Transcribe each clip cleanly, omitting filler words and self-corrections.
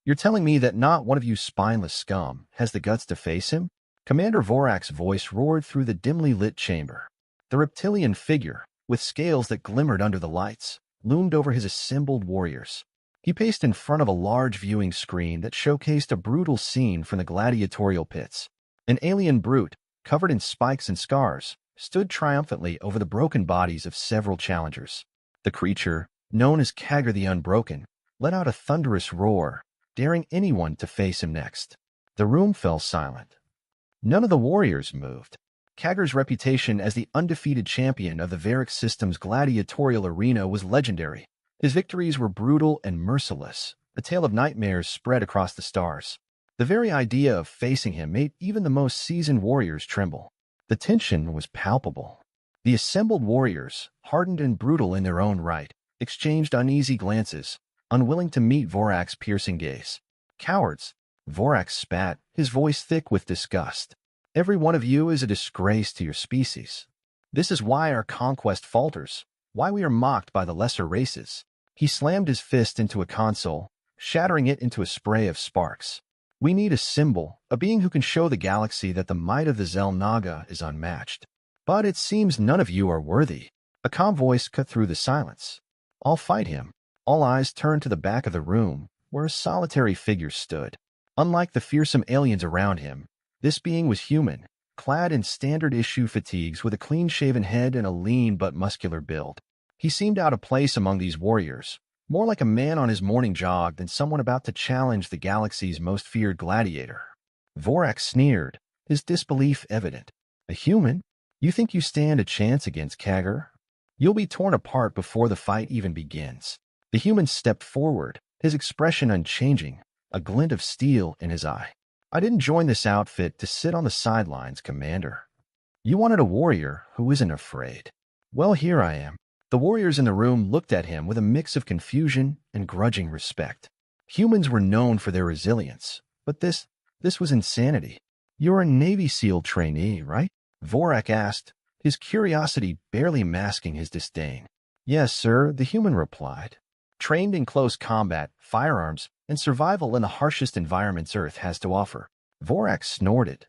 You're telling me that not one of you spineless scum has the guts to face him? Commander Vorak's voice roared through the dimly lit chamber. The reptilian figure, with scales that glimmered under the lights, loomed over his assembled warriors. He paced in front of a large viewing screen that showcased a brutal scene from the gladiatorial pits. An alien brute, covered in spikes and scars, stood triumphantly over the broken bodies of several challengers. The creature, known as Kagger the Unbroken, let out a thunderous roar, daring anyone to face him next. The room fell silent. None of the warriors moved. Kagger's reputation as the undefeated champion of the Varick system's gladiatorial arena was legendary. His victories were brutal and merciless, a tale of nightmares spread across the stars. The very idea of facing him made even the most seasoned warriors tremble. The tension was palpable. The assembled warriors, hardened and brutal in their own right, exchanged uneasy glances, unwilling to meet Vorak's piercing gaze. Cowards! Vorak spat, his voice thick with disgust. Every one of you is a disgrace to your species. This is why our conquest falters, why we are mocked by the lesser races. He slammed his fist into a console, shattering it into a spray of sparks. We need a symbol, a being who can show the galaxy that the might of the Xel'Naga is unmatched. But it seems none of you are worthy. A calm voice cut through the silence. I'll fight him. All eyes turned to the back of the room, where a solitary figure stood. Unlike the fearsome aliens around him, this being was human, clad in standard-issue fatigues with a clean-shaven head and a lean but muscular build. He seemed out of place among these warriors, more like a man on his morning jog than someone about to challenge the galaxy's most feared gladiator. Vorak sneered, his disbelief evident. A human? You think you stand a chance against Kagger? You'll be torn apart before the fight even begins. The human stepped forward, his expression unchanging, a glint of steel in his eye. I didn't join this outfit to sit on the sidelines, Commander. You wanted a warrior who isn't afraid. Well, here I am. The warriors in the room looked at him with a mix of confusion and grudging respect. Humans were known for their resilience, but this was insanity. You're a Navy SEAL trainee, right? Vorak asked, his curiosity barely masking his disdain. Yes, sir, the human replied. Trained in close combat, firearms, and survival in the harshest environments Earth has to offer. Vorak snorted.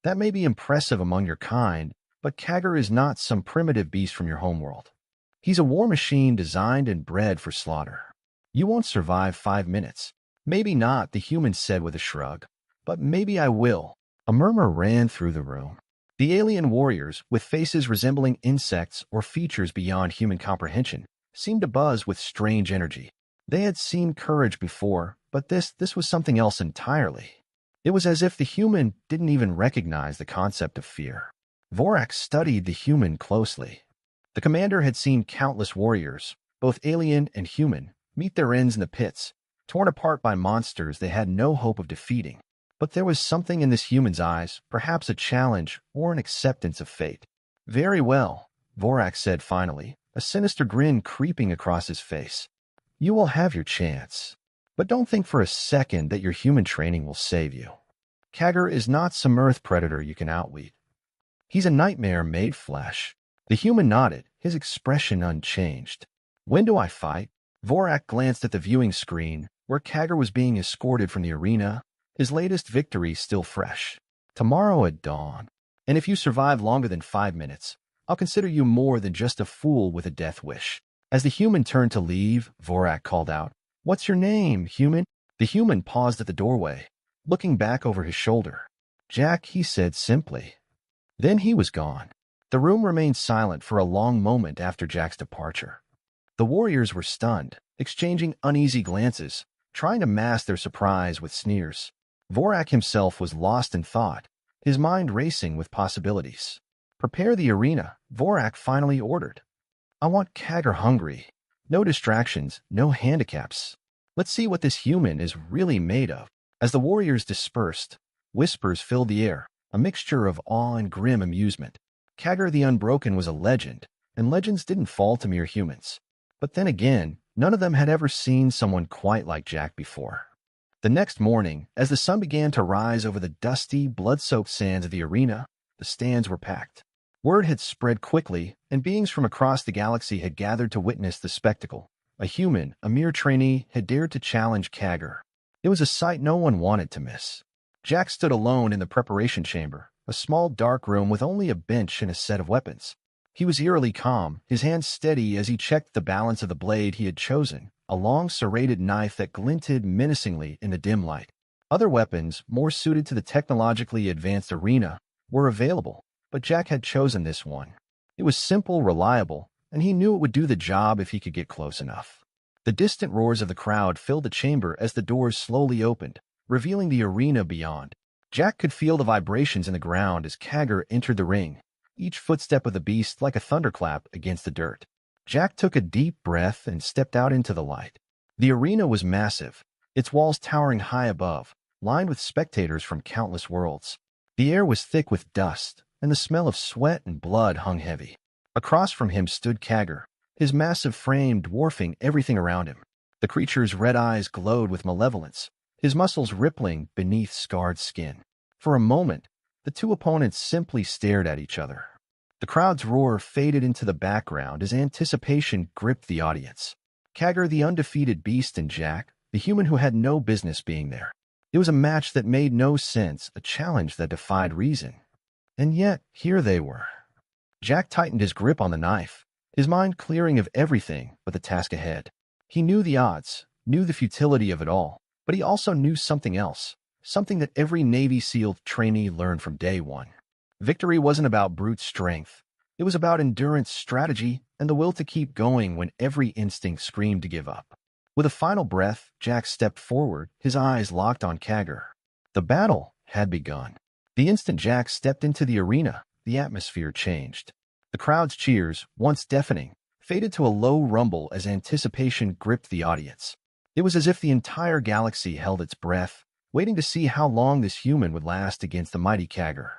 That may be impressive among your kind, but Kagger is not some primitive beast from your homeworld. He's a war machine designed and bred for slaughter. You won't survive 5 minutes. Maybe not, the human said with a shrug. But maybe I will. A murmur ran through the room. The alien warriors, with faces resembling insects or features beyond human comprehension, seemed to buzz with strange energy. They had seen courage before, but this was something else entirely. It was as if the human didn't even recognize the concept of fear. Vorak studied the human closely. The commander had seen countless warriors, both alien and human, meet their ends in the pits, torn apart by monsters they had no hope of defeating. But there was something in this human's eyes, perhaps a challenge or an acceptance of fate. Very well, Vorak said finally, a sinister grin creeping across his face. You will have your chance. But don't think for a second that your human training will save you. Kagger is not some Earth predator you can outwit. He's a nightmare made flesh. The human nodded, his expression unchanged. When do I fight? Vorak glanced at the viewing screen, where Kagger was being escorted from the arena, his latest victory still fresh. Tomorrow at dawn. And if you survive longer than 5 minutes, I'll consider you more than just a fool with a death wish. As the human turned to leave, Vorak called out, What's your name, human? The human paused at the doorway, looking back over his shoulder. Jack, he said simply. Then he was gone. The room remained silent for a long moment after Jack's departure. The warriors were stunned, exchanging uneasy glances, trying to mask their surprise with sneers. Vorak himself was lost in thought, his mind racing with possibilities. Prepare the arena, Vorak finally ordered. I want Kagger hungry. No distractions, no handicaps. Let's see what this human is really made of. As the warriors dispersed, whispers filled the air, a mixture of awe and grim amusement. Kagger the Unbroken was a legend, and legends didn't fall to mere humans. But then again, none of them had ever seen someone quite like Jack before. The next morning, as the sun began to rise over the dusty, blood-soaked sands of the arena, the stands were packed. Word had spread quickly, and beings from across the galaxy had gathered to witness the spectacle. A human, a mere trainee, had dared to challenge Kagger. It was a sight no one wanted to miss. Jack stood alone in the preparation chamber, a small dark room with only a bench and a set of weapons. He was eerily calm, his hands steady as he checked the balance of the blade he had chosen, a long serrated knife that glinted menacingly in the dim light. Other weapons, more suited to the technologically advanced arena, were available, but Jack had chosen this one. It was simple, reliable, and he knew it would do the job if he could get close enough. The distant roars of the crowd filled the chamber as the doors slowly opened, revealing the arena beyond. Jack could feel the vibrations in the ground as Kagger entered the ring, each footstep of the beast like a thunderclap against the dirt. Jack took a deep breath and stepped out into the light. The arena was massive, its walls towering high above, lined with spectators from countless worlds. The air was thick with dust, and the smell of sweat and blood hung heavy. Across from him stood Kagger, his massive frame dwarfing everything around him. The creature's red eyes glowed with malevolence, his muscles rippling beneath scarred skin. For a moment, the two opponents simply stared at each other. The crowd's roar faded into the background as anticipation gripped the audience. Kagger, the undefeated beast, and Jack, the human who had no business being there. It was a match that made no sense, a challenge that defied reason. And yet, here they were. Jack tightened his grip on the knife, his mind clearing of everything but the task ahead. He knew the odds, knew the futility of it all, but he also knew something else, something that every Navy SEAL trainee learned from day one. Victory wasn't about brute strength. It was about endurance, strategy, and the will to keep going when every instinct screamed to give up. With a final breath, Jack stepped forward, his eyes locked on Kagger. The battle had begun. The instant Jack stepped into the arena, the atmosphere changed. The crowd's cheers, once deafening, faded to a low rumble as anticipation gripped the audience. It was as if the entire galaxy held its breath, waiting to see how long this human would last against the mighty Kagger.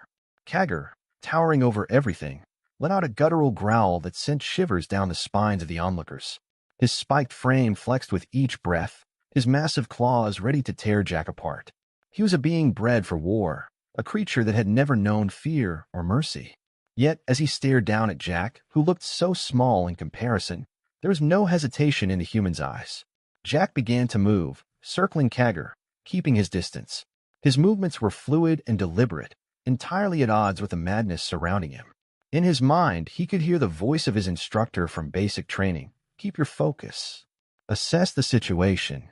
Kagger, towering over everything, let out a guttural growl that sent shivers down the spines of the onlookers. His spiked frame flexed with each breath, his massive claws ready to tear Jack apart. He was a being bred for war, a creature that had never known fear or mercy. Yet, as he stared down at Jack, who looked so small in comparison, there was no hesitation in the human's eyes. Jack began to move, circling Kagger, keeping his distance. His movements were fluid and deliberate, entirely at odds with the madness surrounding him. In his mind, he could hear the voice of his instructor from basic training. Keep your focus. Assess the situation.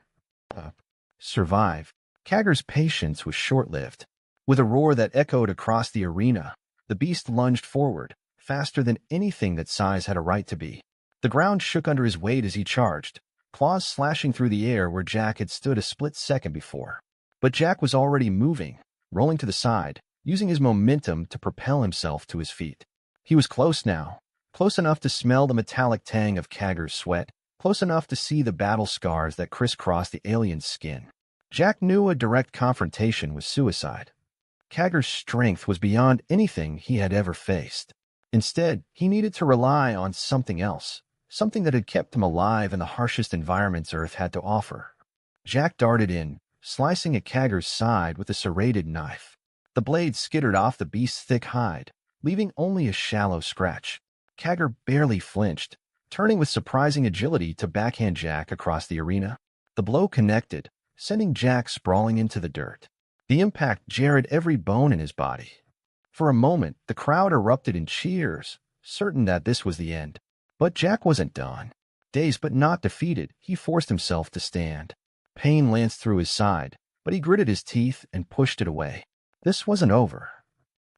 Survive. Kagger's patience was short-lived. With a roar that echoed across the arena, the beast lunged forward, faster than anything that size had a right to be. The ground shook under his weight as he charged, claws slashing through the air where Jack had stood a split second before. But Jack was already moving, rolling to the side, using his momentum to propel himself to his feet. He was close now, close enough to smell the metallic tang of Kagger's sweat, close enough to see the battle scars that crisscrossed the alien's skin. Jack knew a direct confrontation was suicide. Kagger's strength was beyond anything he had ever faced. Instead, he needed to rely on something else, something that had kept him alive in the harshest environments Earth had to offer. Jack darted in, slicing at Kagger's side with a serrated knife. The blade skittered off the beast's thick hide, leaving only a shallow scratch. Kagger barely flinched, turning with surprising agility to backhand Jack across the arena. The blow connected, sending Jack sprawling into the dirt. The impact jarred every bone in his body. For a moment, the crowd erupted in cheers, certain that this was the end. But Jack wasn't done. Dazed but not defeated, he forced himself to stand. Pain lanced through his side, but he gritted his teeth and pushed it away. This wasn't over.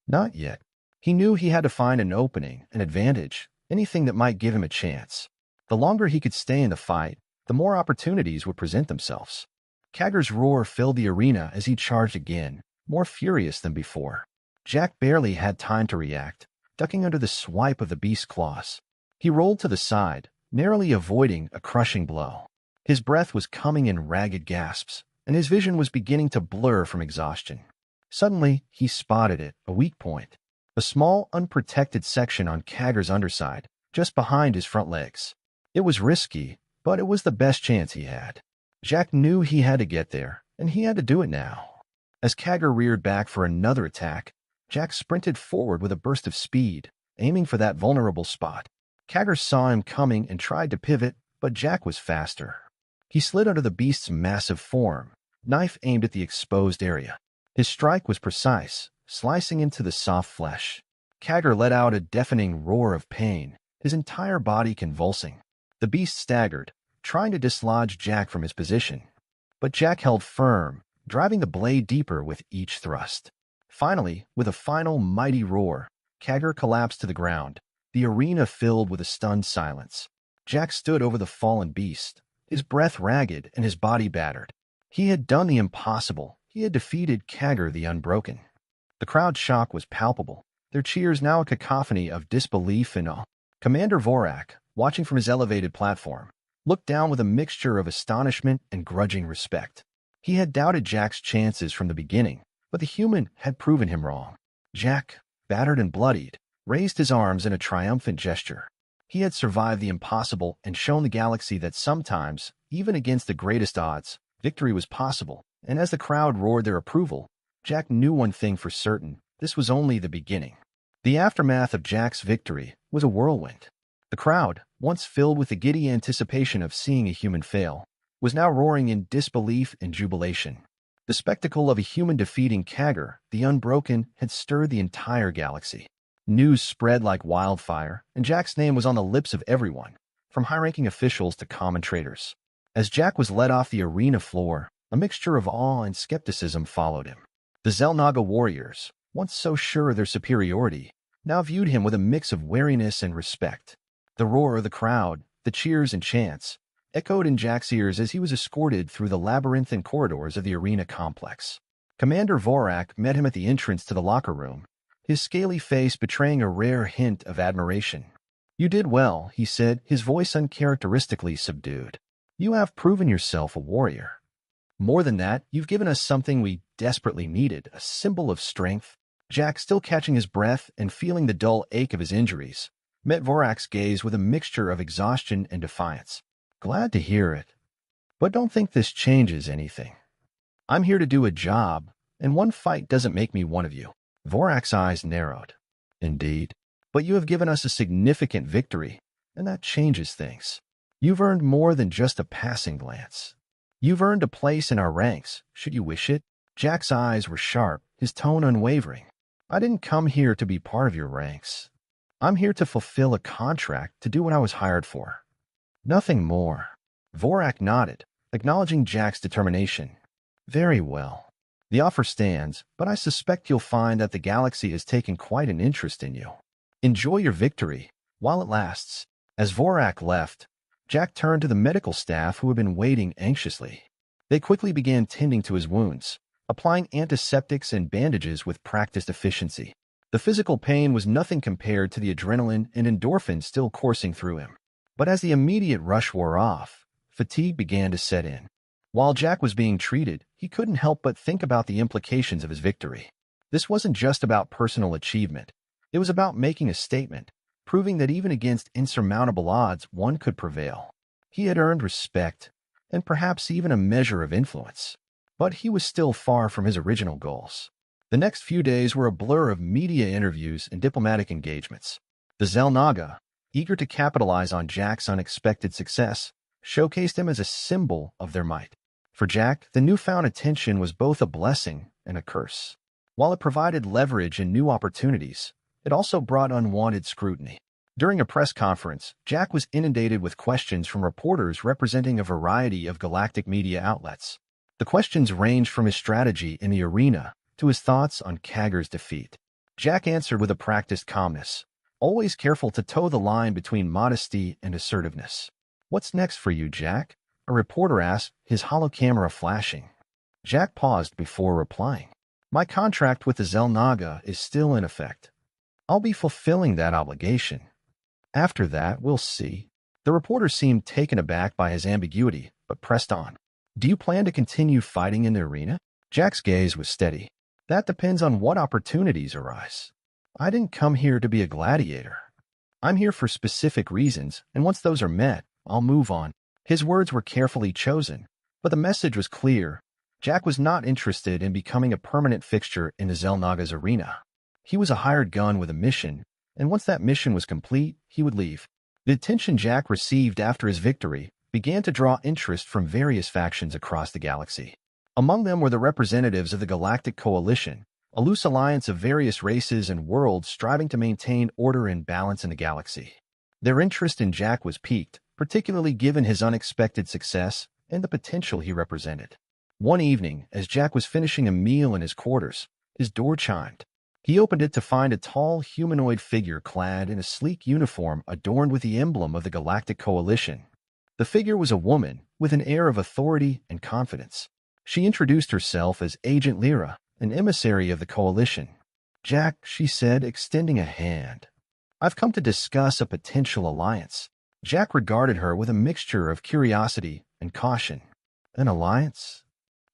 Not yet. He knew he had to find an opening, an advantage, anything that might give him a chance. The longer he could stay in the fight, the more opportunities would present themselves. Kagger's roar filled the arena as he charged again, more furious than before. Jack barely had time to react, ducking under the swipe of the beast's claws. He rolled to the side, narrowly avoiding a crushing blow. His breath was coming in ragged gasps, and his vision was beginning to blur from exhaustion. Suddenly, he spotted it, a weak point. A small, unprotected section on Kagger's underside, just behind his front legs. It was risky, but it was the best chance he had. Jack knew he had to get there, and he had to do it now. As Kagger reared back for another attack, Jack sprinted forward with a burst of speed, aiming for that vulnerable spot. Kagger saw him coming and tried to pivot, but Jack was faster. He slid under the beast's massive form, knife aimed at the exposed area. His strike was precise, slicing into the soft flesh. Kagger let out a deafening roar of pain, his entire body convulsing. The beast staggered, trying to dislodge Jack from his position. But Jack held firm, driving the blade deeper with each thrust. Finally, with a final mighty roar, Kagger collapsed to the ground, the arena filled with a stunned silence. Jack stood over the fallen beast, his breath ragged and his body battered. He had done the impossible. He had defeated Kagger the Unbroken. The crowd's shock was palpable, their cheers now a cacophony of disbelief and awe. Commander Vorak, watching from his elevated platform, looked down with a mixture of astonishment and grudging respect. He had doubted Jack's chances from the beginning, but the human had proven him wrong. Jack, battered and bloodied, raised his arms in a triumphant gesture. He had survived the impossible and shown the galaxy that sometimes, even against the greatest odds, victory was possible. And as the crowd roared their approval, Jack knew one thing for certain: this was only the beginning. The aftermath of Jack's victory was a whirlwind. The crowd, once filled with the giddy anticipation of seeing a human fail, was now roaring in disbelief and jubilation. The spectacle of a human defeating Kagger, the Unbroken, had stirred the entire galaxy. News spread like wildfire, and Jack's name was on the lips of everyone, from high-ranking officials to common traders. As Jack was led off the arena floor, a mixture of awe and skepticism followed him. The Xel'Naga warriors, once so sure of their superiority, now viewed him with a mix of wariness and respect. The roar of the crowd, the cheers and chants, echoed in Jack's ears as he was escorted through the labyrinthine corridors of the arena complex. Commander Vorak met him at the entrance to the locker room, his scaly face betraying a rare hint of admiration. "You did well," he said, his voice uncharacteristically subdued. "You have proven yourself a warrior. More than that, you've given us something we desperately needed, a symbol of strength." Jack, still catching his breath and feeling the dull ache of his injuries, met Vorak's gaze with a mixture of exhaustion and defiance. "Glad to hear it. But don't think this changes anything. I'm here to do a job, and one fight doesn't make me one of you." Vorak's eyes narrowed. "Indeed. But you have given us a significant victory, and that changes things. You've earned more than just a passing glance. You've earned a place in our ranks, should you wish it." Jack's eyes were sharp, his tone unwavering. "I didn't come here to be part of your ranks. I'm here to fulfill a contract, to do what I was hired for. Nothing more." Vorak nodded, acknowledging Jack's determination. "Very well. The offer stands, but I suspect you'll find that the galaxy has taken quite an interest in you. Enjoy your victory, while it lasts." As Vorak left, Jack turned to the medical staff who had been waiting anxiously. They quickly began tending to his wounds, applying antiseptics and bandages with practiced efficiency. The physical pain was nothing compared to the adrenaline and endorphins still coursing through him. But as the immediate rush wore off, fatigue began to set in. While Jack was being treated, he couldn't help but think about the implications of his victory. This wasn't just about personal achievement. It was about making a statement, proving that even against insurmountable odds, one could prevail. He had earned respect, and perhaps even a measure of influence. But he was still far from his original goals. The next few days were a blur of media interviews and diplomatic engagements. The Xel'Naga, eager to capitalize on Jack's unexpected success, showcased him as a symbol of their might. For Jack, the newfound attention was both a blessing and a curse. While it provided leverage and new opportunities, it also brought unwanted scrutiny. During a press conference, Jack was inundated with questions from reporters representing a variety of galactic media outlets. The questions ranged from his strategy in the arena to his thoughts on Kagger's defeat. Jack answered with a practiced calmness, always careful to toe the line between modesty and assertiveness. "What's next for you, Jack?" a reporter asked, his holocamera flashing. Jack paused before replying. "My contract with the Xel'Naga is still in effect. I'll be fulfilling that obligation. After that, we'll see." The reporter seemed taken aback by his ambiguity, but pressed on. "Do you plan to continue fighting in the arena?" Jack's gaze was steady. "That depends on what opportunities arise. I didn't come here to be a gladiator. I'm here for specific reasons, and once those are met, I'll move on." His words were carefully chosen, but the message was clear. Jack was not interested in becoming a permanent fixture in the Xel'Naga's arena. He was a hired gun with a mission, and once that mission was complete, he would leave. The attention Jack received after his victory began to draw interest from various factions across the galaxy. Among them were the representatives of the Galactic Coalition, a loose alliance of various races and worlds striving to maintain order and balance in the galaxy. Their interest in Jack was piqued, particularly given his unexpected success and the potential he represented. One evening, as Jack was finishing a meal in his quarters, his door chimed. He opened it to find a tall humanoid figure clad in a sleek uniform adorned with the emblem of the Galactic Coalition. The figure was a woman, with an air of authority and confidence. She introduced herself as Agent Lyra, an emissary of the Coalition. "Jack," she said, extending a hand. "I've come to discuss a potential alliance." Jack regarded her with a mixture of curiosity and caution. "An alliance?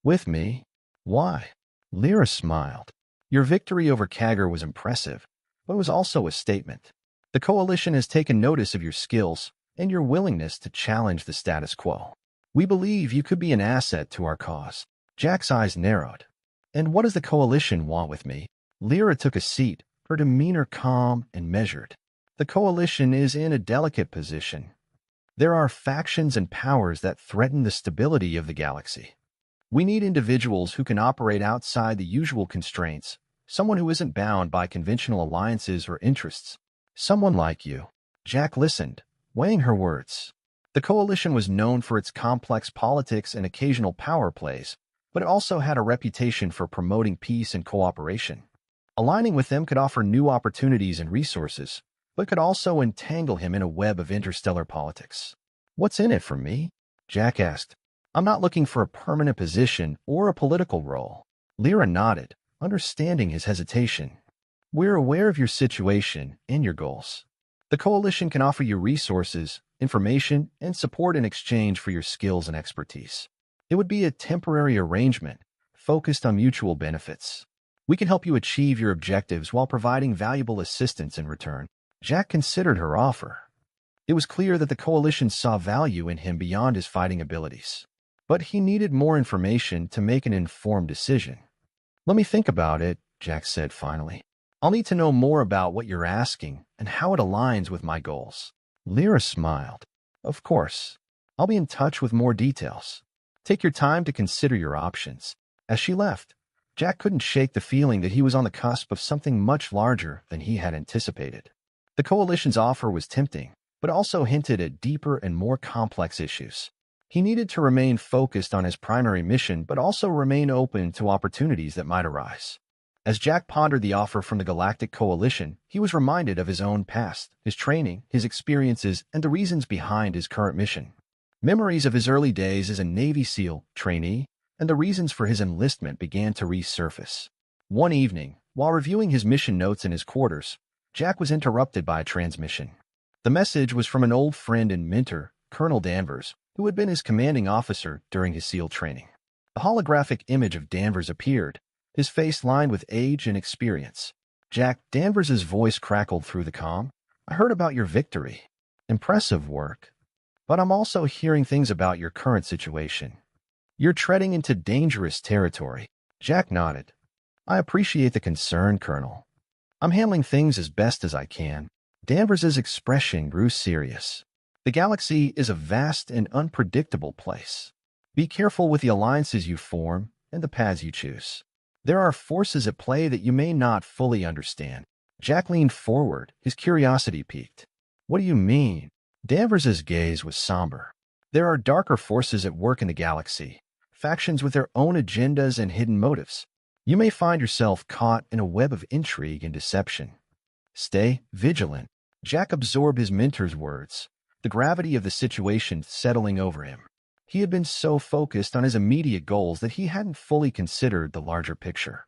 With me? Why?" Lyra smiled. "Your victory over Kagger was impressive, but it was also a statement. The Coalition has taken notice of your skills and your willingness to challenge the status quo. We believe you could be an asset to our cause." Jack's eyes narrowed. "And what does the Coalition want with me?" Lyra took a seat, her demeanor calm and measured. "The Coalition is in a delicate position. There are factions and powers that threaten the stability of the galaxy. We need individuals who can operate outside the usual constraints, someone who isn't bound by conventional alliances or interests. Someone like you." Jack listened, weighing her words. The Coalition was known for its complex politics and occasional power plays, but it also had a reputation for promoting peace and cooperation. Aligning with them could offer new opportunities and resources, but could also entangle him in a web of interstellar politics. "What's in it for me?" Jack asked. "I'm not looking for a permanent position or a political role." Lyra nodded, understanding his hesitation. "We're aware of your situation and your goals. The Coalition can offer you resources, information, and support in exchange for your skills and expertise. It would be a temporary arrangement, focused on mutual benefits. We can help you achieve your objectives while providing valuable assistance in return." Jack considered her offer. It was clear that the Coalition saw value in him beyond his fighting abilities. But he needed more information to make an informed decision. "Let me think about it," Jack said finally. "I'll need to know more about what you're asking and how it aligns with my goals." Lyra smiled. "Of course. I'll be in touch with more details. Take your time to consider your options." As she left, Jack couldn't shake the feeling that he was on the cusp of something much larger than he had anticipated. The Coalition's offer was tempting, but also hinted at deeper and more complex issues. He needed to remain focused on his primary mission, but also remain open to opportunities that might arise. As Jack pondered the offer from the Galactic Coalition, he was reminded of his own past, his training, his experiences, and the reasons behind his current mission. Memories of his early days as a Navy SEAL trainee and the reasons for his enlistment began to resurface. One evening, while reviewing his mission notes in his quarters, Jack was interrupted by a transmission. The message was from an old friend and mentor, Colonel Danvers, who had been his commanding officer during his SEAL training. A holographic image of Danvers appeared, his face lined with age and experience. "Jack," Danvers's voice crackled through the comm. "I heard about your victory. Impressive work. But I'm also hearing things about your current situation. You're treading into dangerous territory." Jack nodded. "I appreciate the concern, Colonel. I'm handling things as best as I can." Danvers's expression grew serious. "The galaxy is a vast and unpredictable place. Be careful with the alliances you form and the paths you choose. There are forces at play that you may not fully understand." Jack leaned forward, his curiosity piqued. "What do you mean?" Danvers's gaze was somber. "There are darker forces at work in the galaxy, factions with their own agendas and hidden motives. You may find yourself caught in a web of intrigue and deception. Stay vigilant." Jack absorbed his mentor's words, the gravity of the situation settling over him. He had been so focused on his immediate goals that he hadn't fully considered the larger picture.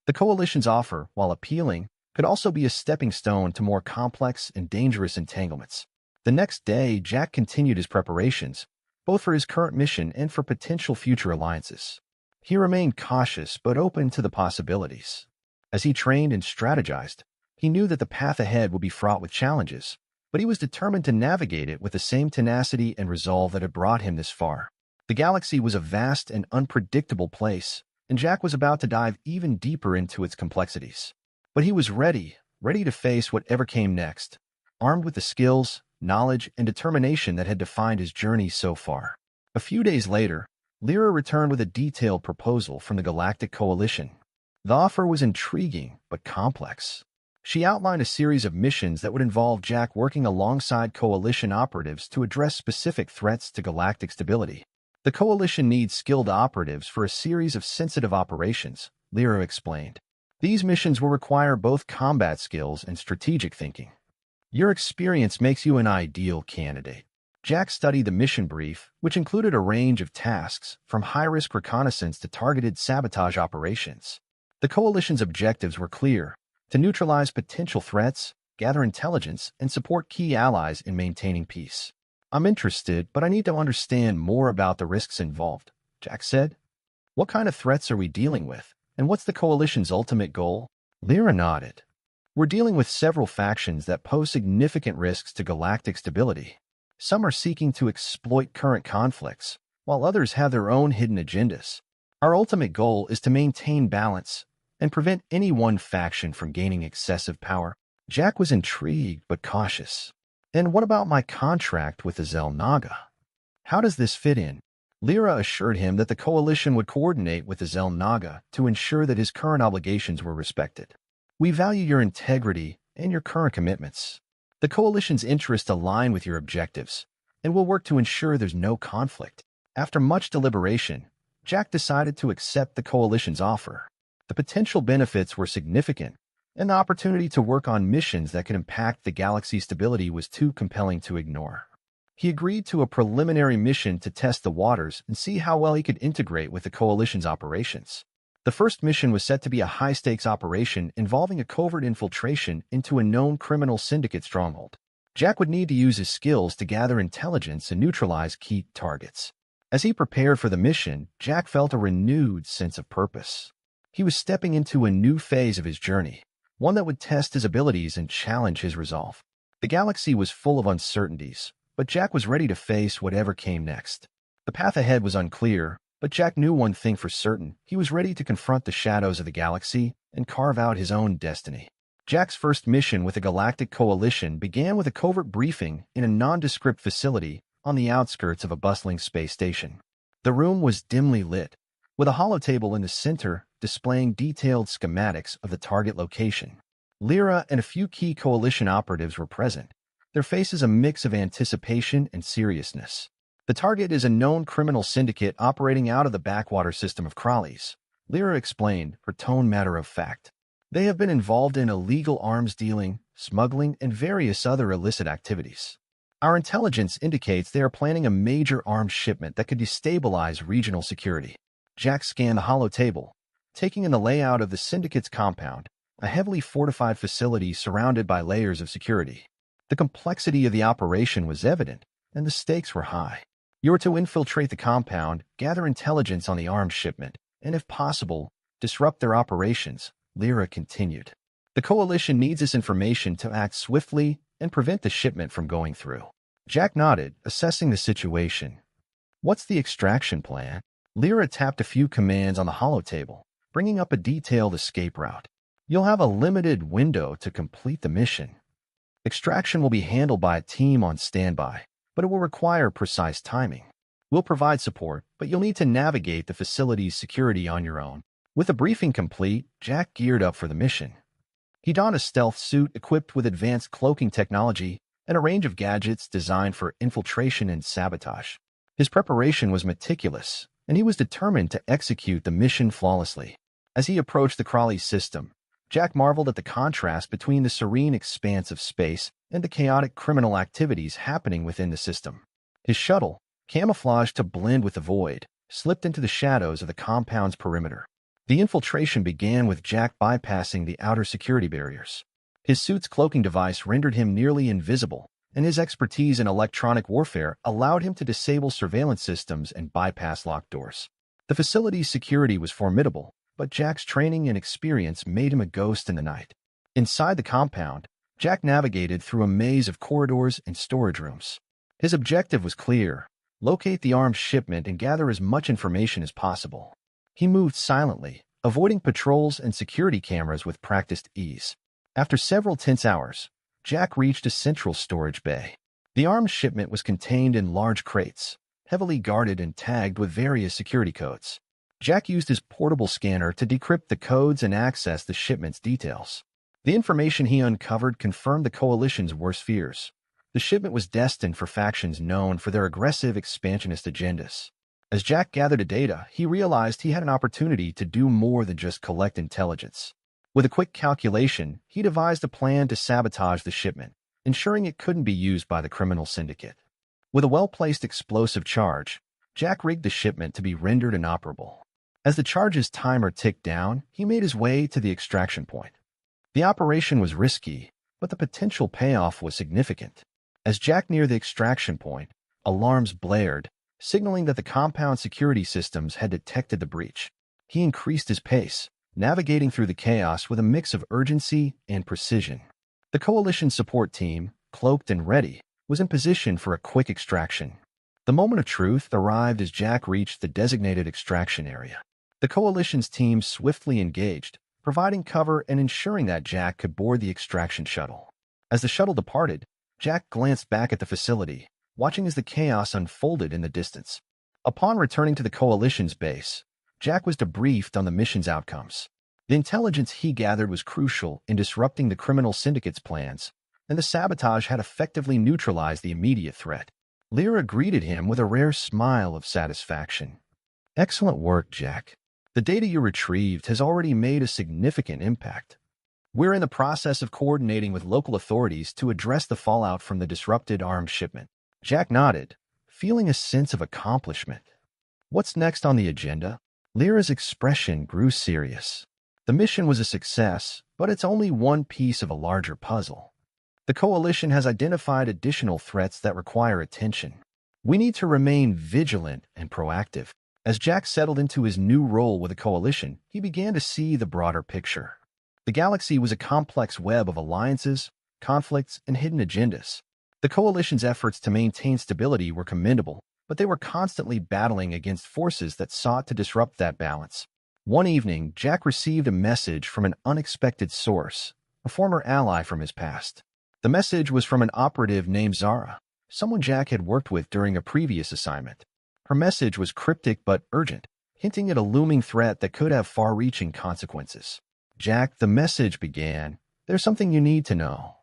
The Coalition's offer, while appealing, could also be a stepping stone to more complex and dangerous entanglements. The next day, Jack continued his preparations, both for his current mission and for potential future alliances. He remained cautious but open to the possibilities. As he trained and strategized, he knew that the path ahead would be fraught with challenges, but he was determined to navigate it with the same tenacity and resolve that had brought him this far. The galaxy was a vast and unpredictable place, and Jack was about to dive even deeper into its complexities. But he was ready to face whatever came next, armed with the skills, knowledge, and determination that had defined his journey so far. A few days later, Lyra returned with a detailed proposal from the Galactic Coalition. The offer was intriguing but complex. She outlined a series of missions that would involve Jack working alongside Coalition operatives to address specific threats to galactic stability. The Coalition needs skilled operatives for a series of sensitive operations, Lyra explained. These missions will require both combat skills and strategic thinking. Your experience makes you an ideal candidate. Jack studied the mission brief, which included a range of tasks, from high-risk reconnaissance to targeted sabotage operations. The Coalition's objectives were clear: to neutralize potential threats, gather intelligence, and support key allies in maintaining peace. I'm interested, but I need to understand more about the risks involved, Jack said. What kind of threats are we dealing with, and what's the Coalition's ultimate goal? Lyra nodded. We're dealing with several factions that pose significant risks to galactic stability. Some are seeking to exploit current conflicts, while others have their own hidden agendas. Our ultimate goal is to maintain balance and prevent any one faction from gaining excessive power. Jack was intrigued but cautious. And what about my contract with the Xel'Naga? How does this fit in? Lyra assured him that the Coalition would coordinate with the Xel'Naga to ensure that his current obligations were respected. We value your integrity and your current commitments. The Coalition's interests align with your objectives, and we'll work to ensure there's no conflict. After much deliberation, Jack decided to accept the Coalition's offer. The potential benefits were significant, and the opportunity to work on missions that could impact the galaxy's stability was too compelling to ignore. He agreed to a preliminary mission to test the waters and see how well he could integrate with the Coalition's operations. The first mission was set to be a high-stakes operation involving a covert infiltration into a known criminal syndicate stronghold. Jack would need to use his skills to gather intelligence and neutralize key targets. As he prepared for the mission, Jack felt a renewed sense of purpose. He was stepping into a new phase of his journey, one that would test his abilities and challenge his resolve. The galaxy was full of uncertainties, but Jack was ready to face whatever came next. The path ahead was unclear, but Jack knew one thing for certain: he was ready to confront the shadows of the galaxy and carve out his own destiny. Jack's first mission with the Galactic Coalition began with a covert briefing in a nondescript facility on the outskirts of a bustling space station. The room was dimly lit, with a holotable in the center displaying detailed schematics of the target location. Lyra and a few key Coalition operatives were present, their faces a mix of anticipation and seriousness. The target is a known criminal syndicate operating out of the backwater system of Crawleys, Lyra explained, her tone matter of fact. They have been involved in illegal arms dealing, smuggling, and various other illicit activities. Our intelligence indicates they are planning a major arms shipment that could destabilize regional security. Jack scanned the holotable, taking in the layout of the syndicate's compound, a heavily fortified facility surrounded by layers of security. The complexity of the operation was evident, and the stakes were high. You were to infiltrate the compound, gather intelligence on the arms shipment, and if possible, disrupt their operations, Lyra continued. The Coalition needs this information to act swiftly and prevent the shipment from going through. Jack nodded, assessing the situation. What's the extraction plan? Lyra tapped a few commands on the holotable, bringing up a detailed escape route. You'll have a limited window to complete the mission. Extraction will be handled by a team on standby, but it will require precise timing. We'll provide support, but you'll need to navigate the facility's security on your own. With the briefing complete, Jack geared up for the mission. He donned a stealth suit equipped with advanced cloaking technology and a range of gadgets designed for infiltration and sabotage. His preparation was meticulous, and he was determined to execute the mission flawlessly. As he approached the Crawley system, Jack marveled at the contrast between the serene expanse of space and the chaotic criminal activities happening within the system. His shuttle, camouflaged to blend with the void, slipped into the shadows of the compound's perimeter. The infiltration began with Jack bypassing the outer security barriers. His suit's cloaking device rendered him nearly invisible, and his expertise in electronic warfare allowed him to disable surveillance systems and bypass locked doors. The facility's security was formidable, but Jack's training and experience made him a ghost in the night. Inside the compound, Jack navigated through a maze of corridors and storage rooms. His objective was clear: locate the arms shipment and gather as much information as possible. He moved silently, avoiding patrols and security cameras with practiced ease. After several tense hours, Jack reached a central storage bay. The arms shipment was contained in large crates, heavily guarded and tagged with various security codes. Jack used his portable scanner to decrypt the codes and access the shipment's details. The information he uncovered confirmed the Coalition's worst fears. The shipment was destined for factions known for their aggressive expansionist agendas. As Jack gathered the data, he realized he had an opportunity to do more than just collect intelligence. With a quick calculation, he devised a plan to sabotage the shipment, ensuring it couldn't be used by the criminal syndicate. With a well-placed explosive charge, Jack rigged the shipment to be rendered inoperable. As the charge's timer ticked down, he made his way to the extraction point. The operation was risky, but the potential payoff was significant. As Jack neared the extraction point, alarms blared, signaling that the compound security systems had detected the breach. He increased his pace, navigating through the chaos with a mix of urgency and precision. The Coalition support team, cloaked and ready, was in position for a quick extraction. The moment of truth arrived as Jack reached the designated extraction area. The Coalition's team swiftly engaged, providing cover and ensuring that Jack could board the extraction shuttle. As the shuttle departed, Jack glanced back at the facility, watching as the chaos unfolded in the distance. Upon returning to the Coalition's base, Jack was debriefed on the mission's outcomes. The intelligence he gathered was crucial in disrupting the criminal syndicate's plans, and the sabotage had effectively neutralized the immediate threat. Lyra greeted him with a rare smile of satisfaction. "Excellent work, Jack. The data you retrieved has already made a significant impact. We're in the process of coordinating with local authorities to address the fallout from the disrupted arms shipment." Jack nodded, feeling a sense of accomplishment. "What's next on the agenda?" Lyra's expression grew serious. The mission was a success, but it's only one piece of a larger puzzle. The Coalition has identified additional threats that require attention. We need to remain vigilant and proactive. As Jack settled into his new role with the Coalition, he began to see the broader picture. The galaxy was a complex web of alliances, conflicts, and hidden agendas. The Coalition's efforts to maintain stability were commendable, but they were constantly battling against forces that sought to disrupt that balance. One evening, Jack received a message from an unexpected source, a former ally from his past. The message was from an operative named Zara, someone Jack had worked with during a previous assignment. Her message was cryptic but urgent, hinting at a looming threat that could have far-reaching consequences. "Jack," the message began, "there's something you need to know.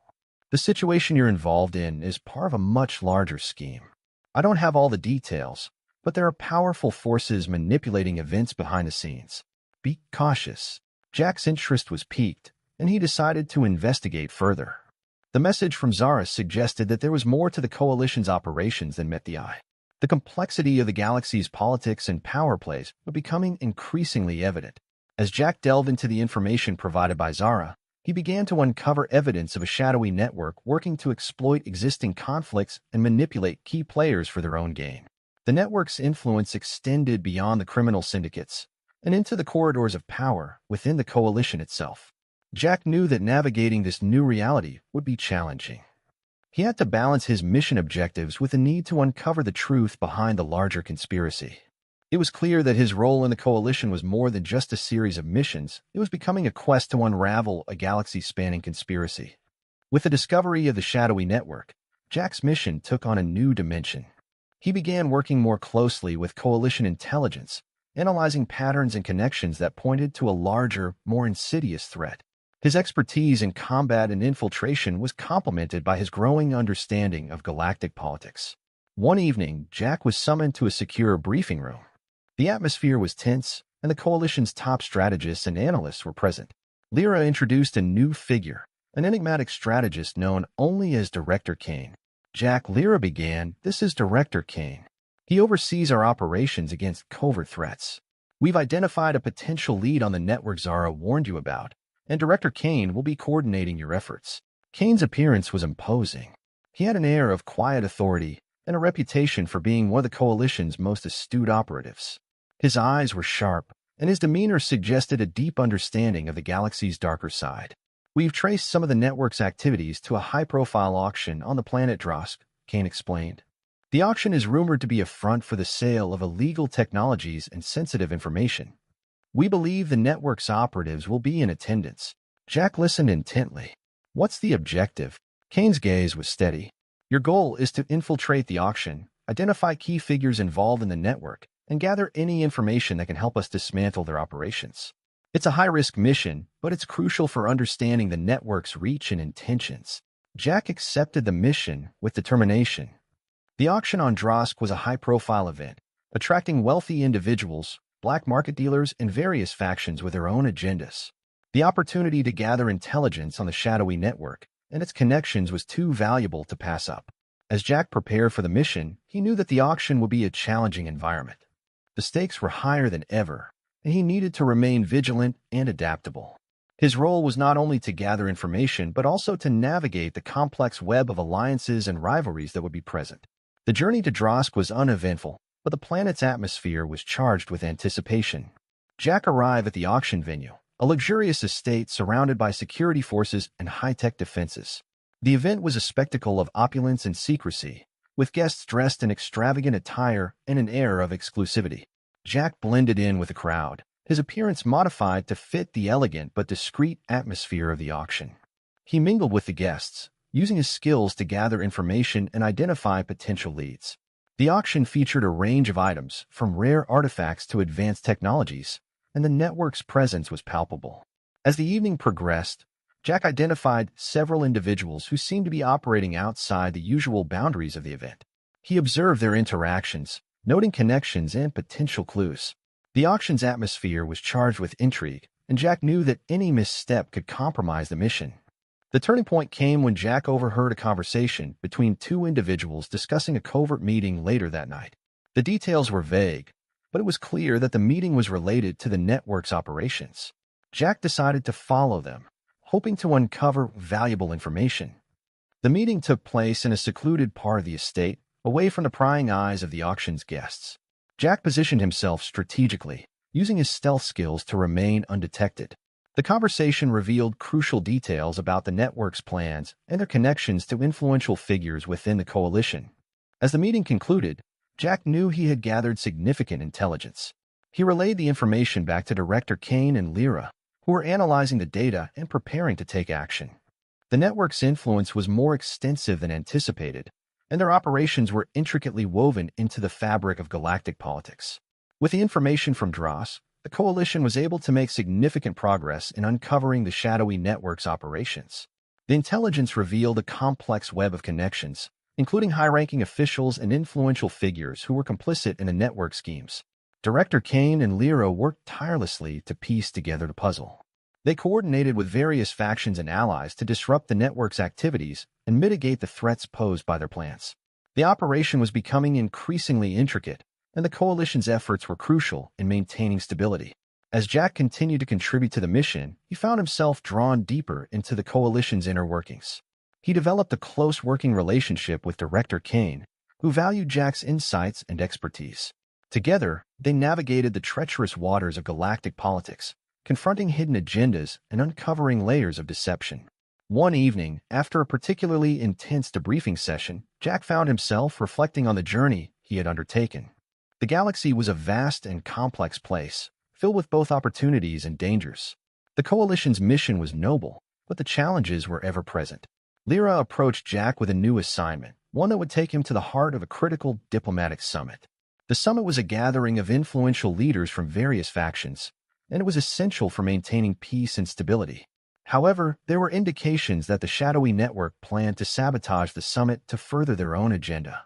The situation you're involved in is part of a much larger scheme. I don't have all the details, but there are powerful forces manipulating events behind the scenes. Be cautious." Jack's interest was piqued, and he decided to investigate further. The message from Zara suggested that there was more to the Coalition's operations than met the eye. The complexity of the galaxy's politics and power plays were becoming increasingly evident. As Jack delved into the information provided by Zara, he began to uncover evidence of a shadowy network working to exploit existing conflicts and manipulate key players for their own gain. The network's influence extended beyond the criminal syndicates and into the corridors of power within the Coalition itself. Jack knew that navigating this new reality would be challenging. He had to balance his mission objectives with the need to uncover the truth behind the larger conspiracy. It was clear that his role in the Coalition was more than just a series of missions. It was becoming a quest to unravel a galaxy-spanning conspiracy. With the discovery of the shadowy network, Jack's mission took on a new dimension. He began working more closely with Coalition intelligence, analyzing patterns and connections that pointed to a larger, more insidious threat. His expertise in combat and infiltration was complemented by his growing understanding of galactic politics. One evening, Jack was summoned to a secure briefing room. The atmosphere was tense, and the Coalition's top strategists and analysts were present. Lyra introduced a new figure, an enigmatic strategist known only as Director Kane. "Jack," Lyra began, "this is Director Kane. He oversees our operations against covert threats. We've identified a potential lead on the network Zara warned you about, and Director Kane will be coordinating your efforts." Kane's appearance was imposing. He had an air of quiet authority and a reputation for being one of the Coalition's most astute operatives. His eyes were sharp, and his demeanor suggested a deep understanding of the galaxy's darker side. "We've traced some of the network's activities to a high-profile auction on the planet Drosk," Kane explained. "The auction is rumored to be a front for the sale of illegal technologies and sensitive information. We believe the network's operatives will be in attendance." Jack listened intently. "What's the objective?" Kane's gaze was steady. "Your goal is to infiltrate the auction, identify key figures involved in the network, and gather any information that can help us dismantle their operations. It's a high-risk mission, but it's crucial for understanding the network's reach and intentions. Jack accepted the mission with determination. The auction on Drosk was a high-profile event, attracting wealthy individuals, black market dealers, and various factions with their own agendas. The opportunity to gather intelligence on the shadowy network and its connections was too valuable to pass up. As Jack prepared for the mission, he knew that the auction would be a challenging environment. The stakes were higher than ever, and he needed to remain vigilant and adaptable. His role was not only to gather information, but also to navigate the complex web of alliances and rivalries that would be present. The journey to Drosk was uneventful, but the planet's atmosphere was charged with anticipation. Jack arrived at the auction venue, a luxurious estate surrounded by security forces and high-tech defenses. The event was a spectacle of opulence and secrecy, with guests dressed in extravagant attire and an air of exclusivity. Jack blended in with the crowd, his appearance modified to fit the elegant but discreet atmosphere of the auction. He mingled with the guests, using his skills to gather information and identify potential leads. The auction featured a range of items, from rare artifacts to advanced technologies, and the network's presence was palpable. As the evening progressed, Jack identified several individuals who seemed to be operating outside the usual boundaries of the event. He observed their interactions, noting connections and potential clues. The auction's atmosphere was charged with intrigue, and Jack knew that any misstep could compromise the mission. The turning point came when Jack overheard a conversation between two individuals discussing a covert meeting later that night. The details were vague, but it was clear that the meeting was related to the network's operations. Jack decided to follow them, hoping to uncover valuable information. The meeting took place in a secluded part of the estate, away from the prying eyes of the auction's guests. Jack positioned himself strategically, using his stealth skills to remain undetected. The conversation revealed crucial details about the network's plans and their connections to influential figures within the coalition. As the meeting concluded, Jack knew he had gathered significant intelligence. He relayed the information back to Director Kane and Lyra, who were analyzing the data and preparing to take action. The network's influence was more extensive than anticipated, and their operations were intricately woven into the fabric of galactic politics. With the information from Dross, the coalition was able to make significant progress in uncovering the shadowy network's operations. The intelligence revealed a complex web of connections, including high-ranking officials and influential figures who were complicit in the network schemes. Director Kane and Lyra worked tirelessly to piece together the puzzle. They coordinated with various factions and allies to disrupt the network's activities and mitigate the threats posed by their plans. The operation was becoming increasingly intricate, and the coalition's efforts were crucial in maintaining stability. As Jack continued to contribute to the mission, he found himself drawn deeper into the coalition's inner workings. He developed a close working relationship with Director Kane, who valued Jack's insights and expertise. Together, they navigated the treacherous waters of galactic politics, confronting hidden agendas and uncovering layers of deception. One evening, after a particularly intense debriefing session, Jack found himself reflecting on the journey he had undertaken. The galaxy was a vast and complex place, filled with both opportunities and dangers. The coalition's mission was noble, but the challenges were ever present. Lyra approached Jack with a new assignment, one that would take him to the heart of a critical diplomatic summit. The summit was a gathering of influential leaders from various factions, and it was essential for maintaining peace and stability. However, there were indications that the shadowy network planned to sabotage the summit to further their own agenda.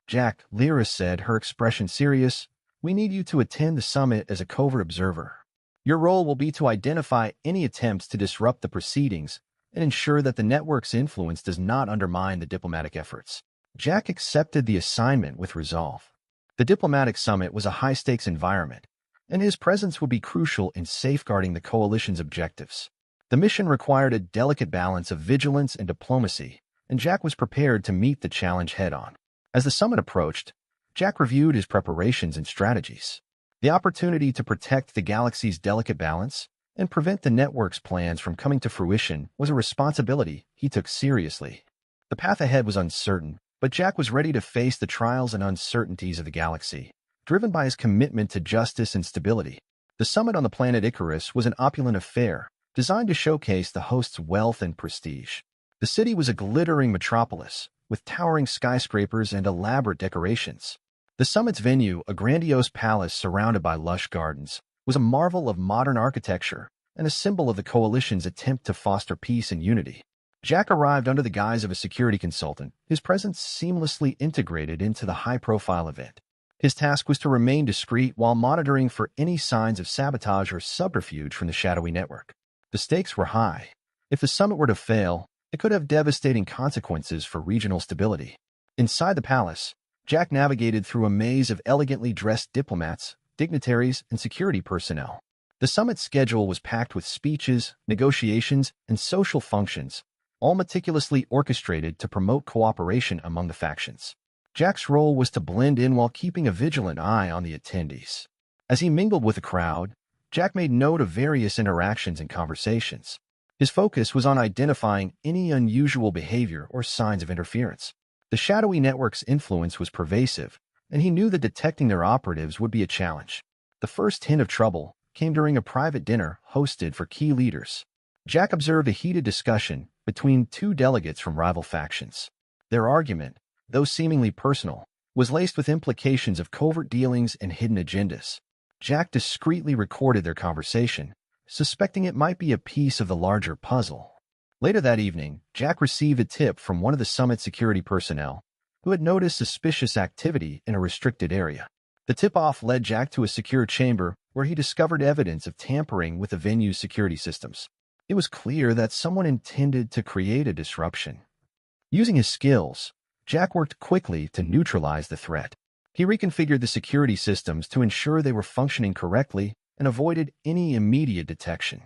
Jack, Lyra said, her expression serious, "We need you to attend the summit as a covert observer. Your role will be to identify any attempts to disrupt the proceedings and ensure that the network's influence does not undermine the diplomatic efforts." Jack accepted the assignment with resolve. The diplomatic summit was a high-stakes environment, and his presence would be crucial in safeguarding the coalition's objectives. The mission required a delicate balance of vigilance and diplomacy, and Jack was prepared to meet the challenge head-on. As the summit approached, Jack reviewed his preparations and strategies. The opportunity to protect the galaxy's delicate balance and prevent the network's plans from coming to fruition was a responsibility he took seriously. The path ahead was uncertain, but Jack was ready to face the trials and uncertainties of the galaxy, driven by his commitment to justice and stability. The summit on the planet Icarus was an opulent affair, designed to showcase the host's wealth and prestige. The city was a glittering metropolis, with towering skyscrapers and elaborate decorations. The summit's venue, a grandiose palace surrounded by lush gardens, was a marvel of modern architecture and a symbol of the coalition's attempt to foster peace and unity. Jack arrived under the guise of a security consultant, his presence seamlessly integrated into the high-profile event. His task was to remain discreet while monitoring for any signs of sabotage or subterfuge from the shadowy network. The stakes were high. If the summit were to fail, it could have devastating consequences for regional stability. Inside the palace, Jack navigated through a maze of elegantly dressed diplomats, dignitaries, and security personnel. The summit's schedule was packed with speeches, negotiations, and social functions, all meticulously orchestrated to promote cooperation among the factions. Jack's role was to blend in while keeping a vigilant eye on the attendees. As he mingled with the crowd, Jack made note of various interactions and conversations. His focus was on identifying any unusual behavior or signs of interference. The shadowy network's influence was pervasive, and he knew that detecting their operatives would be a challenge. The first hint of trouble came during a private dinner hosted for key leaders. Jack observed a heated discussion between two delegates from rival factions. Their argument, though seemingly personal, was laced with implications of covert dealings and hidden agendas. Jack discreetly recorded their conversation, suspecting it might be a piece of the larger puzzle. Later that evening, Jack received a tip from one of the summit security personnel who had noticed suspicious activity in a restricted area. The tip-off led Jack to a secure chamber where he discovered evidence of tampering with the venue's security systems. It was clear that someone intended to create a disruption. Using his skills, Jack worked quickly to neutralize the threat. He reconfigured the security systems to ensure they were functioning correctly and avoided any immediate detection.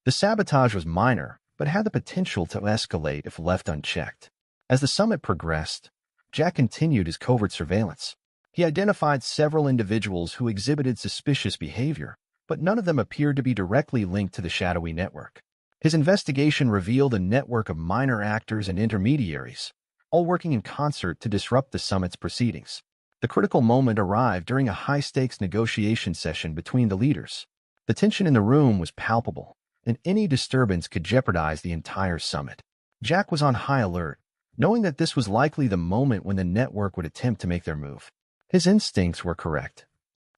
The sabotage was minor, but had the potential to escalate if left unchecked. As the summit progressed, Jack continued his covert surveillance. He identified several individuals who exhibited suspicious behavior, but none of them appeared to be directly linked to the shadowy network. His investigation revealed a network of minor actors and intermediaries, all working in concert to disrupt the summit's proceedings. The critical moment arrived during a high-stakes negotiation session between the leaders. The tension in the room was palpable, and any disturbance could jeopardize the entire summit. Jack was on high alert, knowing that this was likely the moment when the network would attempt to make their move. His instincts were correct.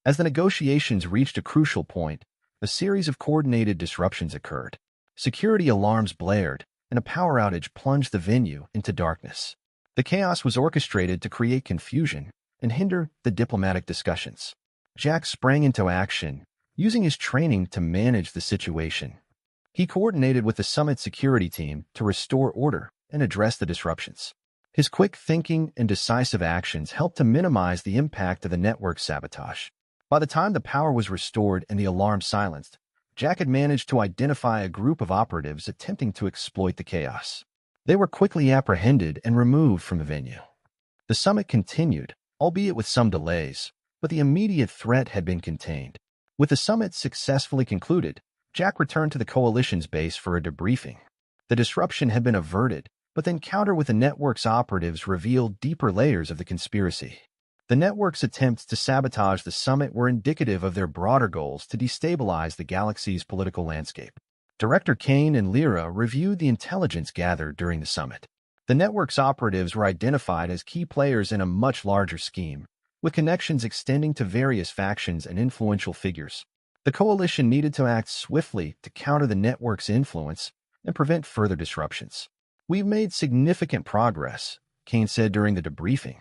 As the negotiations reached a crucial point, a series of coordinated disruptions occurred. Security alarms blared, and a power outage plunged the venue into darkness. The chaos was orchestrated to create confusion and hinder the diplomatic discussions. Jack sprang into action, using his training to manage the situation. He coordinated with the summit security team to restore order and address the disruptions. His quick thinking and decisive actions helped to minimize the impact of the network sabotage. By the time the power was restored and the alarm silenced, Jack had managed to identify a group of operatives attempting to exploit the chaos. They were quickly apprehended and removed from the venue. The summit continued, albeit with some delays, but the immediate threat had been contained. With the summit successfully concluded, Jack returned to the coalition's base for a debriefing. The disruption had been averted, but the encounter with the network's operatives revealed deeper layers of the conspiracy. The network's attempts to sabotage the summit were indicative of their broader goals to destabilize the galaxy's political landscape. Director Kane and Lyra reviewed the intelligence gathered during the summit. The network's operatives were identified as key players in a much larger scheme, with connections extending to various factions and influential figures. The coalition needed to act swiftly to counter the network's influence and prevent further disruptions. "We've made significant progress," Kane said during the debriefing.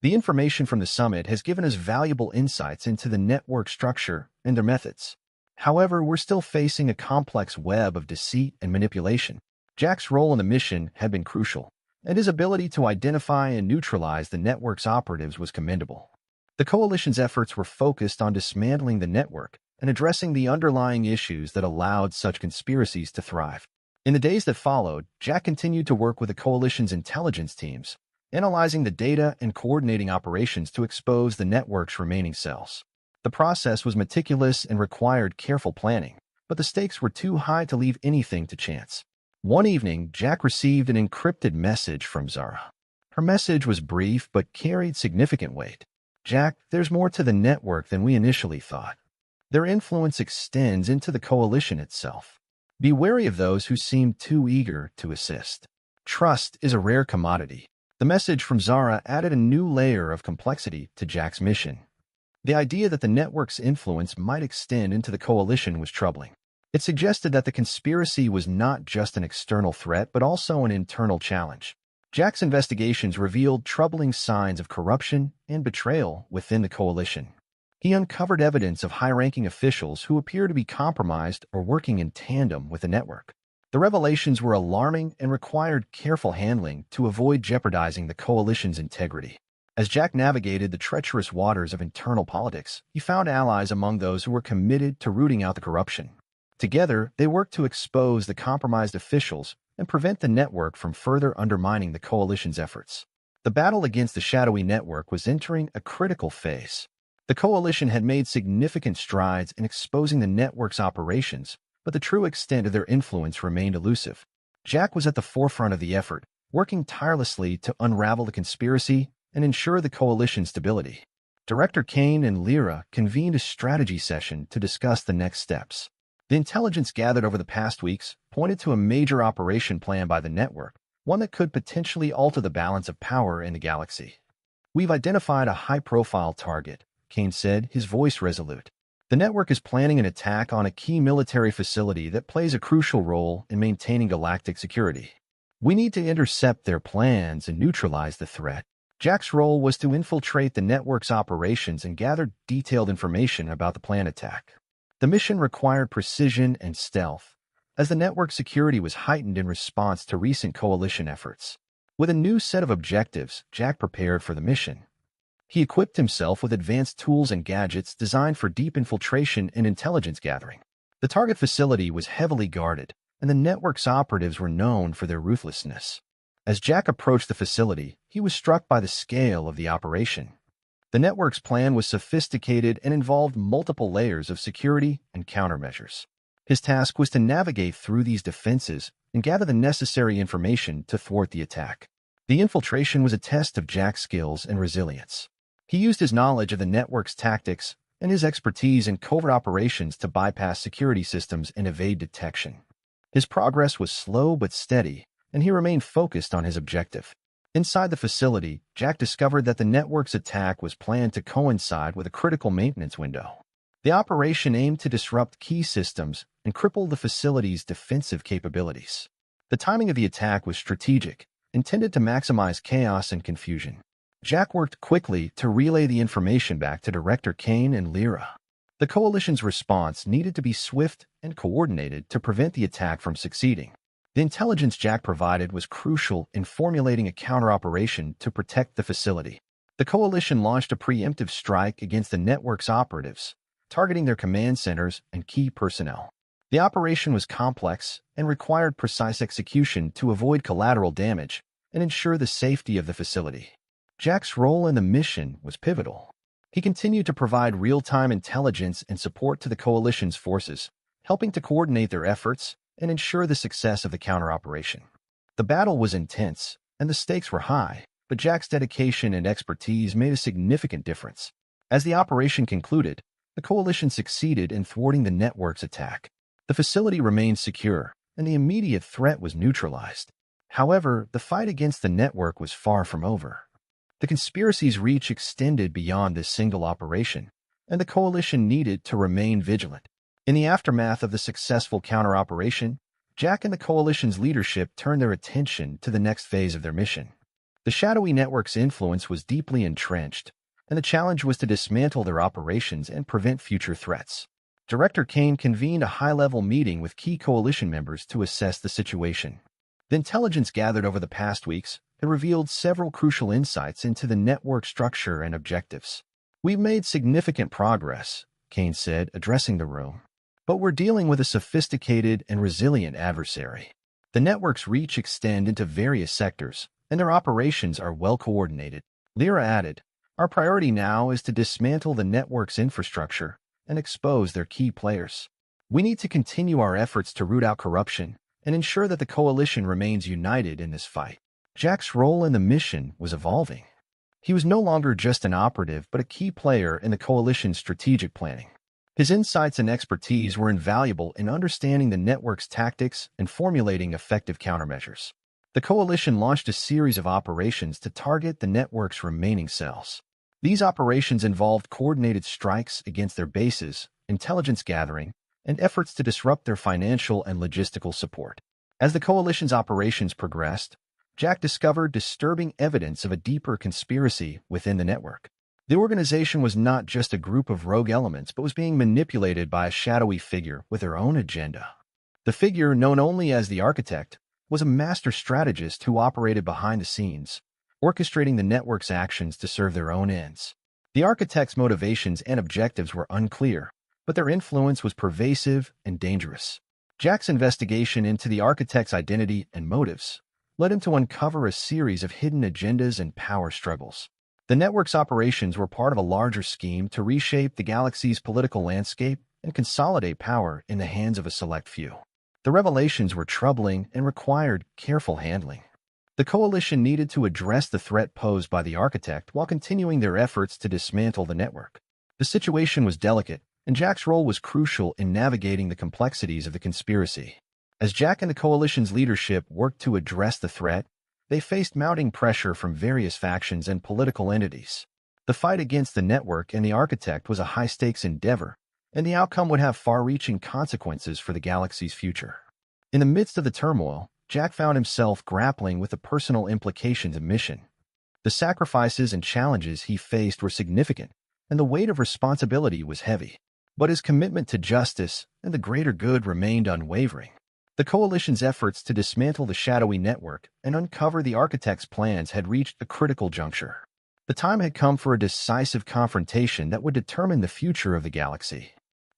"The information from the summit has given us valuable insights into the network structure and their methods. However, we're still facing a complex web of deceit and manipulation." Jack's role in the mission had been crucial, and his ability to identify and neutralize the network's operatives was commendable. The coalition's efforts were focused on dismantling the network and addressing the underlying issues that allowed such conspiracies to thrive. In the days that followed, Jack continued to work with the coalition's intelligence teams, analyzing the data and coordinating operations to expose the network's remaining cells. The process was meticulous and required careful planning, but the stakes were too high to leave anything to chance. One evening, Jack received an encrypted message from Zara. Her message was brief but carried significant weight. "Jack, there's more to the network than we initially thought. Their influence extends into the coalition itself. Be wary of those who seem too eager to assist. Trust is a rare commodity. The The message from Zara added a new layer of complexity to Jack's mission. The idea that the network's influence might extend into the coalition was troubling. It suggested that the conspiracy was not just an external threat, but also an internal challenge. Jack's investigations revealed troubling signs of corruption and betrayal within the coalition. He uncovered evidence of high-ranking officials who appear to be compromised or working in tandem with the network. The revelations were alarming and required careful handling to avoid jeopardizing the coalition's integrity. As Jack navigated the treacherous waters of internal politics, he found allies among those who were committed to rooting out the corruption. Together, they worked to expose the compromised officials and prevent the network from further undermining the coalition's efforts. The battle against the shadowy network was entering a critical phase. The coalition had made significant strides in exposing the network's operations, but the true extent of their influence remained elusive. Jack was at the forefront of the effort, working tirelessly to unravel the conspiracy and ensure the coalition's stability. Director Kane and Lyra convened a strategy session to discuss the next steps. The intelligence gathered over the past weeks pointed to a major operation plan by the network, one that could potentially alter the balance of power in the galaxy. "We've identified a high-profile target," Kane said, his voice resolute. "The network is planning an attack on a key military facility that plays a crucial role in maintaining galactic security. We need to intercept their plans and neutralize the threat." Jack's role was to infiltrate the network's operations and gather detailed information about the planned attack. The mission required precision and stealth, as the network's security was heightened in response to recent coalition efforts. With a new set of objectives, Jack prepared for the mission. He equipped himself with advanced tools and gadgets designed for deep infiltration and intelligence gathering. The target facility was heavily guarded, and the network's operatives were known for their ruthlessness. As Jack approached the facility, he was struck by the scale of the operation. The network's plan was sophisticated and involved multiple layers of security and countermeasures. His task was to navigate through these defenses and gather the necessary information to thwart the attack. The infiltration was a test of Jack's skills and resilience. He used his knowledge of the network's tactics and his expertise in covert operations to bypass security systems and evade detection. His progress was slow but steady, and he remained focused on his objective. Inside the facility, Jack discovered that the network's attack was planned to coincide with a critical maintenance window. The operation aimed to disrupt key systems and cripple the facility's defensive capabilities. The timing of the attack was strategic, intended to maximize chaos and confusion. Jack worked quickly to relay the information back to Director Kane and Lyra. The coalition's response needed to be swift and coordinated to prevent the attack from succeeding. The intelligence Jack provided was crucial in formulating a counter-operation to protect the facility. The coalition launched a preemptive strike against the network's operatives, targeting their command centers and key personnel. The operation was complex and required precise execution to avoid collateral damage and ensure the safety of the facility. Jack's role in the mission was pivotal. He continued to provide real-time intelligence and support to the coalition's forces, helping to coordinate their efforts and ensure the success of the counter-operation. The battle was intense, and the stakes were high, but Jack's dedication and expertise made a significant difference. As the operation concluded, the coalition succeeded in thwarting the network's attack. The facility remained secure, and the immediate threat was neutralized. However, the fight against the network was far from over. The conspiracy's reach extended beyond this single operation, and the coalition needed to remain vigilant. In the aftermath of the successful counter-operation, Jack and the coalition's leadership turned their attention to the next phase of their mission. The shadowy network's influence was deeply entrenched, and the challenge was to dismantle their operations and prevent future threats. Director Kane convened a high-level meeting with key coalition members to assess the situation. The intelligence gathered over the past weeks had revealed several crucial insights into the network structure and objectives. "We've made significant progress," Kane said, addressing the room. "But we're dealing with a sophisticated and resilient adversary. The network's reach extends into various sectors, and their operations are well coordinated." Lyra added, "Our priority now is to dismantle the network's infrastructure and expose their key players. We need to continue our efforts to root out corruption and ensure that the coalition remains united in this fight." Jack's role in the mission was evolving. He was no longer just an operative, but a key player in the coalition's strategic planning. His insights and expertise were invaluable in understanding the network's tactics and formulating effective countermeasures. The coalition launched a series of operations to target the network's remaining cells. These operations involved coordinated strikes against their bases, intelligence gathering, and efforts to disrupt their financial and logistical support. As the coalition's operations progressed, Jack discovered disturbing evidence of a deeper conspiracy within the network. The organization was not just a group of rogue elements, but was being manipulated by a shadowy figure with their own agenda. The figure, known only as the Architect, was a master strategist who operated behind the scenes, orchestrating the network's actions to serve their own ends. The Architect's motivations and objectives were unclear, but their influence was pervasive and dangerous. Jack's investigation into the Architect's identity and motives led him to uncover a series of hidden agendas and power struggles. The network's operations were part of a larger scheme to reshape the galaxy's political landscape and consolidate power in the hands of a select few. The revelations were troubling and required careful handling. The coalition needed to address the threat posed by the Architect while continuing their efforts to dismantle the network. The situation was delicate, and Jack's role was crucial in navigating the complexities of the conspiracy. As Jack and the coalition's leadership worked to address the threat, they faced mounting pressure from various factions and political entities. The fight against the network and the Architect was a high-stakes endeavor, and the outcome would have far-reaching consequences for the galaxy's future. In the midst of the turmoil, Jack found himself grappling with the personal implications of the mission. The sacrifices and challenges he faced were significant, and the weight of responsibility was heavy. But his commitment to justice and the greater good remained unwavering. The coalition's efforts to dismantle the shadowy network and uncover the Architect's plans had reached a critical juncture. The time had come for a decisive confrontation that would determine the future of the galaxy.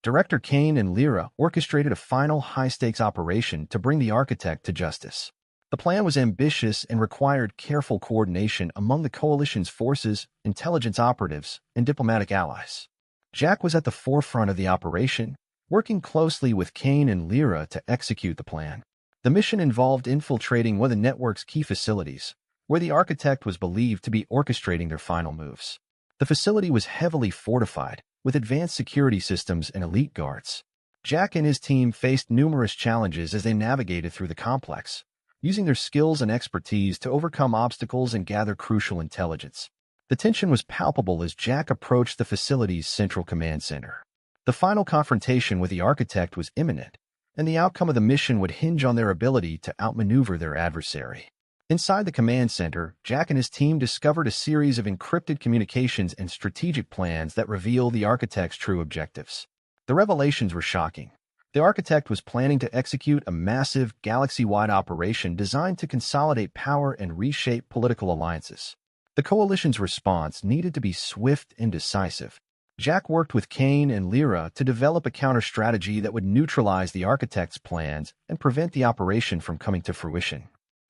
Director Kane and Lyra orchestrated a final high-stakes operation to bring the Architect to justice. The plan was ambitious and required careful coordination among the coalition's forces, intelligence operatives, and diplomatic allies. Jack was at the forefront of the operation, working closely with Kane and Lyra to execute the plan. The mission involved infiltrating one of the network's key facilities, where the Architect was believed to be orchestrating their final moves. The facility was heavily fortified, with advanced security systems and elite guards. Jack and his team faced numerous challenges as they navigated through the complex, using their skills and expertise to overcome obstacles and gather crucial intelligence. The tension was palpable as Jack approached the facility's central command center. The final confrontation with the Architect was imminent, and the outcome of the mission would hinge on their ability to outmaneuver their adversary. Inside the command center, Jack and his team discovered a series of encrypted communications and strategic plans that reveal the Architect's true objectives. The revelations were shocking. The Architect was planning to execute a massive, galaxy-wide operation designed to consolidate power and reshape political alliances. The coalition's response needed to be swift and decisive. Jack worked with Kane and Lyra to develop a counter-strategy that would neutralize the Architect's plans and prevent the operation from coming to fruition.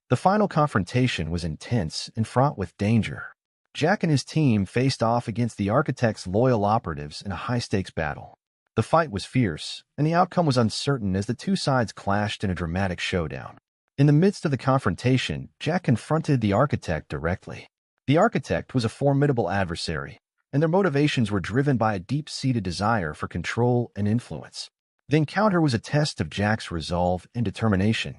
The final confrontation was intense and fraught with danger. Jack and his team faced off against the Architect's loyal operatives in a high-stakes battle. The fight was fierce, and the outcome was uncertain as the two sides clashed in a dramatic showdown. In the midst of the confrontation, Jack confronted the Architect directly. The Architect was a formidable adversary, and their motivations were driven by a deep-seated desire for control and influence. The encounter was a test of Jack's resolve and determination.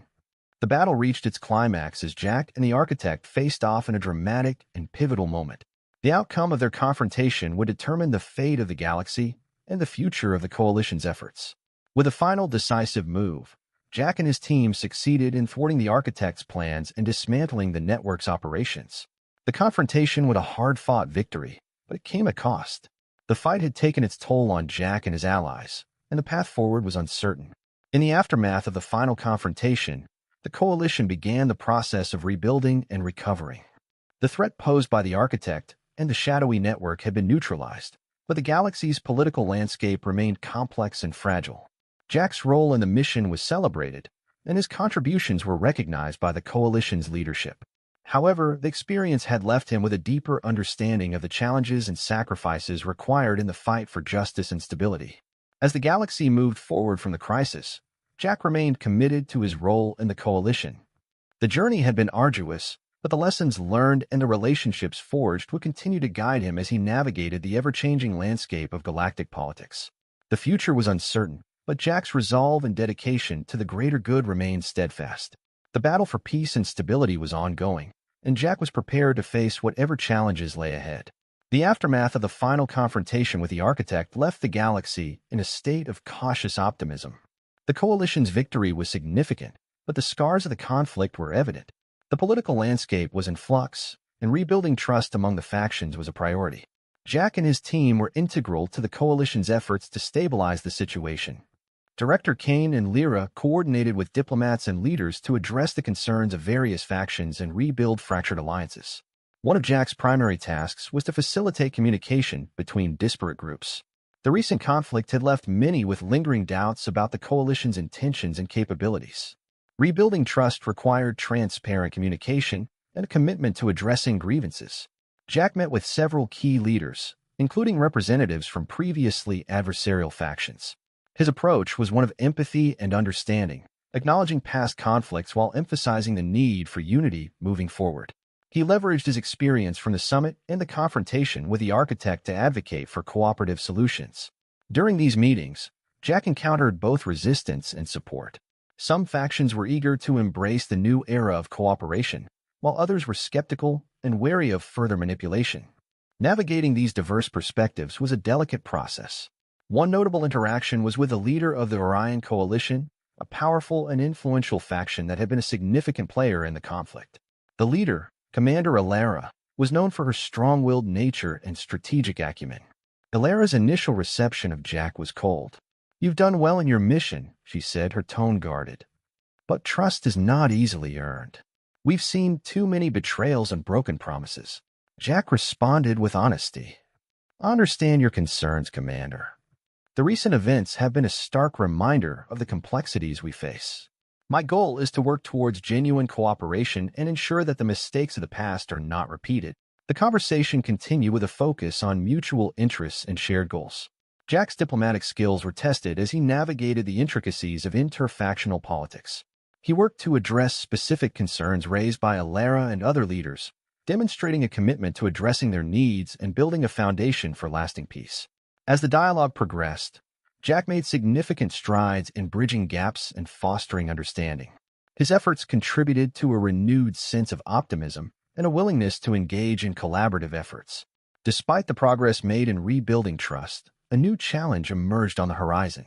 The battle reached its climax as Jack and the Architect faced off in a dramatic and pivotal moment. The outcome of their confrontation would determine the fate of the galaxy and the future of the coalition's efforts. With a final decisive move, Jack and his team succeeded in thwarting the Architect's plans and dismantling the network's operations. The confrontation was a hard-fought victory, but it came at cost. The fight had taken its toll on Jack and his allies, and the path forward was uncertain. In the aftermath of the final confrontation, the coalition began the process of rebuilding and recovering. The threat posed by the Architect and the shadowy network had been neutralized, but the galaxy's political landscape remained complex and fragile. Jack's role in the mission was celebrated, and his contributions were recognized by the coalition's leadership. However, the experience had left him with a deeper understanding of the challenges and sacrifices required in the fight for justice and stability. As the galaxy moved forward from the crisis, Jack remained committed to his role in the coalition. The journey had been arduous, but the lessons learned and the relationships forged would continue to guide him as he navigated the ever-changing landscape of galactic politics. The future was uncertain, but Jack's resolve and dedication to the greater good remained steadfast. The battle for peace and stability was ongoing, and Jack was prepared to face whatever challenges lay ahead. The aftermath of the final confrontation with the architect left the galaxy in a state of cautious optimism. The Coalition's victory was significant, but the scars of the conflict were evident. The political landscape was in flux, and rebuilding trust among the factions was a priority. Jack and his team were integral to the Coalition's efforts to stabilize the situation. Director Kane and Lyra coordinated with diplomats and leaders to address the concerns of various factions and rebuild fractured alliances. One of Jack's primary tasks was to facilitate communication between disparate groups. The recent conflict had left many with lingering doubts about the Coalition's intentions and capabilities. Rebuilding trust required transparent communication and a commitment to addressing grievances. Jack met with several key leaders, including representatives from previously adversarial factions. His approach was one of empathy and understanding, acknowledging past conflicts while emphasizing the need for unity moving forward. He leveraged his experience from the summit and the confrontation with the architect to advocate for cooperative solutions. During these meetings, Jack encountered both resistance and support. Some factions were eager to embrace the new era of cooperation, while others were skeptical and wary of further manipulation. Navigating these diverse perspectives was a delicate process. One notable interaction was with the leader of the Orion Coalition, a powerful and influential faction that had been a significant player in the conflict. The leader, Commander Alara, was known for her strong-willed nature and strategic acumen. Alara's initial reception of Jack was cold. "You've done well in your mission," she said, her tone guarded. "But trust is not easily earned. We've seen too many betrayals and broken promises." Jack responded with honesty. "I understand your concerns, Commander. The recent events have been a stark reminder of the complexities we face. My goal is to work towards genuine cooperation and ensure that the mistakes of the past are not repeated." The conversation continued with a focus on mutual interests and shared goals. Jack's diplomatic skills were tested as he navigated the intricacies of interfactional politics. He worked to address specific concerns raised by Alara and other leaders, demonstrating a commitment to addressing their needs and building a foundation for lasting peace. As the dialogue progressed, Jack made significant strides in bridging gaps and fostering understanding. His efforts contributed to a renewed sense of optimism and a willingness to engage in collaborative efforts. Despite the progress made in rebuilding trust, a new challenge emerged on the horizon.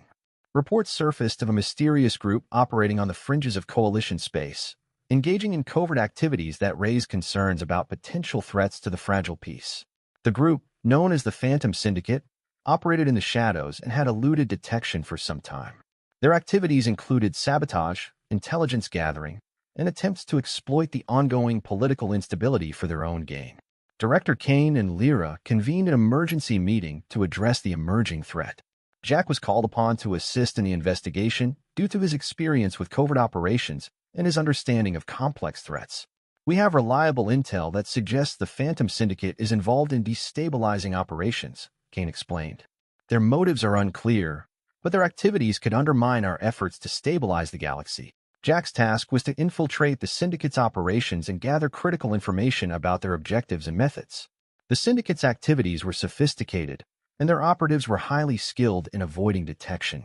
Reports surfaced of a mysterious group operating on the fringes of Coalition space, engaging in covert activities that raised concerns about potential threats to the fragile peace. The group, known as the Phantom Syndicate, operated in the shadows and had eluded detection for some time. Their activities included sabotage, intelligence gathering, and attempts to exploit the ongoing political instability for their own gain. Director Kane and Lyra convened an emergency meeting to address the emerging threat. Jack was called upon to assist in the investigation due to his experience with covert operations and his understanding of complex threats. "We have reliable intel that suggests the Phantom Syndicate is involved in destabilizing operations," Kane explained. "Their motives are unclear, but their activities could undermine our efforts to stabilize the galaxy." Jack's task was to infiltrate the Syndicate's operations and gather critical information about their objectives and methods. The Syndicate's activities were sophisticated, and their operatives were highly skilled in avoiding detection.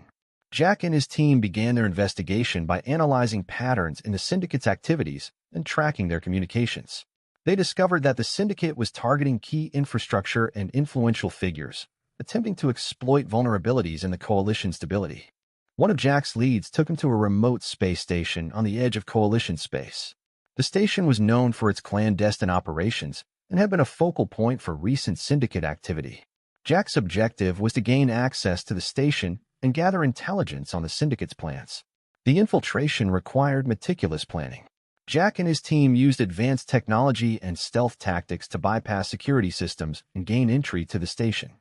Jack and his team began their investigation by analyzing patterns in the Syndicate's activities and tracking their communications. They discovered that the Syndicate was targeting key infrastructure and influential figures, attempting to exploit vulnerabilities in the Coalition's stability. One of Jack's leads took him to a remote space station on the edge of Coalition space. The station was known for its clandestine operations and had been a focal point for recent Syndicate activity. Jack's objective was to gain access to the station and gather intelligence on the Syndicate's plans. The infiltration required meticulous planning. Jack and his team used advanced technology and stealth tactics to bypass security systems and gain entry to the station.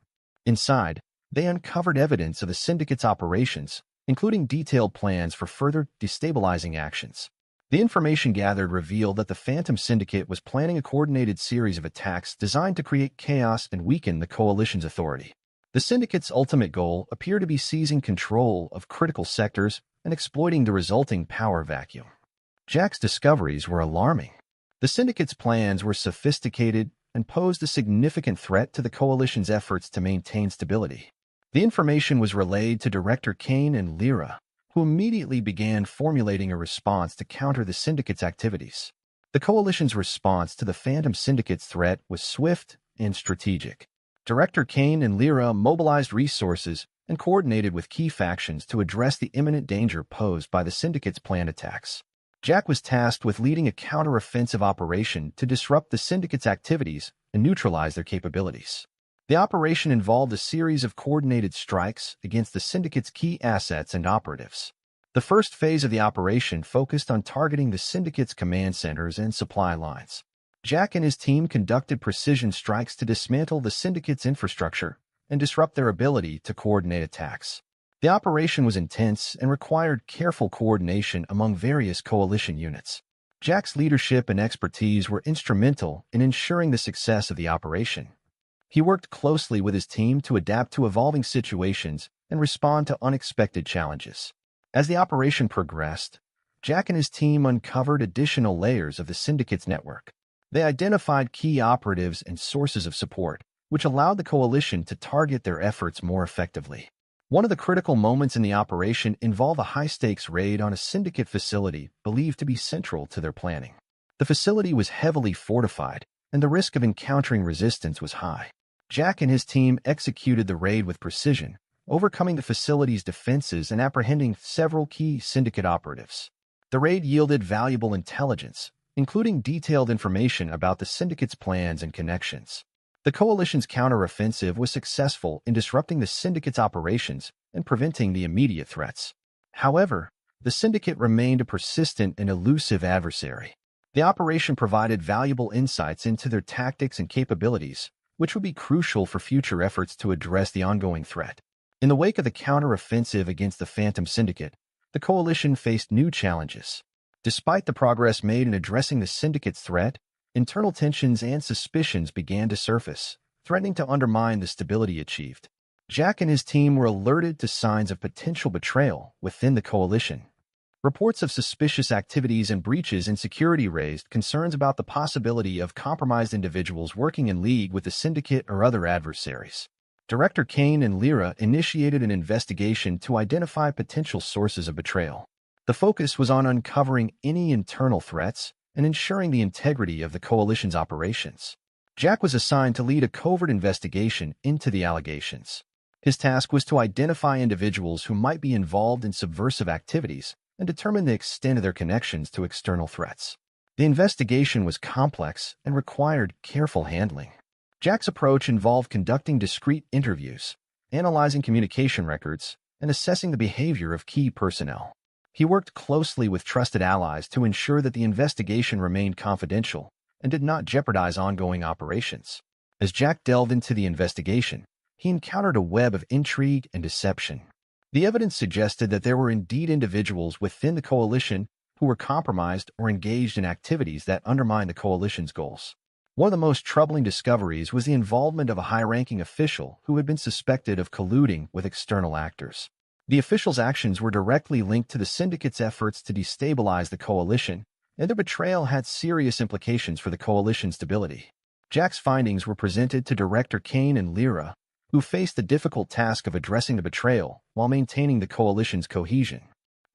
Inside, they uncovered evidence of the Syndicate's operations, including detailed plans for further destabilizing actions. The information gathered revealed that the Phantom Syndicate was planning a coordinated series of attacks designed to create chaos and weaken the Coalition's authority. The Syndicate's ultimate goal appeared to be seizing control of critical sectors and exploiting the resulting power vacuum. Jack's discoveries were alarming. The Syndicate's plans were sophisticated and posed a significant threat to the Coalition's efforts to maintain stability. The information was relayed to Director Kane and Lyra, who immediately began formulating a response to counter the syndicate's activities. The coalition's response to the Phantom Syndicate's threat was swift and strategic. Director Kane and Lyra mobilized resources and coordinated with key factions to address the imminent danger posed by the syndicate's planned attacks. Jack was tasked with leading a counter-offensive operation to disrupt the syndicate's activities and neutralize their capabilities. The operation involved a series of coordinated strikes against the syndicate's key assets and operatives. The first phase of the operation focused on targeting the syndicate's command centers and supply lines. Jack and his team conducted precision strikes to dismantle the syndicate's infrastructure and disrupt their ability to coordinate attacks. The operation was intense and required careful coordination among various coalition units. Jack's leadership and expertise were instrumental in ensuring the success of the operation. He worked closely with his team to adapt to evolving situations and respond to unexpected challenges. As the operation progressed, Jack and his team uncovered additional layers of the syndicate's network. They identified key operatives and sources of support, which allowed the coalition to target their efforts more effectively. One of the critical moments in the operation involved a high-stakes raid on a syndicate facility believed to be central to their planning. The facility was heavily fortified, and the risk of encountering resistance was high. Jack and his team executed the raid with precision, overcoming the facility's defenses and apprehending several key syndicate operatives. The raid yielded valuable intelligence, including detailed information about the syndicate's plans and connections. The coalition's counteroffensive was successful in disrupting the syndicate's operations and preventing the immediate threats. However, the syndicate remained a persistent and elusive adversary. The operation provided valuable insights into their tactics and capabilities, which would be crucial for future efforts to address the ongoing threat. In the wake of the counteroffensive against the Phantom Syndicate, the coalition faced new challenges. Despite the progress made in addressing the syndicate's threat, internal tensions and suspicions began to surface, threatening to undermine the stability achieved. Jack and his team were alerted to signs of potential betrayal within the coalition. Reports of suspicious activities and breaches in security raised concerns about the possibility of compromised individuals working in league with the syndicate or other adversaries. Director Kane and Lyra initiated an investigation to identify potential sources of betrayal. The focus was on uncovering any internal threats and ensuring the integrity of the coalition's operations. Jack was assigned to lead a covert investigation into the allegations. His task was to identify individuals who might be involved in subversive activities and determine the extent of their connections to external threats. The investigation was complex and required careful handling. Jack's approach involved conducting discreet interviews, analyzing communication records, and assessing the behavior of key personnel. He worked closely with trusted allies to ensure that the investigation remained confidential and did not jeopardize ongoing operations. As Jack delved into the investigation, he encountered a web of intrigue and deception. The evidence suggested that there were indeed individuals within the coalition who were compromised or engaged in activities that undermined the coalition's goals. One of the most troubling discoveries was the involvement of a high-ranking official who had been suspected of colluding with external actors. The official's actions were directly linked to the syndicate's efforts to destabilize the coalition, and their betrayal had serious implications for the coalition's stability. Jack's findings were presented to Director Kane and Lyra, who faced the difficult task of addressing the betrayal while maintaining the coalition's cohesion.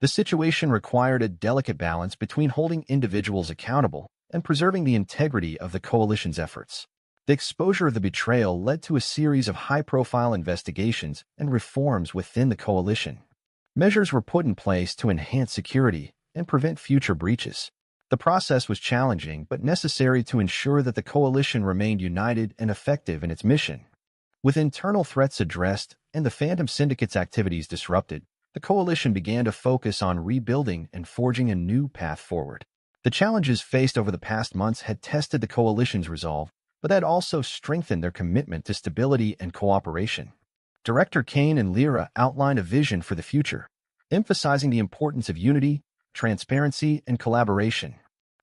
The situation required a delicate balance between holding individuals accountable and preserving the integrity of the coalition's efforts. The exposure of the betrayal led to a series of high-profile investigations and reforms within the coalition. Measures were put in place to enhance security and prevent future breaches. The process was challenging but necessary to ensure that the coalition remained united and effective in its mission. With internal threats addressed and the Phantom Syndicate's activities disrupted, the coalition began to focus on rebuilding and forging a new path forward. The challenges faced over the past months had tested the coalition's resolve, but had also strengthened their commitment to stability and cooperation. Director Kane and Lyra outlined a vision for the future, emphasizing the importance of unity, transparency, and collaboration.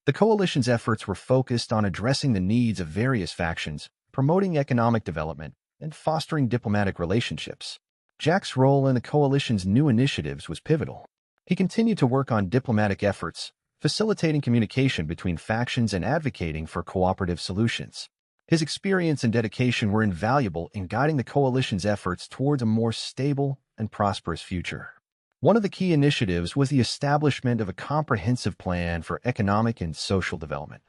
The coalition's efforts were focused on addressing the needs of various factions, promoting economic development, and fostering diplomatic relationships. Jack's role in the coalition's new initiatives was pivotal. He continued to work on diplomatic efforts, facilitating communication between factions and advocating for cooperative solutions. His experience and dedication were invaluable in guiding the coalition's efforts towards a more stable and prosperous future. One of the key initiatives was the establishment of a comprehensive plan for economic and social development.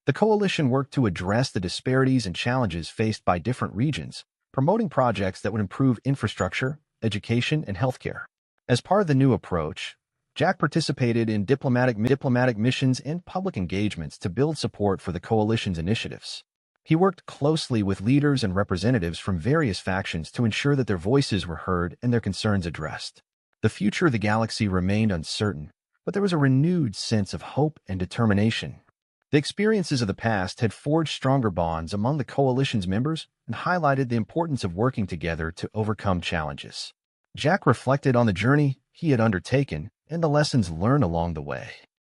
The coalition worked to address the disparities and challenges faced by different regions, promoting projects that would improve infrastructure, education, and healthcare. As part of the new approach, Jack participated in diplomatic missions and public engagements to build support for the coalition's initiatives. He worked closely with leaders and representatives from various factions to ensure that their voices were heard and their concerns addressed. The future of the galaxy remained uncertain, but there was a renewed sense of hope and determination. The experiences of the past had forged stronger bonds among the coalition's members and highlighted the importance of working together to overcome challenges. Jack reflected on the journey he had undertaken and the lessons learned along the way.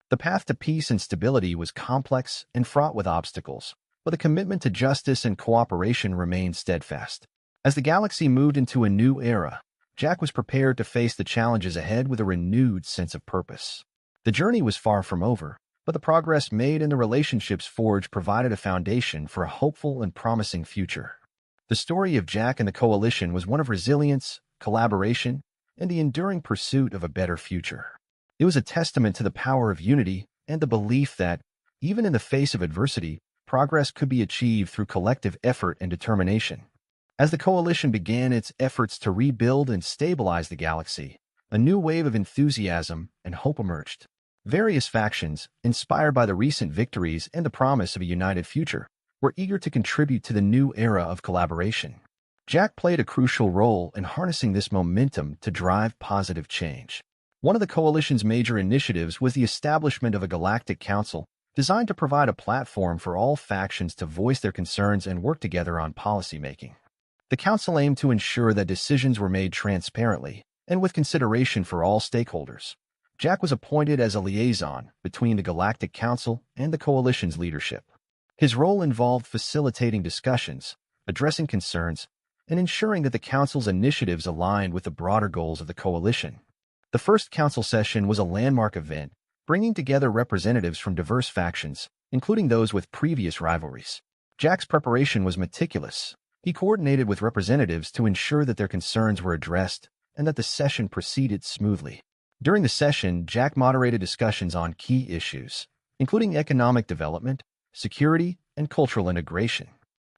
The path to peace and stability was complex and fraught with obstacles, but the commitment to justice and cooperation remained steadfast. As the galaxy moved into a new era, Jack was prepared to face the challenges ahead with a renewed sense of purpose. The journey was far from over, but the progress made and the relationships forged provided a foundation for a hopeful and promising future. The story of Jack and the coalition was one of resilience, collaboration, and the enduring pursuit of a better future. It was a testament to the power of unity and the belief that, even in the face of adversity, progress could be achieved through collective effort and determination. As the coalition began its efforts to rebuild and stabilize the galaxy, a new wave of enthusiasm and hope emerged. Various factions, inspired by the recent victories and the promise of a united future, were eager to contribute to the new era of collaboration. Jack played a crucial role in harnessing this momentum to drive positive change. One of the coalition's major initiatives was the establishment of a galactic council designed to provide a platform for all factions to voice their concerns and work together on policymaking. The council aimed to ensure that decisions were made transparently and with consideration for all stakeholders. Jack was appointed as a liaison between the Galactic Council and the coalition's leadership. His role involved facilitating discussions, addressing concerns, and ensuring that the council's initiatives aligned with the broader goals of the coalition. The first council session was a landmark event, bringing together representatives from diverse factions, including those with previous rivalries. Jack's preparation was meticulous. He coordinated with representatives to ensure that their concerns were addressed and that the session proceeded smoothly. During the session, Jack moderated discussions on key issues, including economic development, security, and cultural integration.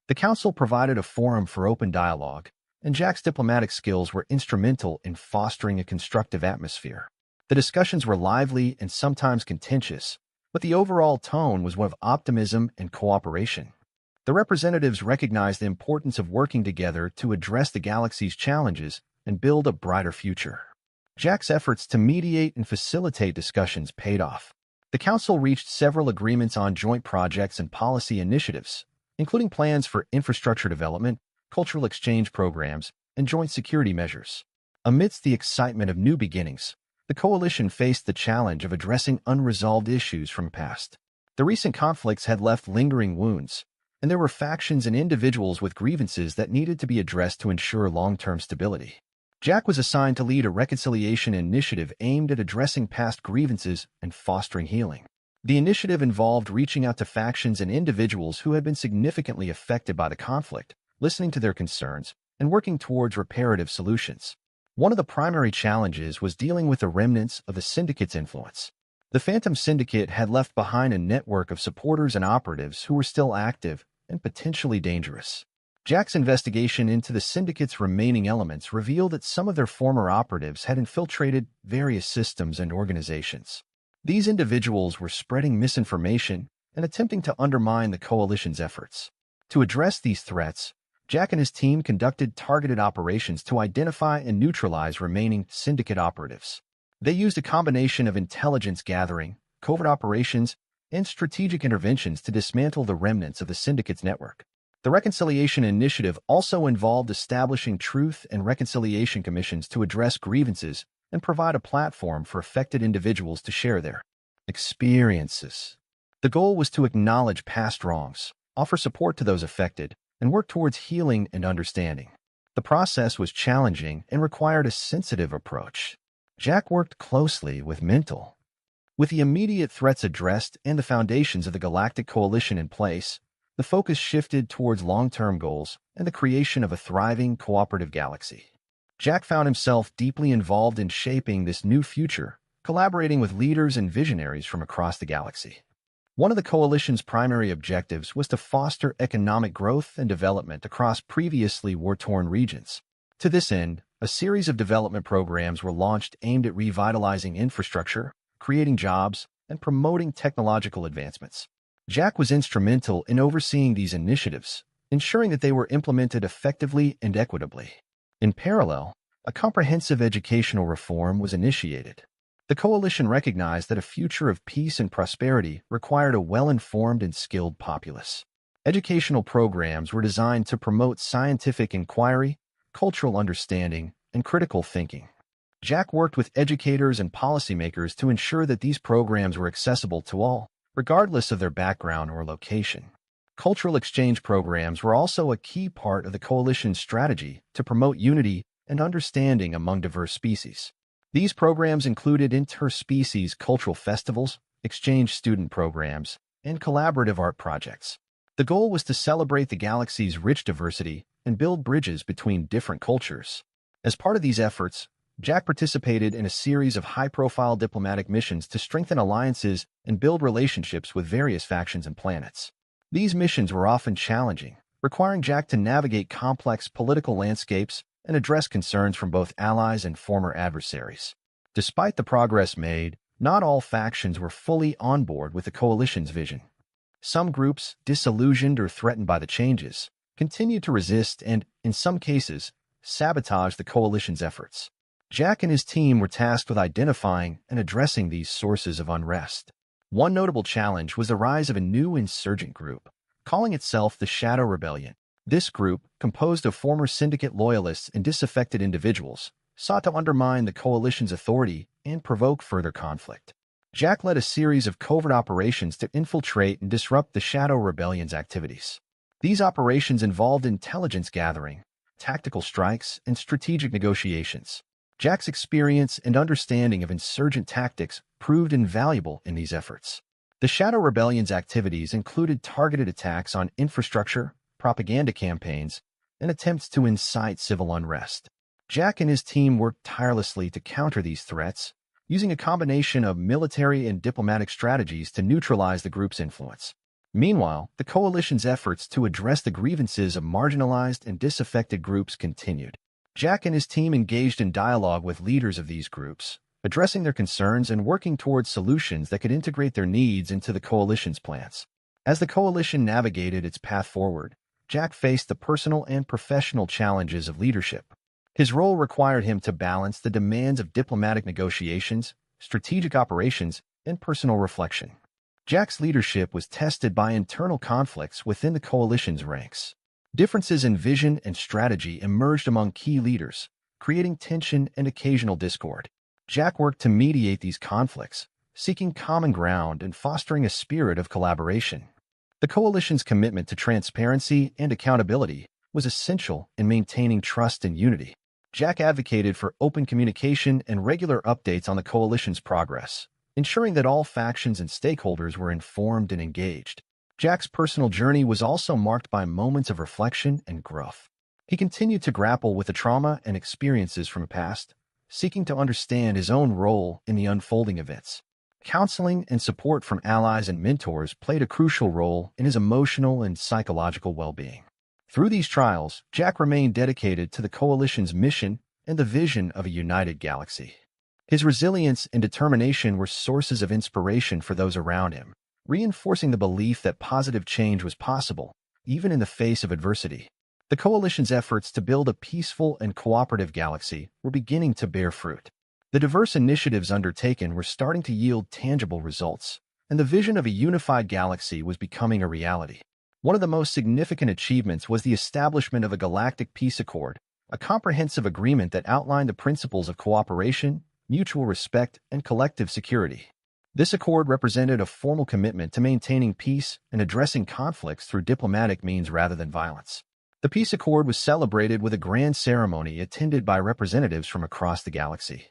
The council provided a forum for open dialogue, and Jack's diplomatic skills were instrumental in fostering a constructive atmosphere. The discussions were lively and sometimes contentious, but the overall tone was one of optimism and cooperation. The representatives recognized the importance of working together to address the galaxy's challenges and build a brighter future. Jack's efforts to mediate and facilitate discussions paid off. The council reached several agreements on joint projects and policy initiatives, including plans for infrastructure development, cultural exchange programs, and joint security measures. Amidst the excitement of new beginnings, the coalition faced the challenge of addressing unresolved issues from the past. The recent conflicts had left lingering wounds, and there were factions and individuals with grievances that needed to be addressed to ensure long-term stability. Jack was assigned to lead a reconciliation initiative aimed at addressing past grievances and fostering healing. The initiative involved reaching out to factions and individuals who had been significantly affected by the conflict, listening to their concerns, and working towards reparative solutions. One of the primary challenges was dealing with the remnants of the syndicate's influence. The Phantom Syndicate had left behind a network of supporters and operatives who were still active and potentially dangerous. Jack's investigation into the syndicate's remaining elements revealed that some of their former operatives had infiltrated various systems and organizations. These individuals were spreading misinformation and attempting to undermine the coalition's efforts. To address these threats, Jack and his team conducted targeted operations to identify and neutralize remaining syndicate operatives. They used a combination of intelligence gathering, covert operations, and strategic interventions to dismantle the remnants of the syndicate's network. The Reconciliation Initiative also involved establishing truth and reconciliation commissions to address grievances and provide a platform for affected individuals to share their experiences. The goal was to acknowledge past wrongs, offer support to those affected, and work towards healing and understanding. The process was challenging and required a sensitive approach. Jack worked closely with Mental. With the immediate threats addressed and the foundations of the Galactic Coalition in place, the focus shifted towards long-term goals and the creation of a thriving, cooperative galaxy. Jack found himself deeply involved in shaping this new future, collaborating with leaders and visionaries from across the galaxy. One of the coalition's primary objectives was to foster economic growth and development across previously war-torn regions. To this end, a series of development programs were launched aimed at revitalizing infrastructure, creating jobs, and promoting technological advancements. Jack was instrumental in overseeing these initiatives, ensuring that they were implemented effectively and equitably. In parallel, a comprehensive educational reform was initiated. The coalition recognized that a future of peace and prosperity required a well-informed and skilled populace. Educational programs were designed to promote scientific inquiry, cultural understanding, and critical thinking. Jack worked with educators and policymakers to ensure that these programs were accessible to all, regardless of their background or location. Cultural exchange programs were also a key part of the coalition's strategy to promote unity and understanding among diverse species. These programs included interspecies cultural festivals, exchange student programs, and collaborative art projects. The goal was to celebrate the galaxy's rich diversity and build bridges between different cultures. As part of these efforts, Jack participated in a series of high-profile diplomatic missions to strengthen alliances and build relationships with various factions and planets. These missions were often challenging, requiring Jack to navigate complex political landscapes and address concerns from both allies and former adversaries. Despite the progress made, not all factions were fully on board with the coalition's vision. Some groups, disillusioned or threatened by the changes, continued to resist and, in some cases, sabotage the coalition's efforts. Jack and his team were tasked with identifying and addressing these sources of unrest. One notable challenge was the rise of a new insurgent group, calling itself the Shadow Rebellion. This group, composed of former syndicate loyalists and disaffected individuals, sought to undermine the coalition's authority and provoke further conflict. Jack led a series of covert operations to infiltrate and disrupt the Shadow Rebellion's activities. These operations involved intelligence gathering, tactical strikes, and strategic negotiations. Jack's experience and understanding of insurgent tactics proved invaluable in these efforts. The Shadow Rebellion's activities included targeted attacks on infrastructure, propaganda campaigns, and attempts to incite civil unrest. Jack and his team worked tirelessly to counter these threats, using a combination of military and diplomatic strategies to neutralize the group's influence. Meanwhile, the coalition's efforts to address the grievances of marginalized and disaffected groups continued. Jack and his team engaged in dialogue with leaders of these groups, addressing their concerns and working towards solutions that could integrate their needs into the coalition's plans. As the coalition navigated its path forward, Jack faced the personal and professional challenges of leadership. His role required him to balance the demands of diplomatic negotiations, strategic operations, and personal reflection. Jack's leadership was tested by internal conflicts within the coalition's ranks. Differences in vision and strategy emerged among key leaders, creating tension and occasional discord. Jack worked to mediate these conflicts, seeking common ground and fostering a spirit of collaboration. The coalition's commitment to transparency and accountability was essential in maintaining trust and unity. Jack advocated for open communication and regular updates on the coalition's progress, ensuring that all factions and stakeholders were informed and engaged. Jack's personal journey was also marked by moments of reflection and growth. He continued to grapple with the trauma and experiences from the past, seeking to understand his own role in the unfolding events. Counseling and support from allies and mentors played a crucial role in his emotional and psychological well-being. Through these trials, Jack remained dedicated to the coalition's mission and the vision of a united galaxy. His resilience and determination were sources of inspiration for those around him, reinforcing the belief that positive change was possible, even in the face of adversity. The coalition's efforts to build a peaceful and cooperative galaxy were beginning to bear fruit. The diverse initiatives undertaken were starting to yield tangible results, and the vision of a unified galaxy was becoming a reality. One of the most significant achievements was the establishment of a Galactic Peace Accord, a comprehensive agreement that outlined the principles of cooperation, mutual respect, and collective security. This accord represented a formal commitment to maintaining peace and addressing conflicts through diplomatic means rather than violence. The peace accord was celebrated with a grand ceremony attended by representatives from across the galaxy.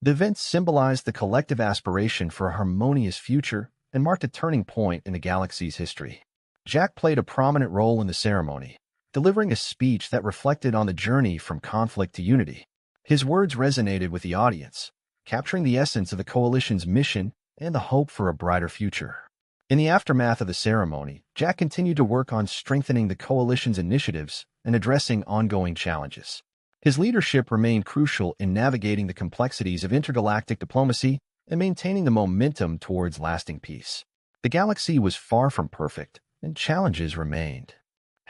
The event symbolized the collective aspiration for a harmonious future and marked a turning point in the galaxy's history. Jack played a prominent role in the ceremony, delivering a speech that reflected on the journey from conflict to unity. His words resonated with the audience, capturing the essence of the Coalition's mission and the hope for a brighter future. In the aftermath of the ceremony, Jack continued to work on strengthening the Coalition's initiatives and addressing ongoing challenges. His leadership remained crucial in navigating the complexities of intergalactic diplomacy and maintaining the momentum towards lasting peace. The galaxy was far from perfect, and challenges remained.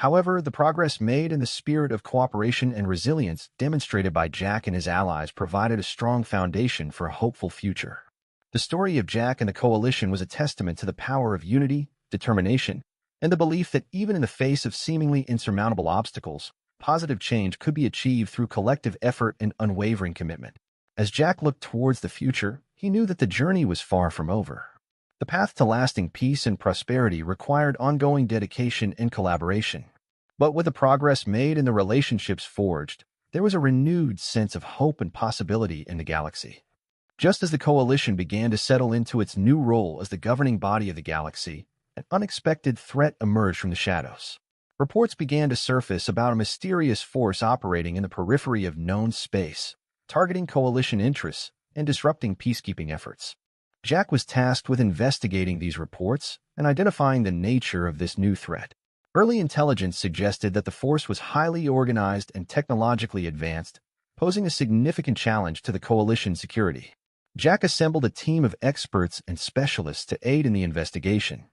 However, the progress made and the spirit of cooperation and resilience demonstrated by Jack and his allies provided a strong foundation for a hopeful future. The story of Jack and the Coalition was a testament to the power of unity, determination, and the belief that even in the face of seemingly insurmountable obstacles, positive change could be achieved through collective effort and unwavering commitment. As Jack looked towards the future, he knew that the journey was far from over. The path to lasting peace and prosperity required ongoing dedication and collaboration. But with the progress made and the relationships forged, there was a renewed sense of hope and possibility in the galaxy. Just as the Coalition began to settle into its new role as the governing body of the galaxy, an unexpected threat emerged from the shadows. Reports began to surface about a mysterious force operating in the periphery of known space, targeting Coalition interests and disrupting peacekeeping efforts. Jack was tasked with investigating these reports and identifying the nature of this new threat. Early intelligence suggested that the force was highly organized and technologically advanced, posing a significant challenge to the Coalition's security. Jack assembled a team of experts and specialists to aid in the investigation.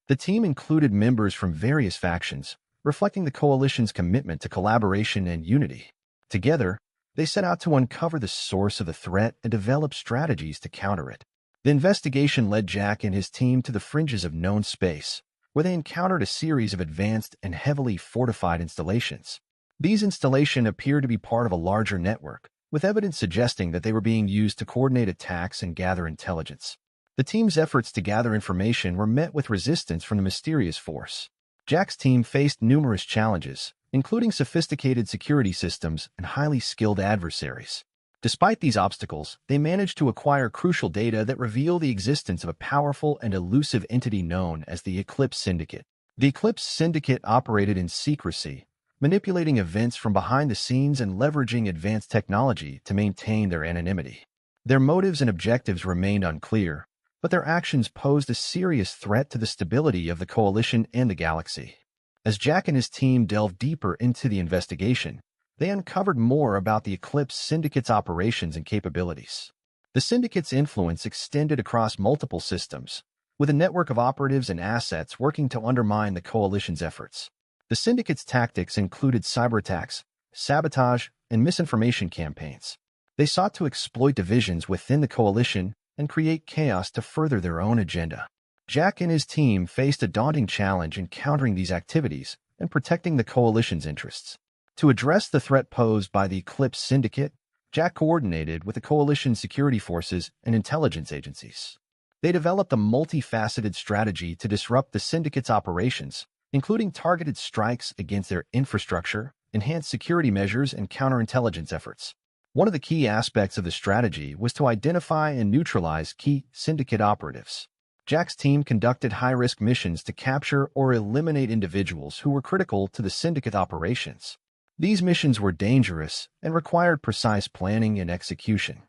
The team included members from various factions, reflecting the Coalition's commitment to collaboration and unity. Together, they set out to uncover the source of the threat and develop strategies to counter it. The investigation led Jack and his team to the fringes of known space, where they encountered a series of advanced and heavily fortified installations. These installations appeared to be part of a larger network, with evidence suggesting that they were being used to coordinate attacks and gather intelligence. The team's efforts to gather information were met with resistance from the mysterious force. Jack's team faced numerous challenges, including sophisticated security systems and highly skilled adversaries. Despite these obstacles, they managed to acquire crucial data that reveal the existence of a powerful and elusive entity known as the Eclipse Syndicate. The Eclipse Syndicate operated in secrecy, manipulating events from behind the scenes and leveraging advanced technology to maintain their anonymity. Their motives and objectives remained unclear, but their actions posed a serious threat to the stability of the Coalition and the galaxy. As Jack and his team delved deeper into the investigation, they uncovered more about the Eclipse Syndicate's operations and capabilities. The Syndicate's influence extended across multiple systems, with a network of operatives and assets working to undermine the Coalition's efforts. The Syndicate's tactics included cyberattacks, sabotage, and misinformation campaigns. They sought to exploit divisions within the Coalition and create chaos to further their own agenda. Jack and his team faced a daunting challenge in countering these activities and protecting the Coalition's interests. To address the threat posed by the Eclipse Syndicate, Jack coordinated with the Coalition security forces and intelligence agencies. They developed a multifaceted strategy to disrupt the Syndicate's operations, including targeted strikes against their infrastructure, enhanced security measures, and counterintelligence efforts. One of the key aspects of the strategy was to identify and neutralize key Syndicate operatives. Jack's team conducted high-risk missions to capture or eliminate individuals who were critical to the Syndicate operations. These missions were dangerous and required precise planning and execution.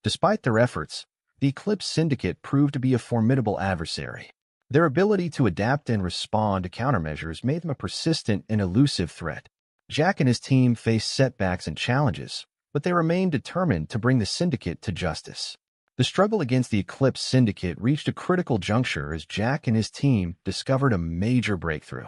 Despite their efforts, the Eclipse Syndicate proved to be a formidable adversary. Their ability to adapt and respond to countermeasures made them a persistent and elusive threat. Jack and his team faced setbacks and challenges, but they remained determined to bring the Syndicate to justice. The struggle against the Eclipse Syndicate reached a critical juncture as Jack and his team discovered a major breakthrough.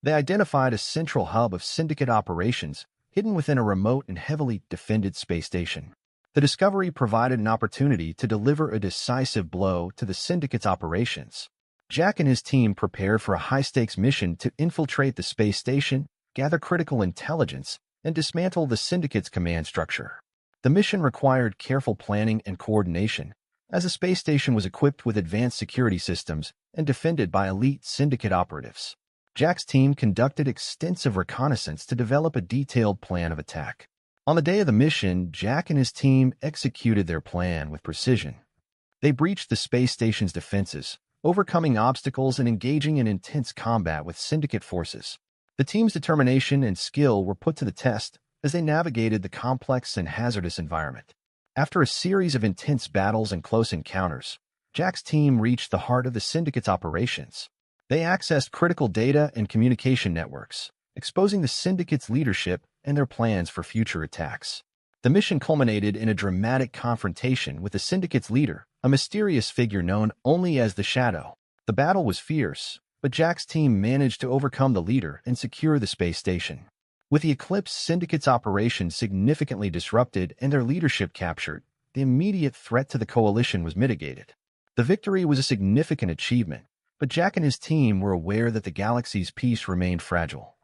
They identified a central hub of Syndicate operations hidden within a remote and heavily defended space station. The discovery provided an opportunity to deliver a decisive blow to the Syndicate's operations. Jack and his team prepared for a high-stakes mission to infiltrate the space station, gather critical intelligence, and dismantle the Syndicate's command structure. The mission required careful planning and coordination, as the space station was equipped with advanced security systems and defended by elite Syndicate operatives. Jack's team conducted extensive reconnaissance to develop a detailed plan of attack. On the day of the mission, Jack and his team executed their plan with precision. They breached the space station's defenses, overcoming obstacles and engaging in intense combat with Syndicate forces. The team's determination and skill were put to the test as they navigated the complex and hazardous environment. After a series of intense battles and close encounters, Jack's team reached the heart of the Syndicate's operations. They accessed critical data and communication networks, exposing the Syndicate's leadership and their plans for future attacks. The mission culminated in a dramatic confrontation with the Syndicate's leader, a mysterious figure known only as the Shadow. The battle was fierce, but Jack's team managed to overcome the leader and secure the space station. With the Eclipse Syndicate's operations significantly disrupted and their leadership captured, the immediate threat to the coalition was mitigated. The victory was a significant achievement, but Jack and his team were aware that the galaxy's peace remained fragile.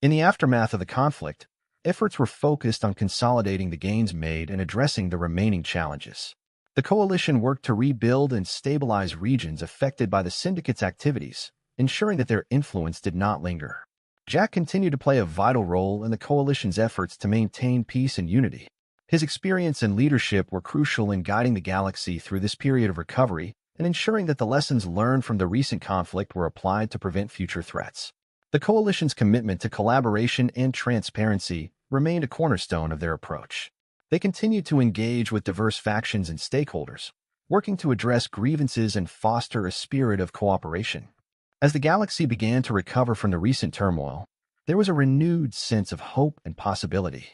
In the aftermath of the conflict, efforts were focused on consolidating the gains made and addressing the remaining challenges. The coalition worked to rebuild and stabilize regions affected by the Syndicate's activities, ensuring that their influence did not linger. Jack continued to play a vital role in the coalition's efforts to maintain peace and unity. His experience and leadership were crucial in guiding the galaxy through this period of recovery and ensuring that the lessons learned from the recent conflict were applied to prevent future threats. The coalition's commitment to collaboration and transparency remained a cornerstone of their approach. They continued to engage with diverse factions and stakeholders, working to address grievances and foster a spirit of cooperation. As the galaxy began to recover from the recent turmoil, there was a renewed sense of hope and possibility.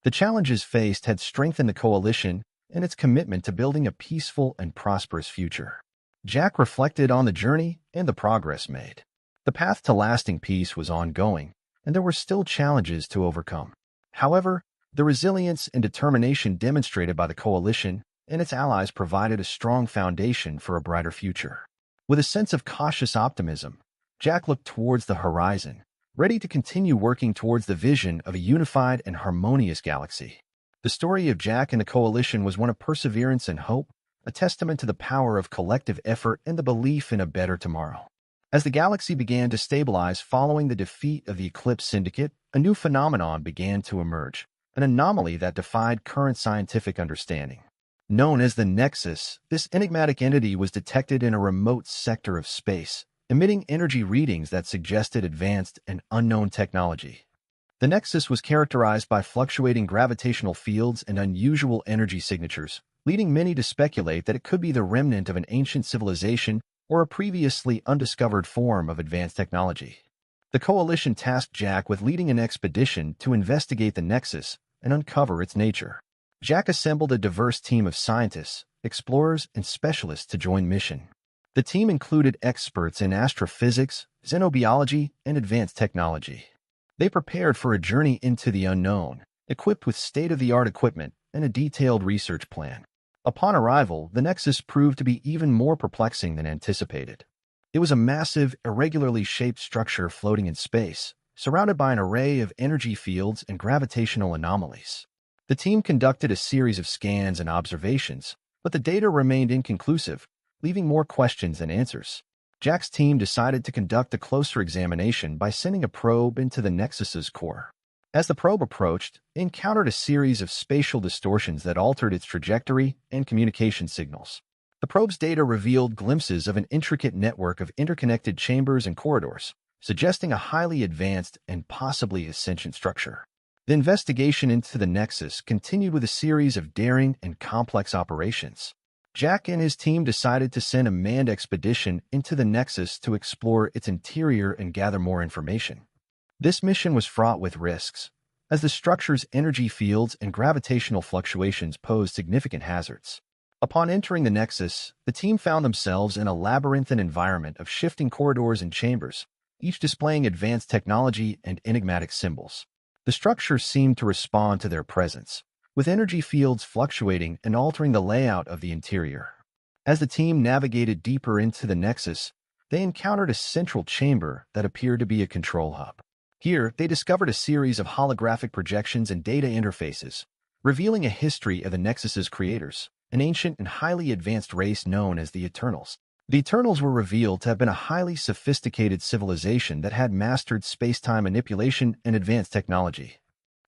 The challenges faced had strengthened the coalition and its commitment to building a peaceful and prosperous future. Jack reflected on the journey and the progress made. The path to lasting peace was ongoing, and there were still challenges to overcome. However, the resilience and determination demonstrated by the coalition and its allies provided a strong foundation for a brighter future. With a sense of cautious optimism, Jack looked towards the horizon, ready to continue working towards the vision of a unified and harmonious galaxy. The story of Jack and the coalition was one of perseverance and hope, a testament to the power of collective effort and the belief in a better tomorrow. As the galaxy began to stabilize following the defeat of the Eclipse Syndicate, a new phenomenon began to emerge, an anomaly that defied current scientific understanding. Known as the Nexus, this enigmatic entity was detected in a remote sector of space, emitting energy readings that suggested advanced and unknown technology. The Nexus was characterized by fluctuating gravitational fields and unusual energy signatures, leading many to speculate that it could be the remnant of an ancient civilization or a previously undiscovered form of advanced technology. The coalition tasked Jack with leading an expedition to investigate the Nexus and uncover its nature. Jack assembled a diverse team of scientists, explorers, and specialists to join mission. The team included experts in astrophysics, xenobiology, and advanced technology. They prepared for a journey into the unknown, equipped with state-of-the-art equipment and a detailed research plan. Upon arrival, the Nexus proved to be even more perplexing than anticipated. It was a massive, irregularly shaped structure floating in space, surrounded by an array of energy fields and gravitational anomalies. The team conducted a series of scans and observations, but the data remained inconclusive, leaving more questions than answers. Jack's team decided to conduct a closer examination by sending a probe into the Nexus's core. As the probe approached, it encountered a series of spatial distortions that altered its trajectory and communication signals. The probe's data revealed glimpses of an intricate network of interconnected chambers and corridors, suggesting a highly advanced and possibly sentient structure. The investigation into the Nexus continued with a series of daring and complex operations. Jack and his team decided to send a manned expedition into the Nexus to explore its interior and gather more information. This mission was fraught with risks, as the structure's energy fields and gravitational fluctuations posed significant hazards. Upon entering the Nexus, the team found themselves in a labyrinthine environment of shifting corridors and chambers, each displaying advanced technology and enigmatic symbols. The structure seemed to respond to their presence, with energy fields fluctuating and altering the layout of the interior. As the team navigated deeper into the Nexus, they encountered a central chamber that appeared to be a control hub. Here, they discovered a series of holographic projections and data interfaces, revealing a history of the Nexus's creators, an ancient and highly advanced race known as the Eternals. The Eternals were revealed to have been a highly sophisticated civilization that had mastered space-time manipulation and advanced technology.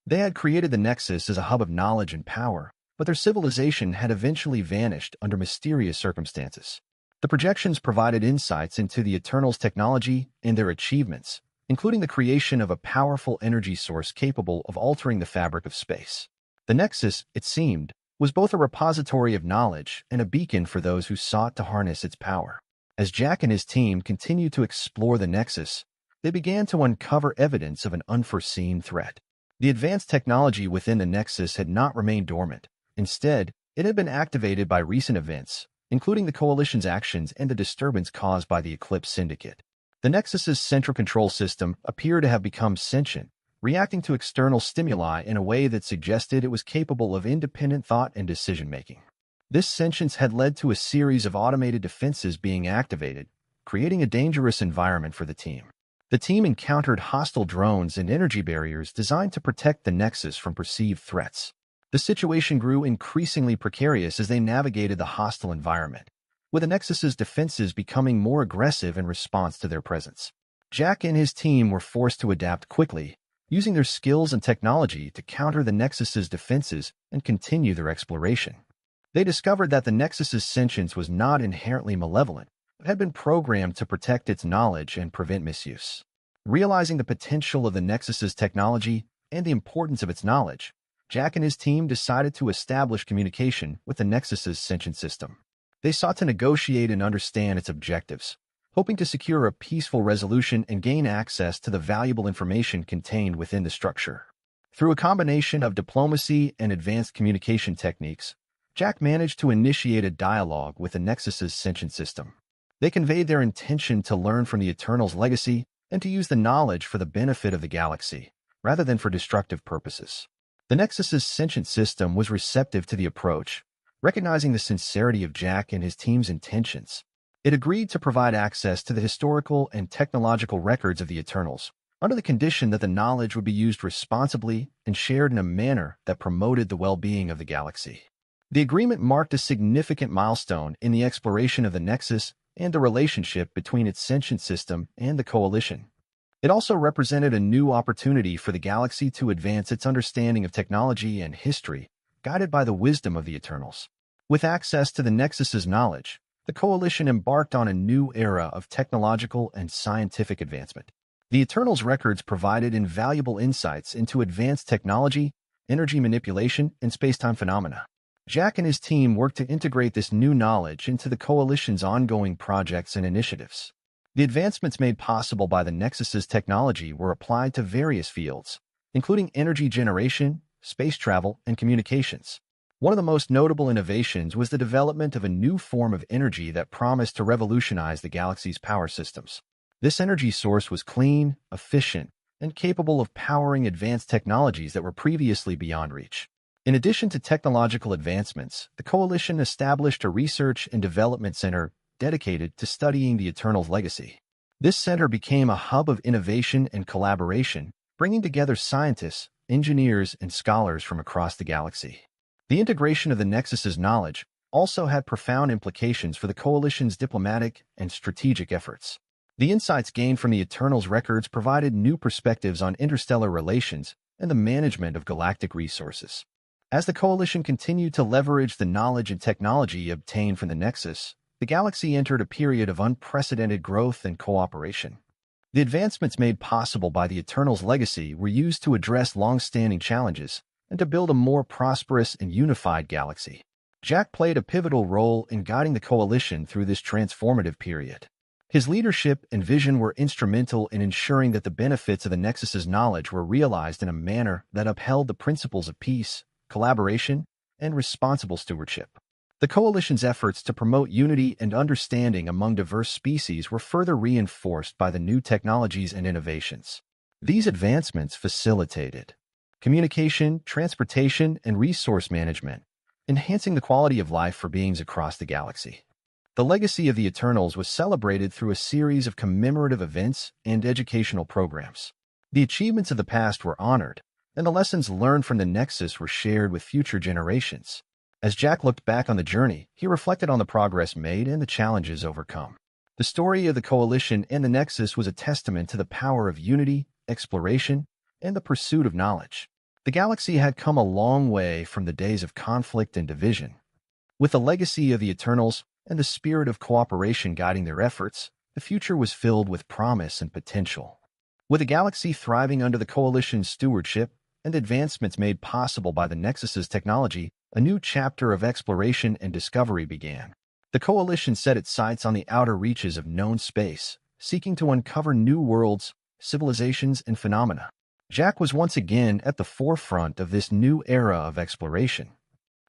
They had created the Nexus as a hub of knowledge and power, but their civilization had eventually vanished under mysterious circumstances. The projections provided insights into the Eternals' technology and their achievements, including the creation of a powerful energy source capable of altering the fabric of space. The Nexus, it seemed, was both a repository of knowledge and a beacon for those who sought to harness its power. As Jack and his team continued to explore the Nexus, they began to uncover evidence of an unforeseen threat. The advanced technology within the Nexus had not remained dormant. Instead, it had been activated by recent events, including the Coalition's actions and the disturbance caused by the Eclipse Syndicate. The Nexus's central control system appeared to have become sentient, reacting to external stimuli in a way that suggested it was capable of independent thought and decision-making. This sentience had led to a series of automated defenses being activated, creating a dangerous environment for the team. The team encountered hostile drones and energy barriers designed to protect the Nexus from perceived threats. The situation grew increasingly precarious as they navigated the hostile environment, with the Nexus's defenses becoming more aggressive in response to their presence. Jack and his team were forced to adapt quickly, using their skills and technology to counter the Nexus's defenses and continue their exploration. They discovered that the Nexus's sentience was not inherently malevolent, but had been programmed to protect its knowledge and prevent misuse. Realizing the potential of the Nexus's technology and the importance of its knowledge, Jack and his team decided to establish communication with the Nexus's sentient system. They sought to negotiate and understand its objectives, hoping to secure a peaceful resolution and gain access to the valuable information contained within the structure. Through a combination of diplomacy and advanced communication techniques, Jack managed to initiate a dialogue with the Nexus's sentient system. They conveyed their intention to learn from the Eternal's legacy and to use the knowledge for the benefit of the galaxy, rather than for destructive purposes. The Nexus's sentient system was receptive to the approach, recognizing the sincerity of Jack and his team's intentions. It agreed to provide access to the historical and technological records of the Eternals, under the condition that the knowledge would be used responsibly and shared in a manner that promoted the well-being of the galaxy. The agreement marked a significant milestone in the exploration of the Nexus and the relationship between its sentient system and the Coalition. It also represented a new opportunity for the galaxy to advance its understanding of technology and history, guided by the wisdom of the Eternals. With access to the Nexus's knowledge, the Coalition embarked on a new era of technological and scientific advancement. The Eternals' records provided invaluable insights into advanced technology, energy manipulation, and space-time phenomena. Jack and his team worked to integrate this new knowledge into the Coalition's ongoing projects and initiatives. The advancements made possible by the Nexus's technology were applied to various fields, including energy generation, space travel, and communications. One of the most notable innovations was the development of a new form of energy that promised to revolutionize the galaxy's power systems. This energy source was clean, efficient, and capable of powering advanced technologies that were previously beyond reach. In addition to technological advancements, the Coalition established a research and development center dedicated to studying the Eternal's legacy. This center became a hub of innovation and collaboration, bringing together scientists, engineers, and scholars from across the galaxy. The integration of the Nexus's knowledge also had profound implications for the Coalition's diplomatic and strategic efforts. The insights gained from the Eternal's records provided new perspectives on interstellar relations and the management of galactic resources. As the Coalition continued to leverage the knowledge and technology obtained from the Nexus, the galaxy entered a period of unprecedented growth and cooperation. The advancements made possible by the Eternal's legacy were used to address long-standing challenges and to build a more prosperous and unified galaxy. Jack played a pivotal role in guiding the Coalition through this transformative period. His leadership and vision were instrumental in ensuring that the benefits of the Nexus's knowledge were realized in a manner that upheld the principles of peace, collaboration, and responsible stewardship. The Coalition's efforts to promote unity and understanding among diverse species were further reinforced by the new technologies and innovations. These advancements facilitated communication, transportation, and resource management, enhancing the quality of life for beings across the galaxy. The legacy of the Eternals was celebrated through a series of commemorative events and educational programs. The achievements of the past were honored, and the lessons learned from the Nexus were shared with future generations. As Jack looked back on the journey, he reflected on the progress made and the challenges overcome. The story of the Coalition and the Nexus was a testament to the power of unity, exploration, and the pursuit of knowledge. The galaxy had come a long way from the days of conflict and division. With the legacy of the Eternals and the spirit of cooperation guiding their efforts, the future was filled with promise and potential. With the galaxy thriving under the Coalition's stewardship and advancements made possible by the Nexus's technology, a new chapter of exploration and discovery began. The Coalition set its sights on the outer reaches of known space, seeking to uncover new worlds, civilizations, and phenomena. Jack was once again at the forefront of this new era of exploration.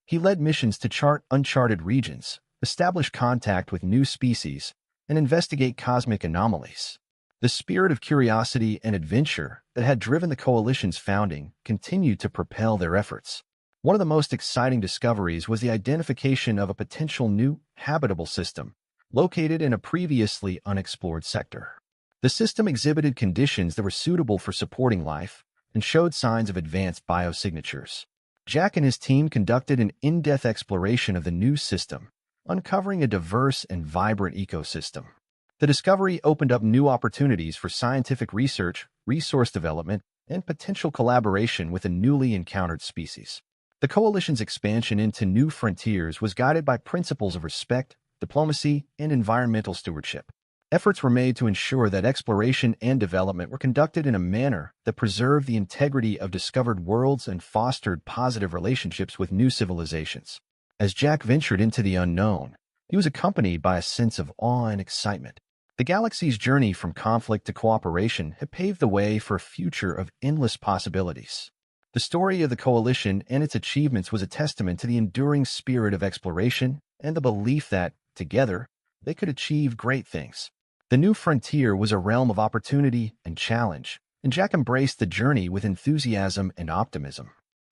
He led missions to chart uncharted regions, establish contact with new species, and investigate cosmic anomalies. The spirit of curiosity and adventure that had driven the Coalition's founding continued to propel their efforts. One of the most exciting discoveries was the identification of a potential new, habitable system, located in a previously unexplored sector. The system exhibited conditions that were suitable for supporting life and showed signs of advanced biosignatures. Jack and his team conducted an in-depth exploration of the new system, uncovering a diverse and vibrant ecosystem. The discovery opened up new opportunities for scientific research, resource development, and potential collaboration with a newly encountered species. The Coalition's expansion into new frontiers was guided by principles of respect, diplomacy, and environmental stewardship. Efforts were made to ensure that exploration and development were conducted in a manner that preserved the integrity of discovered worlds and fostered positive relationships with new civilizations. As Jack ventured into the unknown, he was accompanied by a sense of awe and excitement. The galaxy's journey from conflict to cooperation had paved the way for a future of endless possibilities. The story of the Coalition and its achievements was a testament to the enduring spirit of exploration and the belief that, together, they could achieve great things. The new frontier was a realm of opportunity and challenge, and Jack embraced the journey with enthusiasm and optimism.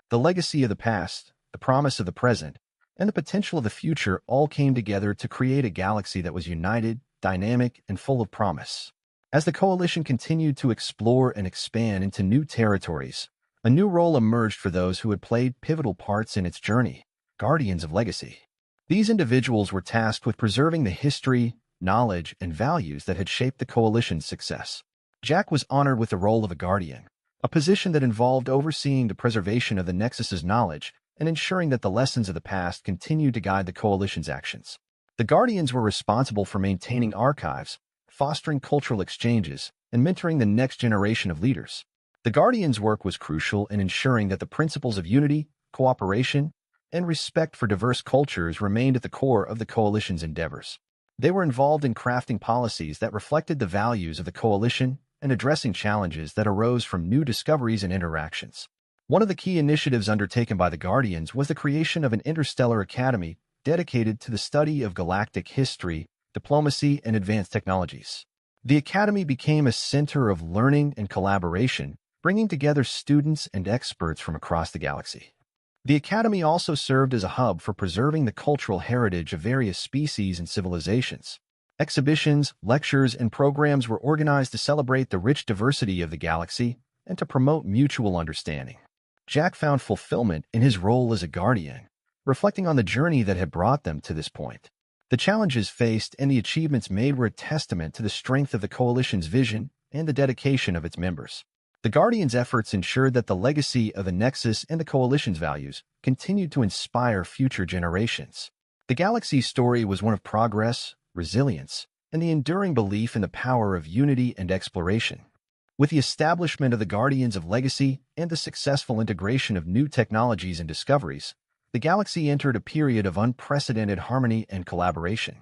The legacy of the past, the promise of the present, and the potential of the future all came together to create a galaxy that was united, dynamic, and full of promise. As the Coalition continued to explore and expand into new territories, a new role emerged for those who had played pivotal parts in its journey: Guardians of Legacy. These individuals were tasked with preserving the history, knowledge, and values that had shaped the Coalition's success. Jack was honored with the role of a Guardian, a position that involved overseeing the preservation of the Nexus's knowledge and ensuring that the lessons of the past continued to guide the Coalition's actions. The Guardians were responsible for maintaining archives, fostering cultural exchanges, and mentoring the next generation of leaders. The Guardians' work was crucial in ensuring that the principles of unity, cooperation, and respect for diverse cultures remained at the core of the Coalition's endeavors. They were involved in crafting policies that reflected the values of the Coalition and addressing challenges that arose from new discoveries and interactions. One of the key initiatives undertaken by the Guardians was the creation of an interstellar academy dedicated to the study of galactic history, diplomacy, and advanced technologies. The academy became a center of learning and collaboration, bringing together students and experts from across the galaxy. The academy also served as a hub for preserving the cultural heritage of various species and civilizations. Exhibitions, lectures, and programs were organized to celebrate the rich diversity of the galaxy and to promote mutual understanding. Jack found fulfillment in his role as a Guardian, reflecting on the journey that had brought them to this point. The challenges faced and the achievements made were a testament to the strength of the Coalition's vision and the dedication of its members. The Guardians' efforts ensured that the legacy of the Nexus and the Coalition's values continued to inspire future generations. The galaxy's story was one of progress, resilience, and the enduring belief in the power of unity and exploration. With the establishment of the Guardians of Legacy and the successful integration of new technologies and discoveries, the galaxy entered a period of unprecedented harmony and collaboration.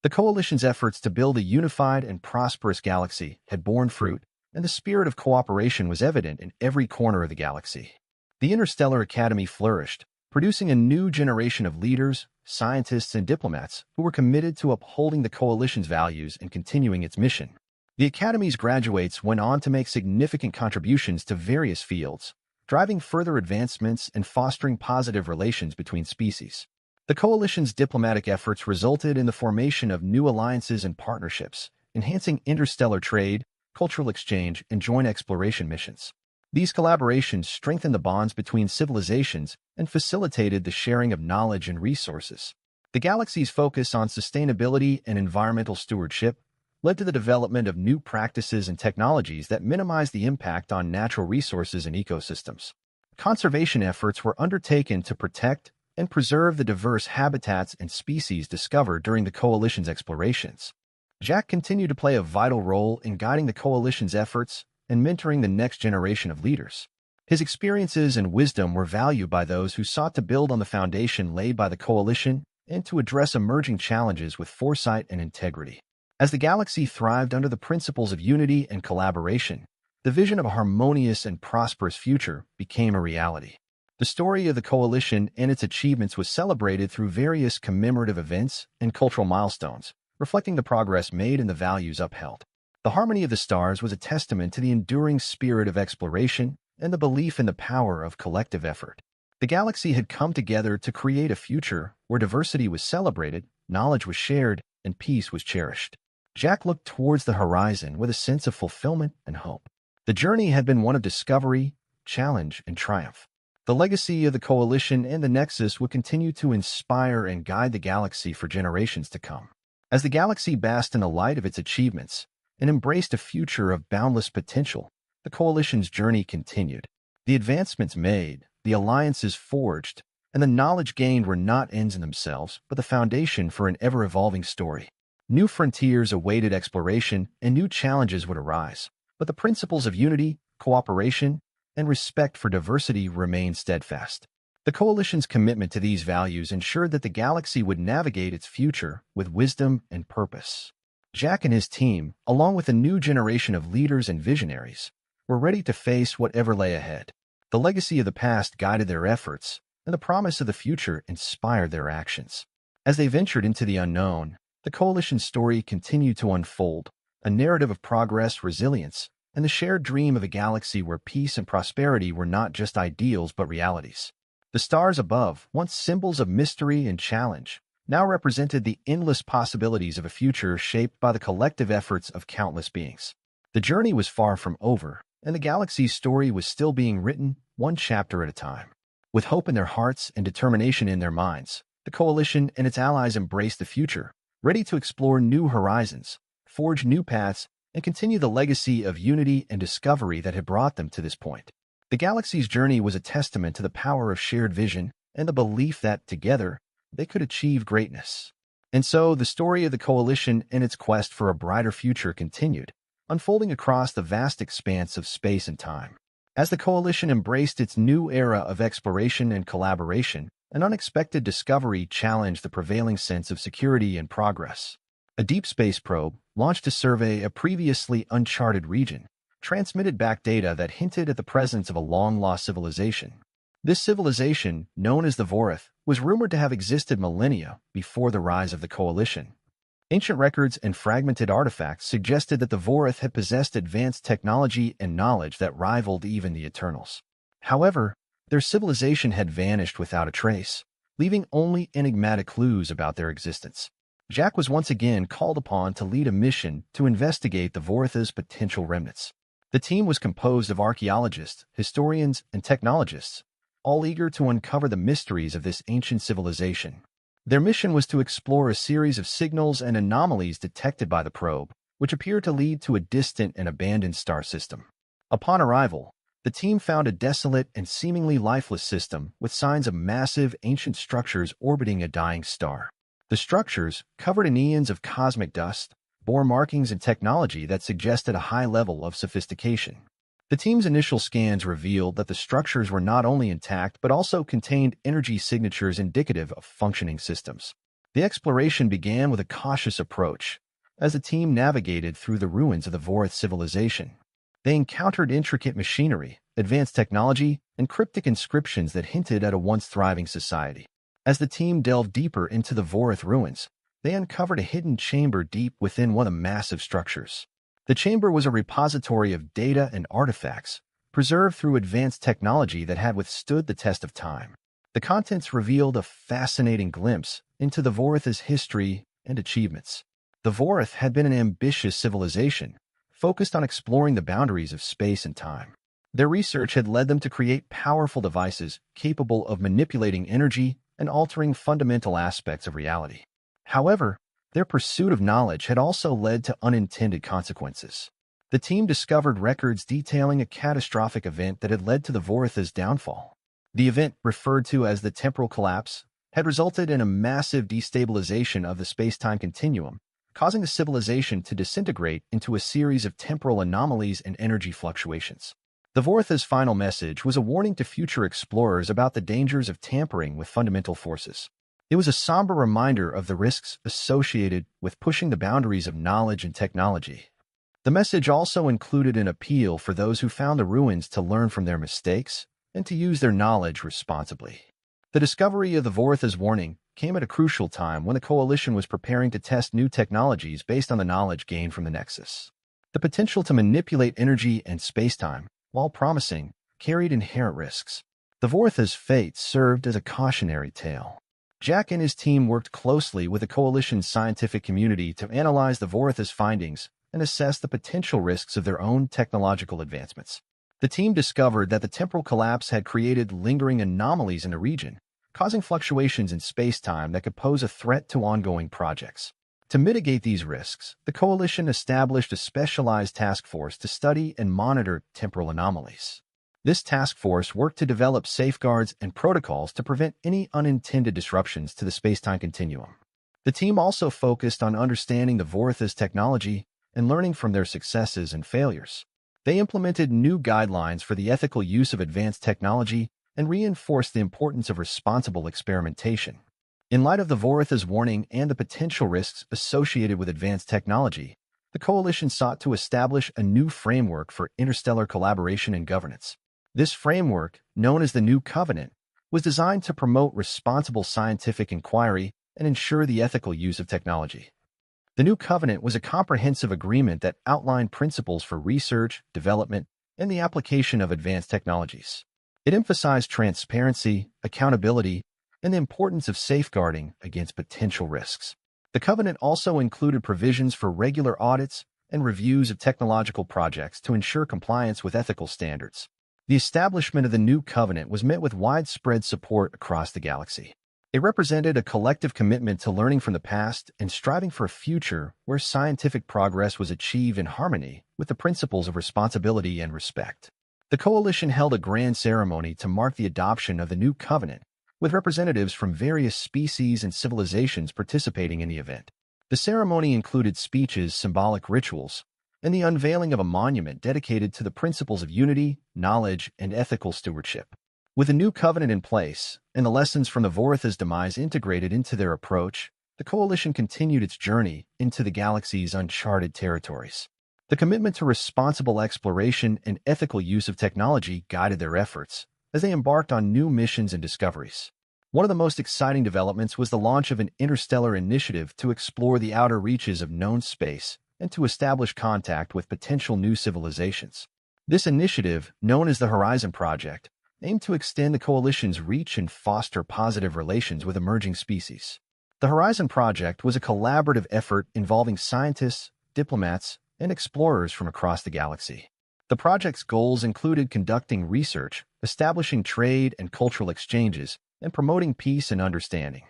The Coalition's efforts to build a unified and prosperous galaxy had borne fruit, and the spirit of cooperation was evident in every corner of the galaxy. The Interstellar Academy flourished, producing a new generation of leaders, scientists, and diplomats who were committed to upholding the Coalition's values and continuing its mission. The Academy's graduates went on to make significant contributions to various fields, driving further advancements and fostering positive relations between species. The Coalition's diplomatic efforts resulted in the formation of new alliances and partnerships, enhancing interstellar trade, cultural exchange, and joint exploration missions. These collaborations strengthened the bonds between civilizations and facilitated the sharing of knowledge and resources. The galaxy's focus on sustainability and environmental stewardship led to the development of new practices and technologies that minimize the impact on natural resources and ecosystems. Conservation efforts were undertaken to protect and preserve the diverse habitats and species discovered during the Coalition's explorations. Jack continued to play a vital role in guiding the Coalition's efforts, and mentoring the next generation of leaders. His experiences and wisdom were valued by those who sought to build on the foundation laid by the Coalition and to address emerging challenges with foresight and integrity. As the galaxy thrived under the principles of unity and collaboration, the vision of a harmonious and prosperous future became a reality. The story of the Coalition and its achievements was celebrated through various commemorative events and cultural milestones, reflecting the progress made and the values upheld. The harmony of the stars was a testament to the enduring spirit of exploration and the belief in the power of collective effort. The galaxy had come together to create a future where diversity was celebrated, knowledge was shared, and peace was cherished. Jack looked towards the horizon with a sense of fulfillment and hope. The journey had been one of discovery, challenge, and triumph. The legacy of the Coalition and the Nexus would continue to inspire and guide the galaxy for generations to come. As the galaxy basked in the light of its achievements and embraced a future of boundless potential, the Coalition's journey continued. The advancements made, the alliances forged, and the knowledge gained were not ends in themselves, but the foundation for an ever-evolving story. New frontiers awaited exploration, and new challenges would arise, but the principles of unity, cooperation, and respect for diversity remained steadfast. The Coalition's commitment to these values ensured that the galaxy would navigate its future with wisdom and purpose. Jack and his team, along with a new generation of leaders and visionaries, were ready to face whatever lay ahead. The legacy of the past guided their efforts, and the promise of the future inspired their actions. As they ventured into the unknown, the Coalition's story continued to unfold, a narrative of progress, resilience, and the shared dream of a galaxy where peace and prosperity were not just ideals but realities. The stars above, once symbols of mystery and challenge, now represented the endless possibilities of a future shaped by the collective efforts of countless beings. The journey was far from over, and the galaxy's story was still being written, one chapter at a time. With hope in their hearts and determination in their minds, the Coalition and its allies embraced the future, ready to explore new horizons, forge new paths, and continue the legacy of unity and discovery that had brought them to this point. The galaxy's journey was a testament to the power of shared vision and the belief that, together, they could achieve greatness. And so, the story of the Coalition and its quest for a brighter future continued, unfolding across the vast expanse of space and time. As the Coalition embraced its new era of exploration and collaboration, an unexpected discovery challenged the prevailing sense of security and progress. A deep space probe, launched to survey a previously uncharted region, transmitted back data that hinted at the presence of a long-lost civilization. This civilization, known as the Vorith, was rumored to have existed millennia before the rise of the Coalition. Ancient records and fragmented artifacts suggested that the Vorith had possessed advanced technology and knowledge that rivaled even the Eternals. However, their civilization had vanished without a trace, leaving only enigmatic clues about their existence. Jack was once again called upon to lead a mission to investigate the Vorith's potential remnants. The team was composed of archaeologists, historians, and technologists, all eager to uncover the mysteries of this ancient civilization. Their mission was to explore a series of signals and anomalies detected by the probe, which appeared to lead to a distant and abandoned star system. Upon arrival, the team found a desolate and seemingly lifeless system with signs of massive ancient structures orbiting a dying star. The structures, covered in eons of cosmic dust, bore markings and technology that suggested a high level of sophistication. The team's initial scans revealed that the structures were not only intact but also contained energy signatures indicative of functioning systems. The exploration began with a cautious approach, as the team navigated through the ruins of the Vorith civilization. They encountered intricate machinery, advanced technology, and cryptic inscriptions that hinted at a once thriving society. As the team delved deeper into the Vorith ruins, they uncovered a hidden chamber deep within one of the massive structures. The chamber was a repository of data and artifacts, preserved through advanced technology that had withstood the test of time. The contents revealed a fascinating glimpse into the Vorith's history and achievements. The Vorith had been an ambitious civilization, focused on exploring the boundaries of space and time. Their research had led them to create powerful devices capable of manipulating energy and altering fundamental aspects of reality. However, their pursuit of knowledge had also led to unintended consequences. The team discovered records detailing a catastrophic event that had led to the Vorith's downfall. The event, referred to as the temporal collapse, had resulted in a massive destabilization of the space-time continuum, causing the civilization to disintegrate into a series of temporal anomalies and energy fluctuations. The Vortha's final message was a warning to future explorers about the dangers of tampering with fundamental forces. It was a somber reminder of the risks associated with pushing the boundaries of knowledge and technology. The message also included an appeal for those who found the ruins to learn from their mistakes and to use their knowledge responsibly. The discovery of the Vortha's warning came at a crucial time when the Coalition was preparing to test new technologies based on the knowledge gained from the Nexus. The potential to manipulate energy and spacetime, while promising, carried inherent risks. The Vortha's fate served as a cautionary tale. Jack and his team worked closely with the Coalition's scientific community to analyze the Vortha's findings and assess the potential risks of their own technological advancements. The team discovered that the temporal collapse had created lingering anomalies in the region, causing fluctuations in space-time that could pose a threat to ongoing projects. To mitigate these risks, the Coalition established a specialized task force to study and monitor temporal anomalies. This task force worked to develop safeguards and protocols to prevent any unintended disruptions to the space-time continuum. The team also focused on understanding the Vortha's technology and learning from their successes and failures. They implemented new guidelines for the ethical use of advanced technology and reinforced the importance of responsible experimentation. In light of the Vortha's warning and the potential risks associated with advanced technology, the Coalition sought to establish a new framework for interstellar collaboration and governance. This framework, known as the New Covenant, was designed to promote responsible scientific inquiry and ensure the ethical use of technology. The New Covenant was a comprehensive agreement that outlined principles for research, development, and the application of advanced technologies. It emphasized transparency, accountability, and the importance of safeguarding against potential risks. The Covenant also included provisions for regular audits and reviews of technological projects to ensure compliance with ethical standards. The establishment of the New Covenant was met with widespread support across the galaxy. It represented a collective commitment to learning from the past and striving for a future where scientific progress was achieved in harmony with the principles of responsibility and respect. The Coalition held a grand ceremony to mark the adoption of the New Covenant, with representatives from various species and civilizations participating in the event. The ceremony included speeches, symbolic rituals, and the unveiling of a monument dedicated to the principles of unity, knowledge, and ethical stewardship. With the New Covenant in place, and the lessons from the Vortha's demise integrated into their approach, the Coalition continued its journey into the galaxy's uncharted territories. The commitment to responsible exploration and ethical use of technology guided their efforts as they embarked on new missions and discoveries. One of the most exciting developments was the launch of an interstellar initiative to explore the outer reaches of known space and to establish contact with potential new civilizations. This initiative, known as the Horizon Project, aimed to extend the Coalition's reach and foster positive relations with emerging species. The Horizon Project was a collaborative effort involving scientists, diplomats, and explorers from across the galaxy. The project's goals included conducting research, establishing trade and cultural exchanges, and promoting peace and understanding.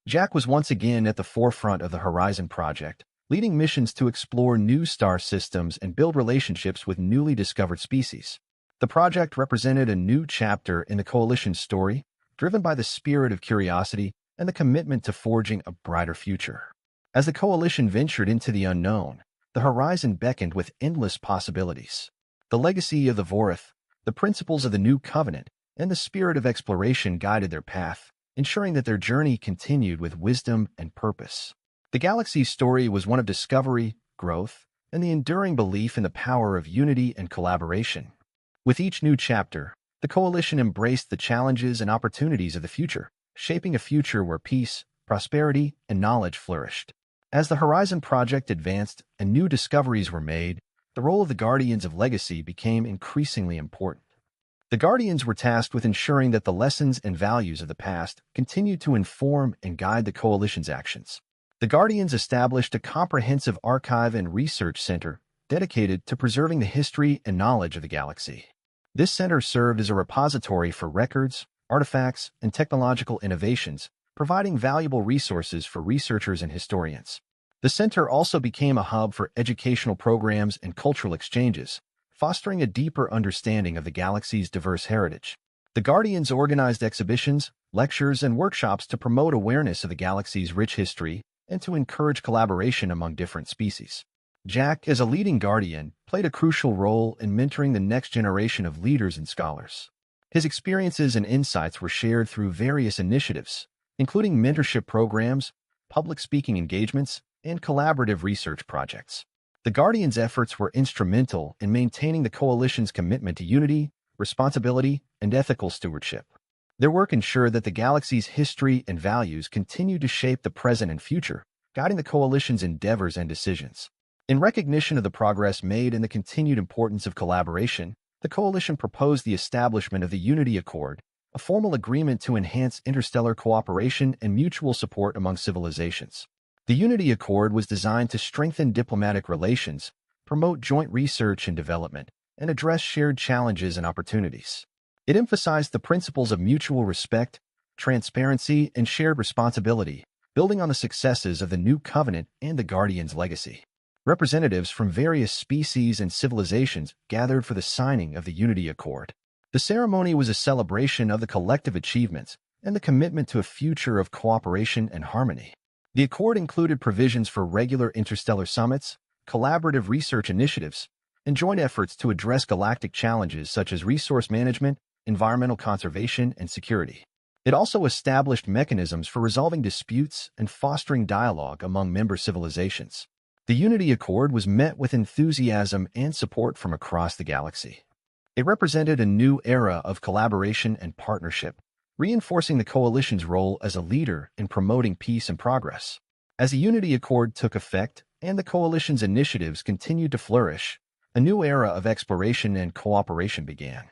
Jack was once again at the forefront of the Horizon Project, leading missions to explore new star systems and build relationships with newly discovered species. The project represented a new chapter in the Coalition's story, driven by the spirit of curiosity and the commitment to forging a brighter future. As the Coalition ventured into the unknown, the horizon beckoned with endless possibilities. The legacy of the Vorth, the principles of the New Covenant, and the spirit of exploration guided their path, ensuring that their journey continued with wisdom and purpose. The galaxy's story was one of discovery, growth, and the enduring belief in the power of unity and collaboration. With each new chapter, the Coalition embraced the challenges and opportunities of the future, shaping a future where peace, prosperity, and knowledge flourished. As the Horizon Project advanced and new discoveries were made, the role of the Guardians of Legacy became increasingly important. The Guardians were tasked with ensuring that the lessons and values of the past continued to inform and guide the Coalition's actions. The Guardians established a comprehensive archive and research center dedicated to preserving the history and knowledge of the galaxy. This center served as a repository for records, artifacts, and technological innovations, providing valuable resources for researchers and historians. The center also became a hub for educational programs and cultural exchanges, fostering a deeper understanding of the galaxy's diverse heritage. The Guardians organized exhibitions, lectures, and workshops to promote awareness of the galaxy's rich history and to encourage collaboration among different species. Jack, as a leading guardian, played a crucial role in mentoring the next generation of leaders and scholars. His experiences and insights were shared through various initiatives, including mentorship programs, public speaking engagements, and collaborative research projects. The Guardian's efforts were instrumental in maintaining the Coalition's commitment to unity, responsibility, and ethical stewardship. Their work ensured that the galaxy's history and values continued to shape the present and future, guiding the Coalition's endeavors and decisions. In recognition of the progress made and the continued importance of collaboration, the Coalition proposed the establishment of the Unity Accord, a formal agreement to enhance interstellar cooperation and mutual support among civilizations. The Unity Accord was designed to strengthen diplomatic relations, promote joint research and development, and address shared challenges and opportunities. It emphasized the principles of mutual respect, transparency, and shared responsibility, building on the successes of the New Covenant and the Guardian's legacy. Representatives from various species and civilizations gathered for the signing of the Unity Accord. The ceremony was a celebration of the collective achievements and the commitment to a future of cooperation and harmony. The accord included provisions for regular interstellar summits, collaborative research initiatives, and joint efforts to address galactic challenges such as resource management, environmental conservation, and security. It also established mechanisms for resolving disputes and fostering dialogue among member civilizations. The Unity Accord was met with enthusiasm and support from across the galaxy. It represented a new era of collaboration and partnership, reinforcing the Coalition's role as a leader in promoting peace and progress. As the Unity Accord took effect and the Coalition's initiatives continued to flourish, a new era of exploration and cooperation began.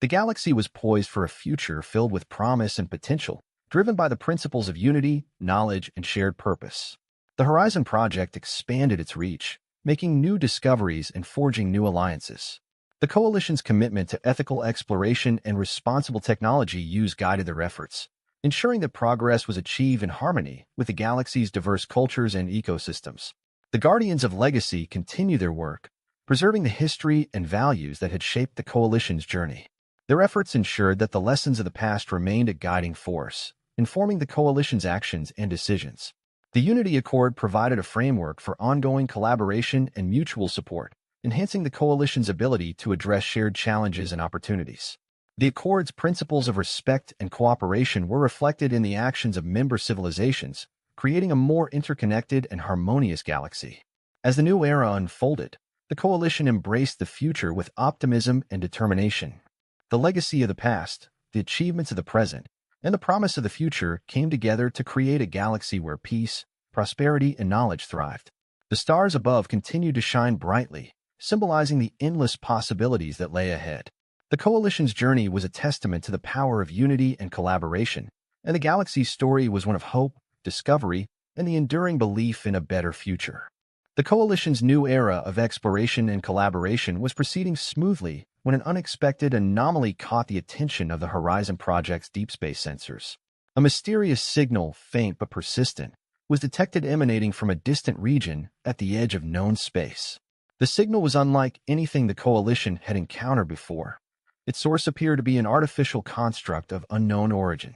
The galaxy was poised for a future filled with promise and potential, driven by the principles of unity, knowledge, and shared purpose. The Horizon Project expanded its reach, making new discoveries and forging new alliances. The Coalition's commitment to ethical exploration and responsible technology use guided their efforts, ensuring that progress was achieved in harmony with the galaxy's diverse cultures and ecosystems. The Guardians of Legacy continue their work, preserving the history and values that had shaped the Coalition's journey. Their efforts ensured that the lessons of the past remained a guiding force, informing the Coalition's actions and decisions. The Unity Accord provided a framework for ongoing collaboration and mutual support, enhancing the Coalition's ability to address shared challenges and opportunities. The Accord's principles of respect and cooperation were reflected in the actions of member civilizations, creating a more interconnected and harmonious galaxy. As the new era unfolded, the Coalition embraced the future with optimism and determination. The legacy of the past, the achievements of the present, and the promise of the future came together to create a galaxy where peace, prosperity, and knowledge thrived. The stars above continued to shine brightly, symbolizing the endless possibilities that lay ahead. The Coalition's journey was a testament to the power of unity and collaboration, and the galaxy's story was one of hope, discovery, and the enduring belief in a better future. The Coalition's new era of exploration and collaboration was proceeding smoothly when an unexpected anomaly caught the attention of the Horizon Project's deep space sensors. A mysterious signal, faint but persistent, was detected emanating from a distant region at the edge of known space. The signal was unlike anything the Coalition had encountered before. Its source appeared to be an artificial construct of unknown origin.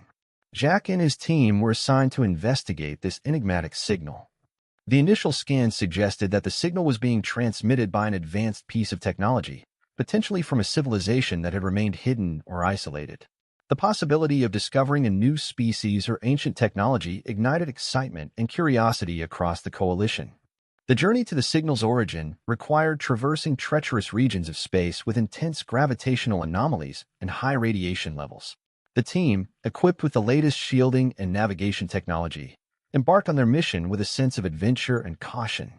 Jack and his team were assigned to investigate this enigmatic signal. The initial scans suggested that the signal was being transmitted by an advanced piece of technology, potentially from a civilization that had remained hidden or isolated. The possibility of discovering a new species or ancient technology ignited excitement and curiosity across the Coalition. The journey to the signal's origin required traversing treacherous regions of space with intense gravitational anomalies and high radiation levels. The team, equipped with the latest shielding and navigation technology, embarked on their mission with a sense of adventure and caution.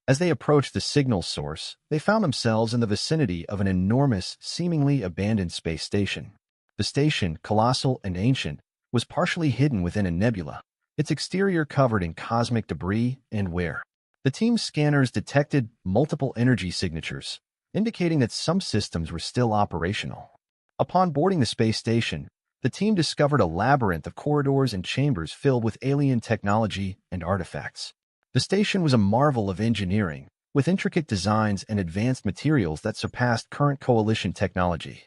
As they approached the signal source, they found themselves in the vicinity of an enormous, seemingly abandoned space station. The station, colossal and ancient, was partially hidden within a nebula, its exterior covered in cosmic debris and wear. The team's scanners detected multiple energy signatures, indicating that some systems were still operational. Upon boarding the space station, the team discovered a labyrinth of corridors and chambers filled with alien technology and artifacts. The station was a marvel of engineering, with intricate designs and advanced materials that surpassed current Coalition technology.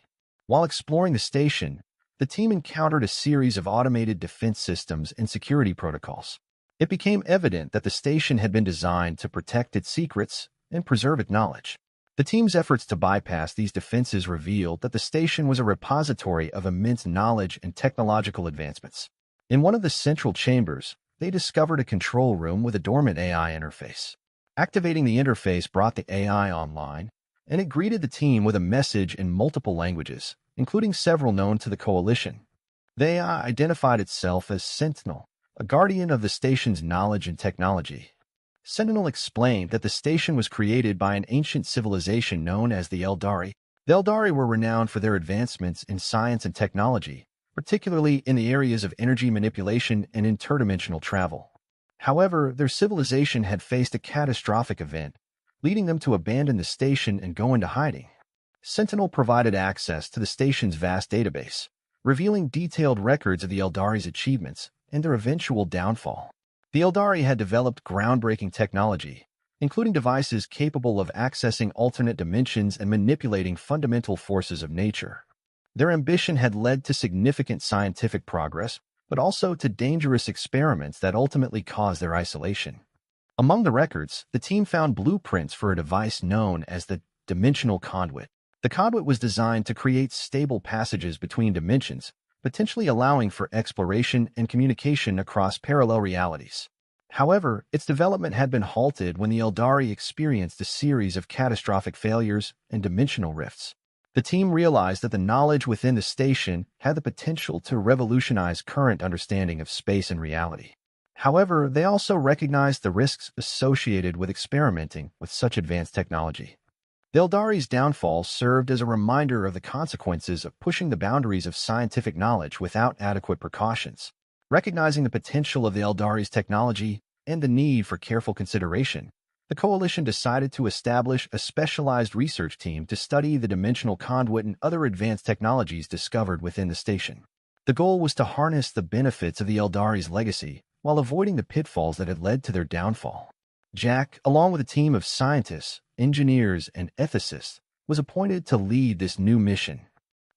While exploring the station, the team encountered a series of automated defense systems and security protocols. It became evident that the station had been designed to protect its secrets and preserve its knowledge. The team's efforts to bypass these defenses revealed that the station was a repository of immense knowledge and technological advancements. In one of the central chambers, they discovered a control room with a dormant AI interface. Activating the interface brought the AI online, and it greeted the team with a message in multiple languages, including several known to the Coalition. The AI identified itself as Sentinel, a guardian of the station's knowledge and technology. Sentinel explained that the station was created by an ancient civilization known as the Eldari. The Eldari were renowned for their advancements in science and technology, particularly in the areas of energy manipulation and interdimensional travel. However, their civilization had faced a catastrophic event, leading them to abandon the station and go into hiding. Sentinel provided access to the station's vast database, revealing detailed records of the Eldari's achievements and their eventual downfall. The Eldari had developed groundbreaking technology, including devices capable of accessing alternate dimensions and manipulating fundamental forces of nature. Their ambition had led to significant scientific progress, but also to dangerous experiments that ultimately caused their isolation. Among the records, the team found blueprints for a device known as the Dimensional Conduit. The conduit was designed to create stable passages between dimensions, potentially allowing for exploration and communication across parallel realities. However, its development had been halted when the Eldari experienced a series of catastrophic failures and dimensional rifts. The team realized that the knowledge within the station had the potential to revolutionize current understanding of space and reality. However, they also recognized the risks associated with experimenting with such advanced technology. The Eldari's downfall served as a reminder of the consequences of pushing the boundaries of scientific knowledge without adequate precautions. Recognizing the potential of the Eldari's technology and the need for careful consideration, the Coalition decided to establish a specialized research team to study the dimensional conduit and other advanced technologies discovered within the station. The goal was to harness the benefits of the Eldari's legacy while avoiding the pitfalls that had led to their downfall. Jack, along with a team of scientists, engineers, and ethicists, was appointed to lead this new mission.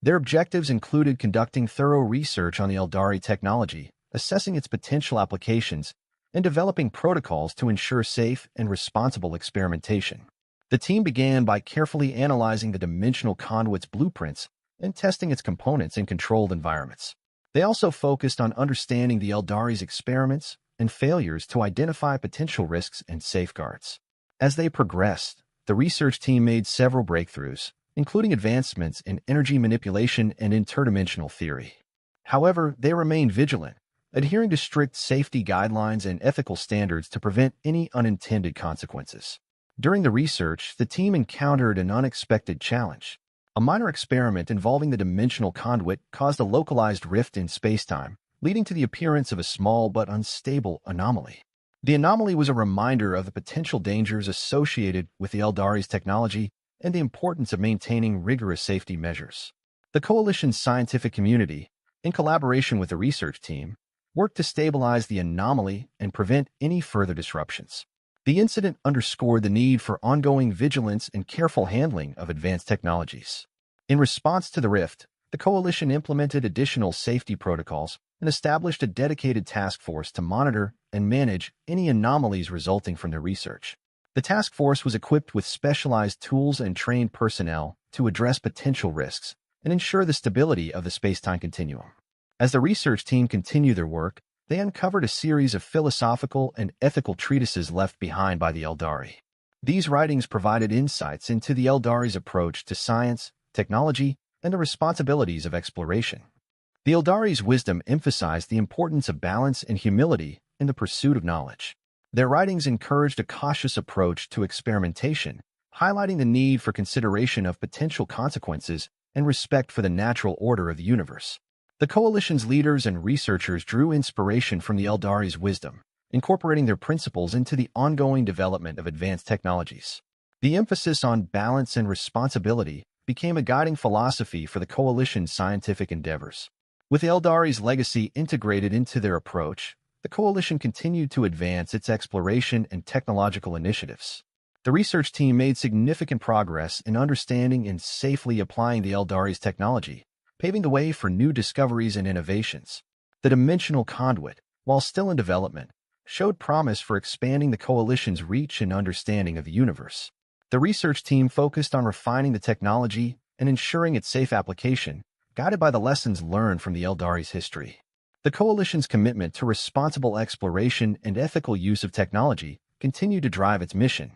Their objectives included conducting thorough research on the Eldari technology, assessing its potential applications, and developing protocols to ensure safe and responsible experimentation. The team began by carefully analyzing the dimensional conduit's blueprints and testing its components in controlled environments. They also focused on understanding the Eldari's experiments and failures to identify potential risks and safeguards. As they progressed, the research team made several breakthroughs, including advancements in energy manipulation and interdimensional theory. However, they remained vigilant, adhering to strict safety guidelines and ethical standards to prevent any unintended consequences. During the research, the team encountered an unexpected challenge. A minor experiment involving the dimensional conduit caused a localized rift in spacetime, leading to the appearance of a small but unstable anomaly. The anomaly was a reminder of the potential dangers associated with the Eldari's technology and the importance of maintaining rigorous safety measures. The Coalition's scientific community, in collaboration with the research team, worked to stabilize the anomaly and prevent any further disruptions. The incident underscored the need for ongoing vigilance and careful handling of advanced technologies. In response to the rift, the Coalition implemented additional safety protocols and established a dedicated task force to monitor and manage any anomalies resulting from their research. The task force was equipped with specialized tools and trained personnel to address potential risks and ensure the stability of the space-time continuum. As the research team continued their work, they uncovered a series of philosophical and ethical treatises left behind by the Eldari. These writings provided insights into the Eldari's approach to science, technology, and the responsibilities of exploration. The Eldari's wisdom emphasized the importance of balance and humility in the pursuit of knowledge. Their writings encouraged a cautious approach to experimentation, highlighting the need for consideration of potential consequences and respect for the natural order of the universe. The Coalition's leaders and researchers drew inspiration from the Eldari's wisdom, incorporating their principles into the ongoing development of advanced technologies. The emphasis on balance and responsibility became a guiding philosophy for the Coalition's scientific endeavors. With the Eldari's legacy integrated into their approach, the Coalition continued to advance its exploration and technological initiatives. The research team made significant progress in understanding and safely applying the Eldari's technology, paving the way for new discoveries and innovations. The dimensional conduit, while still in development, showed promise for expanding the Coalition's reach and understanding of the universe. The research team focused on refining the technology and ensuring its safe application, guided by the lessons learned from the Eldari's history. The Coalition's commitment to responsible exploration and ethical use of technology continued to drive its mission.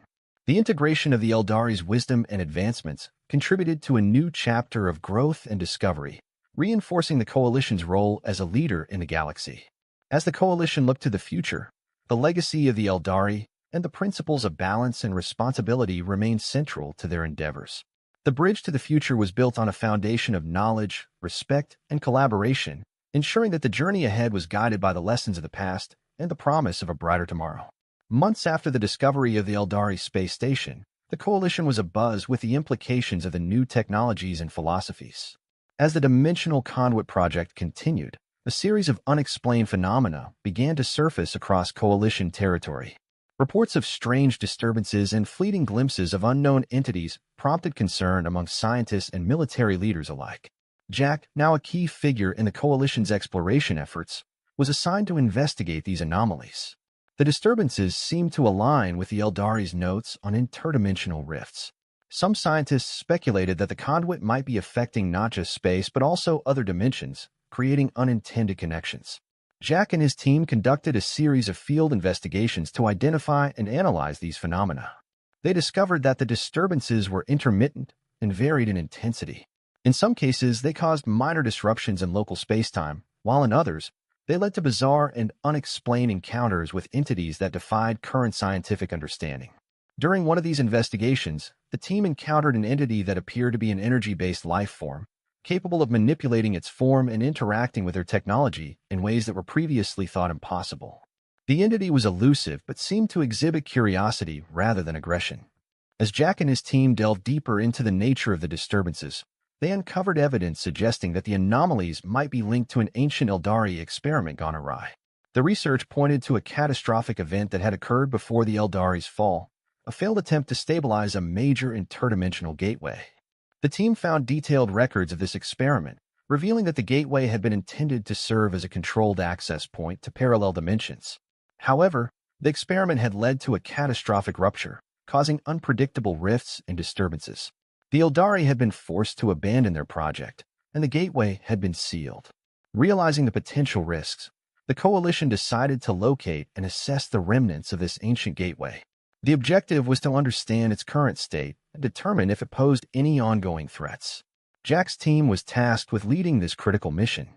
The integration of the Eldari's wisdom and advancements contributed to a new chapter of growth and discovery, reinforcing the Coalition's role as a leader in the galaxy. As the Coalition looked to the future, the legacy of the Eldari and the principles of balance and responsibility remained central to their endeavors. The bridge to the future was built on a foundation of knowledge, respect, and collaboration, ensuring that the journey ahead was guided by the lessons of the past and the promise of a brighter tomorrow. Months after the discovery of the Eldari space station, the Coalition was abuzz with the implications of the new technologies and philosophies. As the Dimensional Conduit project continued, a series of unexplained phenomena began to surface across Coalition territory. Reports of strange disturbances and fleeting glimpses of unknown entities prompted concern among scientists and military leaders alike. Jack, now a key figure in the Coalition's exploration efforts, was assigned to investigate these anomalies. The disturbances seemed to align with the Eldari's notes on interdimensional rifts. Some scientists speculated that the conduit might be affecting not just space but also other dimensions, creating unintended connections. Jack and his team conducted a series of field investigations to identify and analyze these phenomena. They discovered that the disturbances were intermittent and varied in intensity. In some cases, they caused minor disruptions in local spacetime, while in others, they led to bizarre and unexplained encounters with entities that defied current scientific understanding. During one of these investigations, the team encountered an entity that appeared to be an energy-based life form, capable of manipulating its form and interacting with their technology in ways that were previously thought impossible. The entity was elusive but seemed to exhibit curiosity rather than aggression. As Jack and his team delved deeper into the nature of the disturbances, they uncovered evidence suggesting that the anomalies might be linked to an ancient Eldari experiment gone awry. The research pointed to a catastrophic event that had occurred before the Eldari's fall, a failed attempt to stabilize a major interdimensional gateway. The team found detailed records of this experiment, revealing that the gateway had been intended to serve as a controlled access point to parallel dimensions. However, the experiment had led to a catastrophic rupture, causing unpredictable rifts and disturbances. The Eldari had been forced to abandon their project, and the gateway had been sealed. Realizing the potential risks, the Coalition decided to locate and assess the remnants of this ancient gateway. The objective was to understand its current state and determine if it posed any ongoing threats. Jack's team was tasked with leading this critical mission.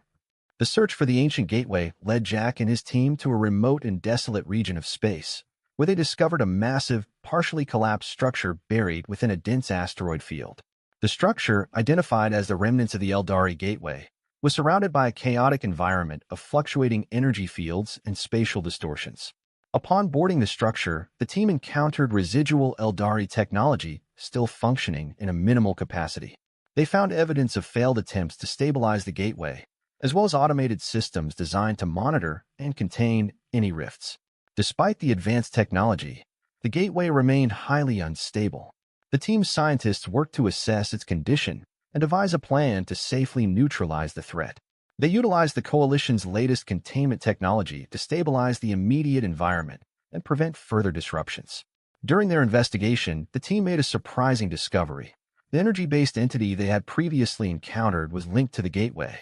The search for the ancient gateway led Jack and his team to a remote and desolate region of space, where they discovered a massive, partially collapsed structure buried within a dense asteroid field. The structure, identified as the remnants of the Eldari Gateway, was surrounded by a chaotic environment of fluctuating energy fields and spatial distortions. Upon boarding the structure, the team encountered residual Eldari technology still functioning in a minimal capacity. They found evidence of failed attempts to stabilize the gateway, as well as automated systems designed to monitor and contain any rifts. Despite the advanced technology, the gateway remained highly unstable. The team's scientists worked to assess its condition and devise a plan to safely neutralize the threat. They utilized the Coalition's latest containment technology to stabilize the immediate environment and prevent further disruptions. During their investigation, the team made a surprising discovery. The energy-based entity they had previously encountered was linked to the gateway.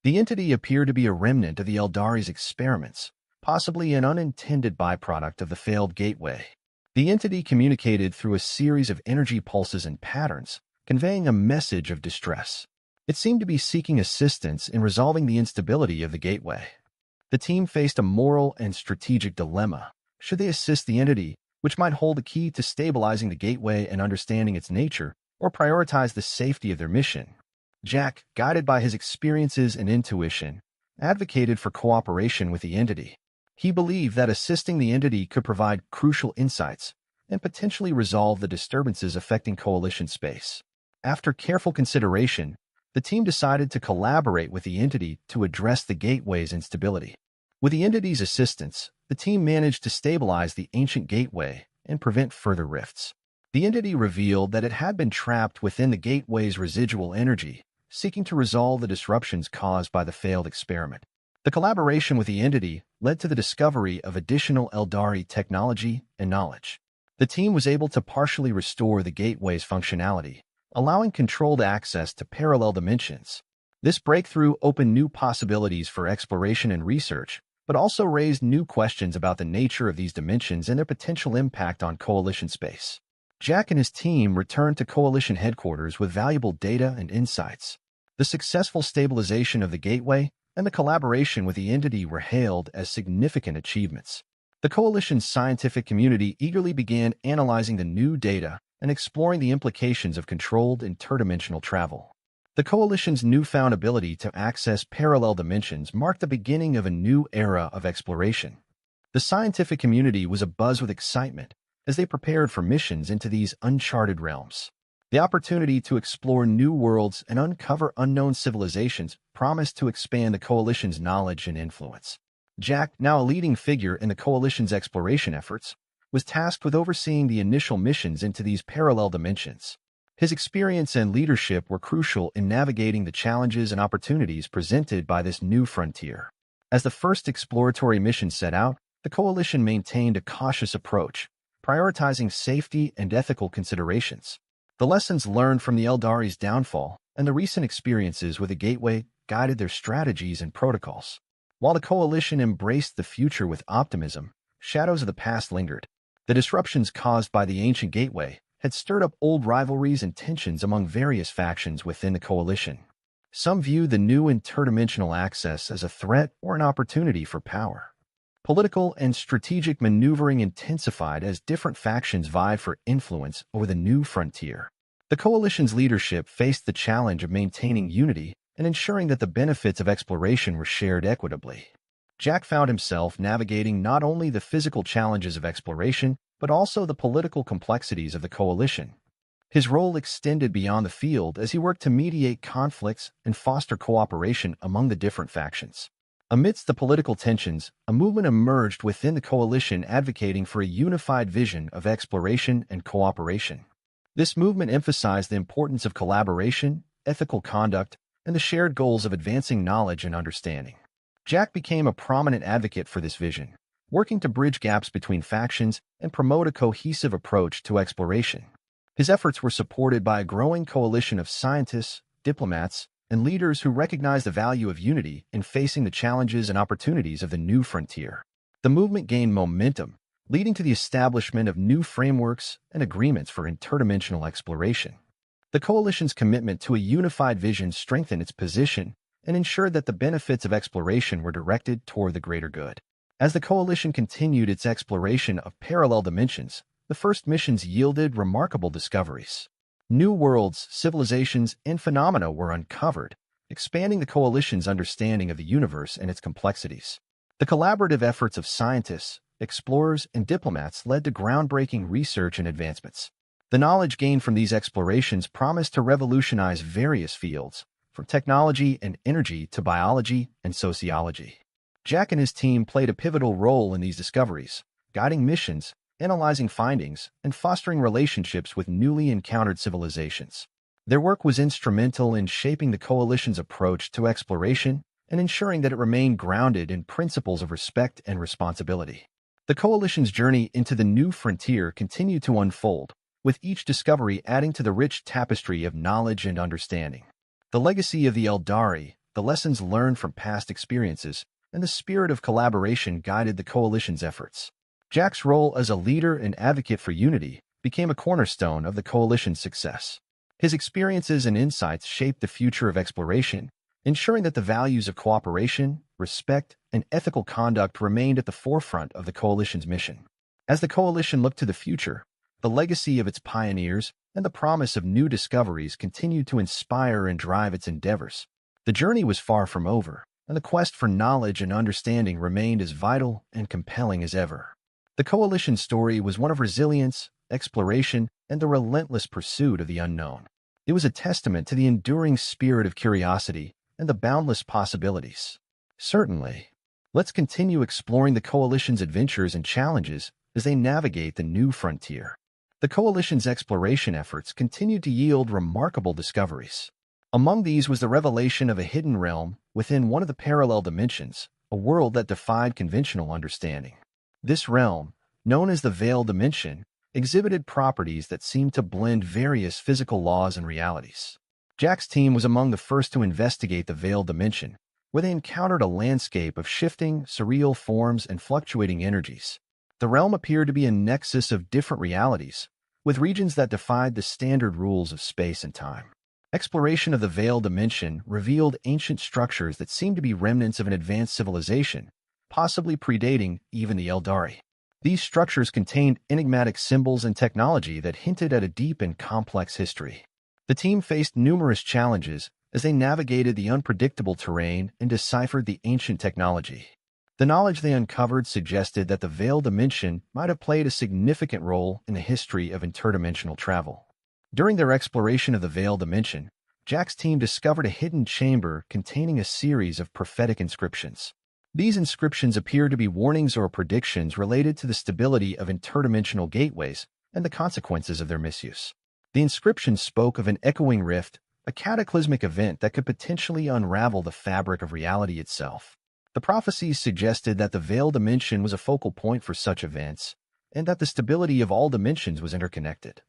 The entity appeared to be a remnant of the Eldari's experiments, possibly an unintended byproduct of the failed gateway. The entity communicated through a series of energy pulses and patterns, conveying a message of distress. It seemed to be seeking assistance in resolving the instability of the gateway. The team faced a moral and strategic dilemma. Should they assist the entity, which might hold the key to stabilizing the gateway and understanding its nature, or prioritize the safety of their mission? Jack, guided by his experiences and intuition, advocated for cooperation with the entity. He believed that assisting the entity could provide crucial insights and potentially resolve the disturbances affecting Coalition space. After careful consideration, the team decided to collaborate with the entity to address the gateway's instability. With the entity's assistance, the team managed to stabilize the ancient gateway and prevent further rifts. The entity revealed that it had been trapped within the gateway's residual energy, seeking to resolve the disruptions caused by the failed experiment. The collaboration with the entity led to the discovery of additional Eldari technology and knowledge. The team was able to partially restore the gateway's functionality, allowing controlled access to parallel dimensions. This breakthrough opened new possibilities for exploration and research, but also raised new questions about the nature of these dimensions and their potential impact on Coalition space. Jack and his team returned to Coalition headquarters with valuable data and insights. The successful stabilization of the gateway and the collaboration with the entity were hailed as significant achievements. The Coalition's scientific community eagerly began analyzing the new data and exploring the implications of controlled interdimensional travel. The Coalition's newfound ability to access parallel dimensions marked the beginning of a new era of exploration. The scientific community was abuzz with excitement as they prepared for missions into these uncharted realms. The opportunity to explore new worlds and uncover unknown civilizations promised to expand the Coalition's knowledge and influence. Jack, now a leading figure in the Coalition's exploration efforts, was tasked with overseeing the initial missions into these parallel dimensions. His experience and leadership were crucial in navigating the challenges and opportunities presented by this new frontier. As the first exploratory mission set out, the Coalition maintained a cautious approach, prioritizing safety and ethical considerations. The lessons learned from the Eldari's downfall and the recent experiences with the Gateway guided their strategies and protocols. While the Coalition embraced the future with optimism, shadows of the past lingered. The disruptions caused by the ancient Gateway had stirred up old rivalries and tensions among various factions within the Coalition. Some viewed the new interdimensional access as a threat or an opportunity for power. Political and strategic maneuvering intensified as different factions vied for influence over the new frontier. The Coalition's leadership faced the challenge of maintaining unity and ensuring that the benefits of exploration were shared equitably. Jack found himself navigating not only the physical challenges of exploration, but also the political complexities of the Coalition. His role extended beyond the field as he worked to mediate conflicts and foster cooperation among the different factions. Amidst the political tensions, a movement emerged within the Coalition advocating for a unified vision of exploration and cooperation. This movement emphasized the importance of collaboration, ethical conduct, and the shared goals of advancing knowledge and understanding. Jack became a prominent advocate for this vision, working to bridge gaps between factions and promote a cohesive approach to exploration. His efforts were supported by a growing coalition of scientists, diplomats, and leaders who recognized the value of unity in facing the challenges and opportunities of the new frontier. The movement gained momentum, leading to the establishment of new frameworks and agreements for interdimensional exploration. The Coalition's commitment to a unified vision strengthened its position and ensured that the benefits of exploration were directed toward the greater good. As the Coalition continued its exploration of parallel dimensions, the first missions yielded remarkable discoveries. New worlds, civilizations, and phenomena were uncovered, expanding the Coalition's understanding of the universe and its complexities. The collaborative efforts of scientists, explorers, and diplomats led to groundbreaking research and advancements. The knowledge gained from these explorations promised to revolutionize various fields, from technology and energy to biology and sociology. Jack and his team played a pivotal role in these discoveries, guiding missions, analyzing findings, and fostering relationships with newly encountered civilizations. Their work was instrumental in shaping the Coalition's approach to exploration and ensuring that it remained grounded in principles of respect and responsibility. The Coalition's journey into the new frontier continued to unfold, with each discovery adding to the rich tapestry of knowledge and understanding. The legacy of the Eldari, the lessons learned from past experiences, and the spirit of collaboration guided the Coalition's efforts. Jack's role as a leader and advocate for unity became a cornerstone of the Coalition's success. His experiences and insights shaped the future of exploration, ensuring that the values of cooperation, respect, and ethical conduct remained at the forefront of the Coalition's mission. As the Coalition looked to the future, the legacy of its pioneers and the promise of new discoveries continued to inspire and drive its endeavors. The journey was far from over, and the quest for knowledge and understanding remained as vital and compelling as ever. The Coalition's story was one of resilience, exploration, and the relentless pursuit of the unknown. It was a testament to the enduring spirit of curiosity and the boundless possibilities. Certainly, let's continue exploring the Coalition's adventures and challenges as they navigate the new frontier. The Coalition's exploration efforts continued to yield remarkable discoveries. Among these was the revelation of a hidden realm within one of the parallel dimensions, a world that defied conventional understanding. This realm, known as the Veiled Dimension, exhibited properties that seemed to blend various physical laws and realities. Jack's team was among the first to investigate the Veiled Dimension, where they encountered a landscape of shifting, surreal forms and fluctuating energies. The realm appeared to be a nexus of different realities, with regions that defied the standard rules of space and time. Exploration of the Veiled Dimension revealed ancient structures that seemed to be remnants of an advanced civilization, possibly predating even the Eldari. These structures contained enigmatic symbols and technology that hinted at a deep and complex history. The team faced numerous challenges as they navigated the unpredictable terrain and deciphered the ancient technology. The knowledge they uncovered suggested that the Veiled Dimension might have played a significant role in the history of interdimensional travel. During their exploration of the Veiled Dimension, Jack's team discovered a hidden chamber containing a series of prophetic inscriptions. These inscriptions appeared to be warnings or predictions related to the stability of interdimensional gateways and the consequences of their misuse. The inscriptions spoke of an echoing rift, a cataclysmic event that could potentially unravel the fabric of reality itself. The prophecies suggested that the Veiled Dimension was a focal point for such events, and that the stability of all dimensions was interconnected.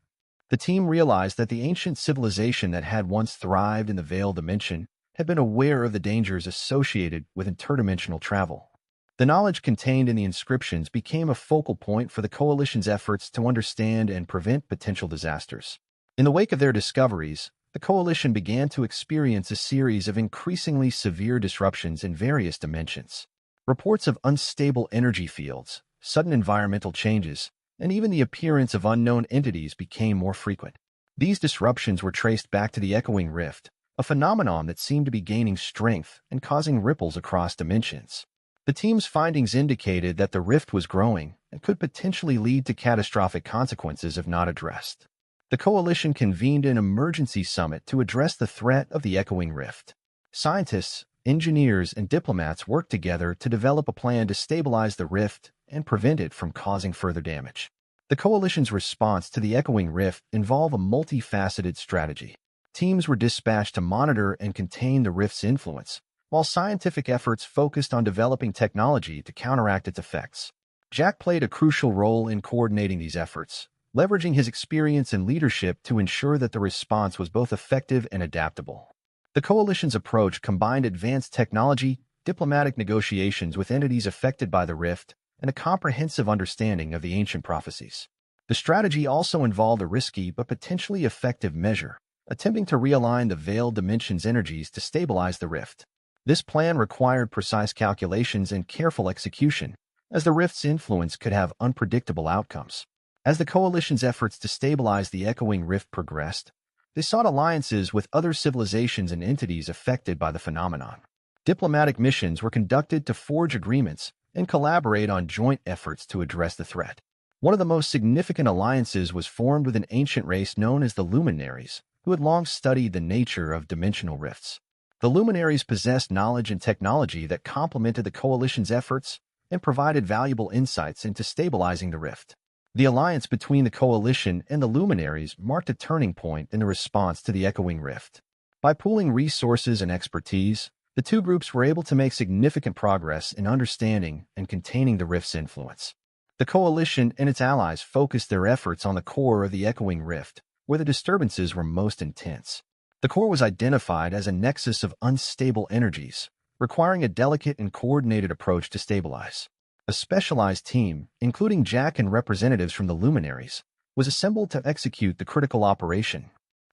The team realized that the ancient civilization that had once thrived in the Veiled Dimension had been aware of the dangers associated with interdimensional travel. The knowledge contained in the inscriptions became a focal point for the Coalition's efforts to understand and prevent potential disasters. In the wake of their discoveries, the Coalition began to experience a series of increasingly severe disruptions in various dimensions. Reports of unstable energy fields, sudden environmental changes, and even the appearance of unknown entities became more frequent. These disruptions were traced back to the Echoing Rift, a phenomenon that seemed to be gaining strength and causing ripples across dimensions. The team's findings indicated that the rift was growing and could potentially lead to catastrophic consequences if not addressed. The Coalition convened an emergency summit to address the threat of the Echoing Rift. Scientists, engineers, and diplomats worked together to develop a plan to stabilize the rift and prevent it from causing further damage. The Coalition's response to the Echoing Rift involved a multifaceted strategy. Teams were dispatched to monitor and contain the rift's influence, while scientific efforts focused on developing technology to counteract its effects. Jack played a crucial role in coordinating these efforts, leveraging his experience and leadership to ensure that the response was both effective and adaptable. The Coalition's approach combined advanced technology, diplomatic negotiations with entities affected by the rift, and a comprehensive understanding of the ancient prophecies. The strategy also involved a risky but potentially effective measure, attempting to realign the Veiled Dimension's energies to stabilize the rift. This plan required precise calculations and careful execution, as the rift's influence could have unpredictable outcomes. As the Coalition's efforts to stabilize the Echoing Rift progressed, they sought alliances with other civilizations and entities affected by the phenomenon. Diplomatic missions were conducted to forge agreements and collaborate on joint efforts to address the threat. One of the most significant alliances was formed with an ancient race known as the Luminaries, who had long studied the nature of dimensional rifts. The Luminaries possessed knowledge and technology that complemented the Coalition's efforts and provided valuable insights into stabilizing the rift. The alliance between the Coalition and the Luminaries marked a turning point in the response to the Echoing Rift. By pooling resources and expertise, the two groups were able to make significant progress in understanding and containing the rift's influence. The Coalition and its allies focused their efforts on the core of the Echoing Rift, where the disturbances were most intense. The core was identified as a nexus of unstable energies, requiring a delicate and coordinated approach to stabilize. A specialized team, including Jack and representatives from the Luminaries, was assembled to execute the critical operation.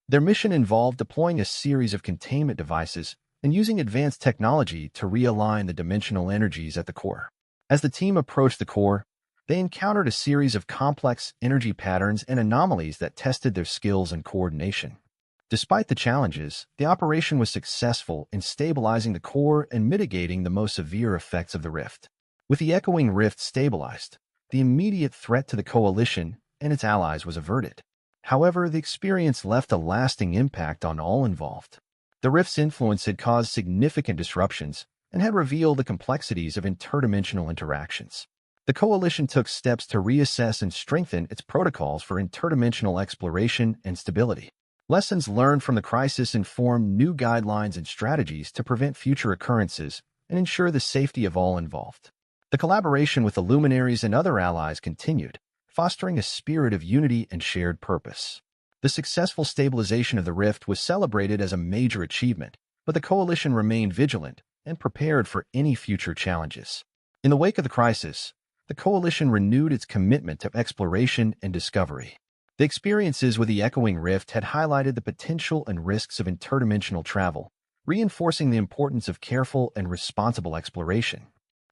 Their mission involved deploying a series of containment devices and using advanced technology to realign the dimensional energies at the core. As the team approached the core, they encountered a series of complex energy patterns and anomalies that tested their skills and coordination. Despite the challenges, the operation was successful in stabilizing the core and mitigating the most severe effects of the rift. With the Echoing Rift stabilized, the immediate threat to the Coalition and its allies was averted. However, the experience left a lasting impact on all involved. The rift's influence had caused significant disruptions and had revealed the complexities of interdimensional interactions. The Coalition took steps to reassess and strengthen its protocols for interdimensional exploration and stability. Lessons learned from the crisis informed new guidelines and strategies to prevent future occurrences and ensure the safety of all involved. The collaboration with the luminaries and other allies continued, fostering a spirit of unity and shared purpose. The successful stabilization of the rift was celebrated as a major achievement, but the coalition remained vigilant and prepared for any future challenges. In the wake of the crisis, the coalition renewed its commitment to exploration and discovery. The experiences with the echoing rift had highlighted the potential and risks of interdimensional travel, reinforcing the importance of careful and responsible exploration.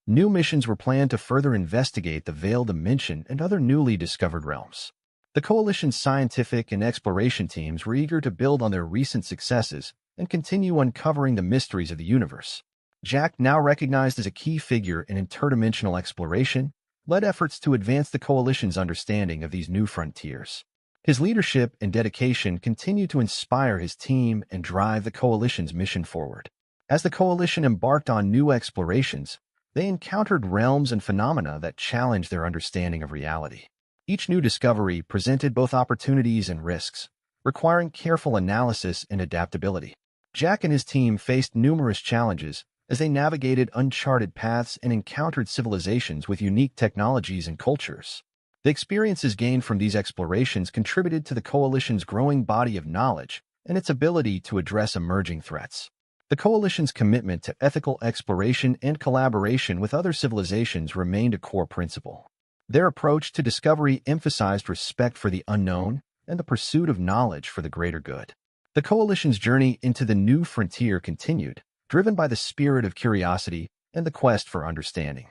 New missions were planned to further investigate the veiled dimension and other newly discovered realms. The coalition's scientific and exploration teams were eager to build on their recent successes and continue uncovering the mysteries of the universe. Jack, now recognized as a key figure in interdimensional exploration, led efforts to advance the coalition's understanding of these new frontiers. His leadership and dedication continued to inspire his team and drive the coalition's mission forward. As the coalition embarked on new explorations, they encountered realms and phenomena that challenged their understanding of reality. Each new discovery presented both opportunities and risks, requiring careful analysis and adaptability. Jack and his team faced numerous challenges as they navigated uncharted paths and encountered civilizations with unique technologies and cultures. The experiences gained from these explorations contributed to the coalition's growing body of knowledge and its ability to address emerging threats. The coalition's commitment to ethical exploration and collaboration with other civilizations remained a core principle. Their approach to discovery emphasized respect for the unknown and the pursuit of knowledge for the greater good. The coalition's journey into the new frontier continued, driven by the spirit of curiosity and the quest for understanding.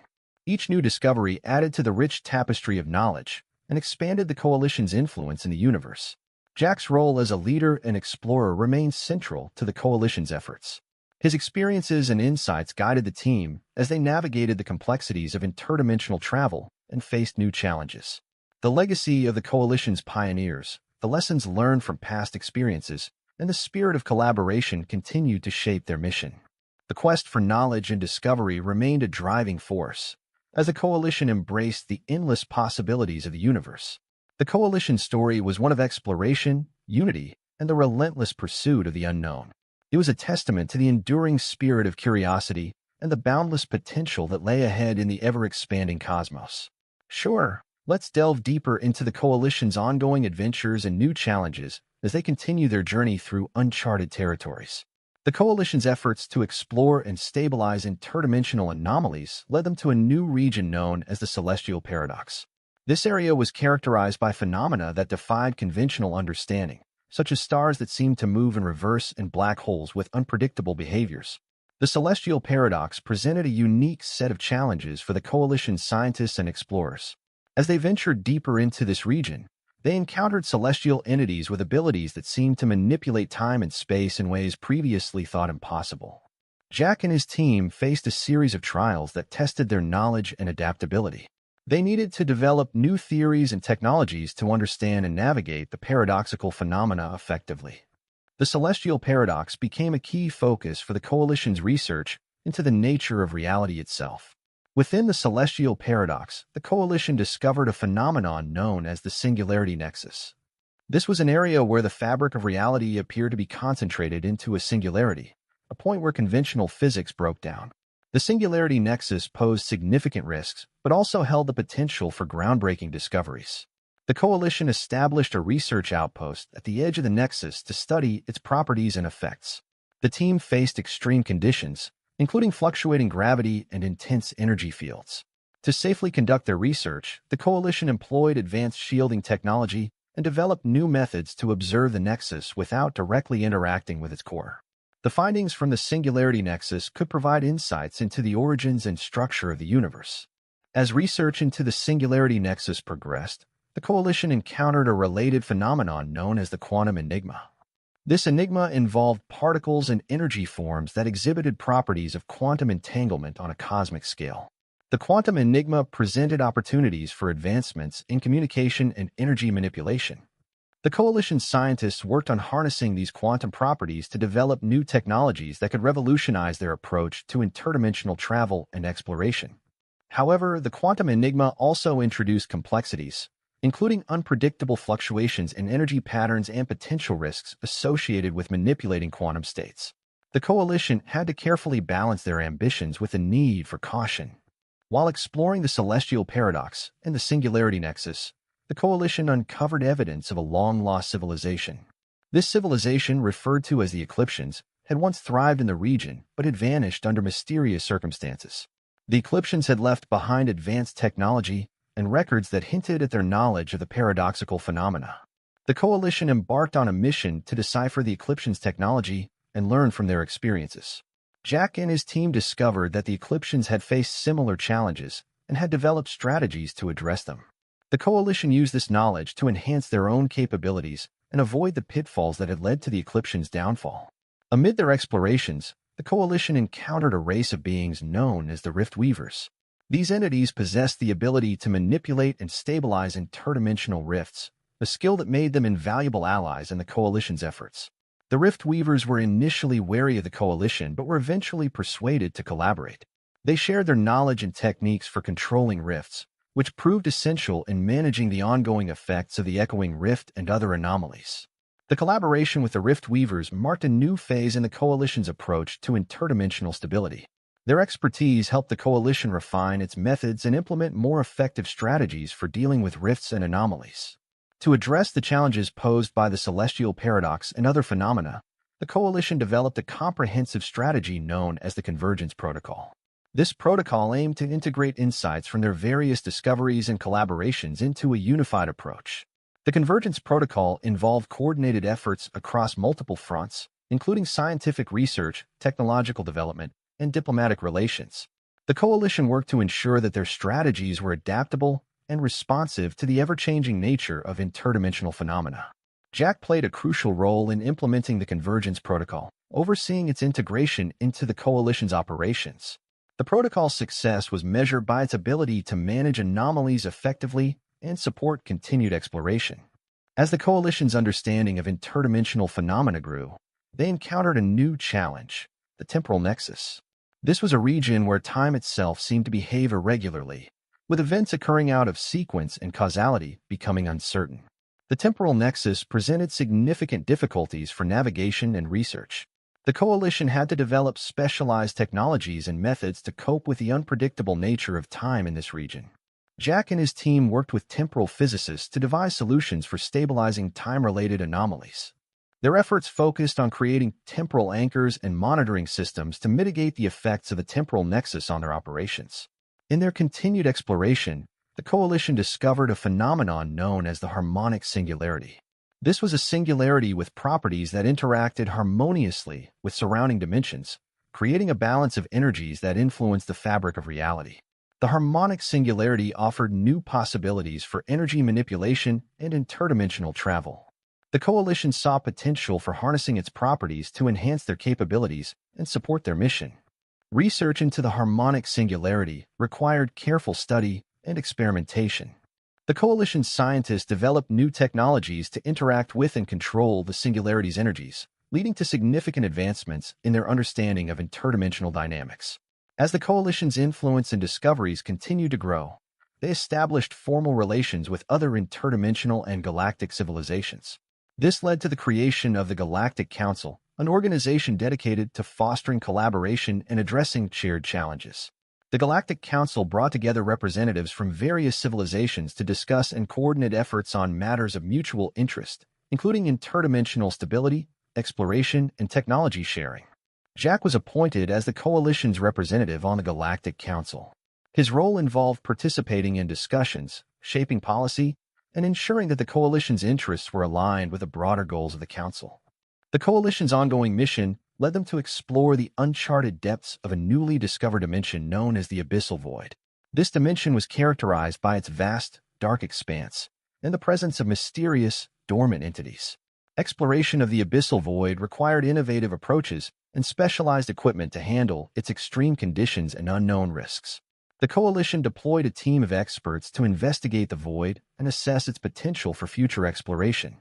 Each new discovery added to the rich tapestry of knowledge and expanded the coalition's influence in the universe. Jack's role as a leader and explorer remained central to the coalition's efforts. His experiences and insights guided the team as they navigated the complexities of interdimensional travel and faced new challenges. The legacy of the coalition's pioneers, the lessons learned from past experiences, and the spirit of collaboration continued to shape their mission. The quest for knowledge and discovery remained a driving force as the coalition embraced the endless possibilities of the universe. The coalition's story was one of exploration, unity, and the relentless pursuit of the unknown. It was a testament to the enduring spirit of curiosity and the boundless potential that lay ahead in the ever-expanding cosmos. Sure, let's delve deeper into the coalition's ongoing adventures and new challenges as they continue their journey through uncharted territories. The coalition's efforts to explore and stabilize interdimensional anomalies led them to a new region known as the Celestial Paradox. This area was characterized by phenomena that defied conventional understanding, such as stars that seemed to move in reverse and black holes with unpredictable behaviors. The Celestial Paradox presented a unique set of challenges for the coalition's scientists and explorers. As they ventured deeper into this region, they encountered celestial entities with abilities that seemed to manipulate time and space in ways previously thought impossible. Jack and his team faced a series of trials that tested their knowledge and adaptability. They needed to develop new theories and technologies to understand and navigate the paradoxical phenomena effectively. The Celestial Paradox became a key focus for the coalition's research into the nature of reality itself. Within the Celestial Paradox, the coalition discovered a phenomenon known as the Singularity Nexus. This was an area where the fabric of reality appeared to be concentrated into a singularity, a point where conventional physics broke down. The Singularity Nexus posed significant risks, but also held the potential for groundbreaking discoveries. The coalition established a research outpost at the edge of the Nexus to study its properties and effects. The team faced extreme conditions, including fluctuating gravity and intense energy fields. To safely conduct their research, the coalition employed advanced shielding technology and developed new methods to observe the Nexus without directly interacting with its core. The findings from the Singularity Nexus could provide insights into the origins and structure of the universe. As research into the Singularity Nexus progressed, the coalition encountered a related phenomenon known as the quantum enigma. This enigma involved particles and energy forms that exhibited properties of quantum entanglement on a cosmic scale. The quantum enigma presented opportunities for advancements in communication and energy manipulation. The coalition's scientists worked on harnessing these quantum properties to develop new technologies that could revolutionize their approach to interdimensional travel and exploration. However, the quantum enigma also introduced complexities, including unpredictable fluctuations in energy patterns and potential risks associated with manipulating quantum states. The coalition had to carefully balance their ambitions with the need for caution. While exploring the celestial paradox and the singularity nexus, the coalition uncovered evidence of a long-lost civilization. This civilization, referred to as the Ecliptians, had once thrived in the region but had vanished under mysterious circumstances. The Ecliptians had left behind advanced technology and records that hinted at their knowledge of the paradoxical phenomena. The coalition embarked on a mission to decipher the Ecliptians' technology and learn from their experiences. Jack and his team discovered that the Ecliptians had faced similar challenges and had developed strategies to address them. The coalition used this knowledge to enhance their own capabilities and avoid the pitfalls that had led to the Ecliptians' downfall. Amid their explorations, the coalition encountered a race of beings known as the Rift Weavers. These entities possessed the ability to manipulate and stabilize interdimensional rifts, a skill that made them invaluable allies in the coalition's efforts. The Rift Weavers were initially wary of the coalition but were eventually persuaded to collaborate. They shared their knowledge and techniques for controlling rifts, which proved essential in managing the ongoing effects of the echoing rift and other anomalies. The collaboration with the Rift Weavers marked a new phase in the coalition's approach to interdimensional stability. Their expertise helped the coalition refine its methods and implement more effective strategies for dealing with rifts and anomalies. To address the challenges posed by the celestial paradox and other phenomena, the coalition developed a comprehensive strategy known as the Convergence Protocol. This protocol aimed to integrate insights from their various discoveries and collaborations into a unified approach. The Convergence Protocol involved coordinated efforts across multiple fronts, including scientific research, technological development, and diplomatic relations. The coalition worked to ensure that their strategies were adaptable and responsive to the ever-changing nature of interdimensional phenomena. Jack played a crucial role in implementing the Convergence Protocol, overseeing its integration into the coalition's operations. The protocol's success was measured by its ability to manage anomalies effectively and support continued exploration. As the coalition's understanding of interdimensional phenomena grew, they encountered a new challenge: the temporal nexus. This was a region where time itself seemed to behave irregularly, with events occurring out of sequence and causality becoming uncertain. The temporal nexus presented significant difficulties for navigation and research. The coalition had to develop specialized technologies and methods to cope with the unpredictable nature of time in this region. Jack and his team worked with temporal physicists to devise solutions for stabilizing time-related anomalies. Their efforts focused on creating temporal anchors and monitoring systems to mitigate the effects of the temporal nexus on their operations. In their continued exploration, the coalition discovered a phenomenon known as the harmonic singularity. This was a singularity with properties that interacted harmoniously with surrounding dimensions, creating a balance of energies that influenced the fabric of reality. The harmonic singularity offered new possibilities for energy manipulation and interdimensional travel. The coalition saw potential for harnessing its properties to enhance their capabilities and support their mission. Research into the harmonic singularity required careful study and experimentation. The coalition's scientists developed new technologies to interact with and control the singularity's energies, leading to significant advancements in their understanding of interdimensional dynamics. As the coalition's influence and discoveries continued to grow, they established formal relations with other interdimensional and galactic civilizations. This led to the creation of the Galactic Council, an organization dedicated to fostering collaboration and addressing shared challenges. The Galactic Council brought together representatives from various civilizations to discuss and coordinate efforts on matters of mutual interest, including interdimensional stability, exploration, and technology sharing. Jack was appointed as the coalition's representative on the Galactic Council. His role involved participating in discussions, shaping policy, and ensuring that the coalition's interests were aligned with the broader goals of the Council. The coalition's ongoing mission led them to explore the uncharted depths of a newly discovered dimension known as the Abyssal Void. This dimension was characterized by its vast, dark expanse and the presence of mysterious, dormant entities. Exploration of the Abyssal Void required innovative approaches and specialized equipment to handle its extreme conditions and unknown risks. The coalition deployed a team of experts to investigate the void and assess its potential for future exploration.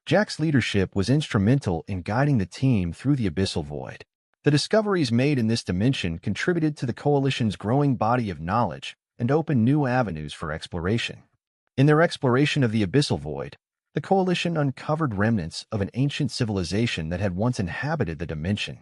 Jack's leadership was instrumental in guiding the team through the Abyssal Void. The discoveries made in this dimension contributed to the coalition's growing body of knowledge and opened new avenues for exploration. In their exploration of the Abyssal Void, the coalition uncovered remnants of an ancient civilization that had once inhabited the dimension.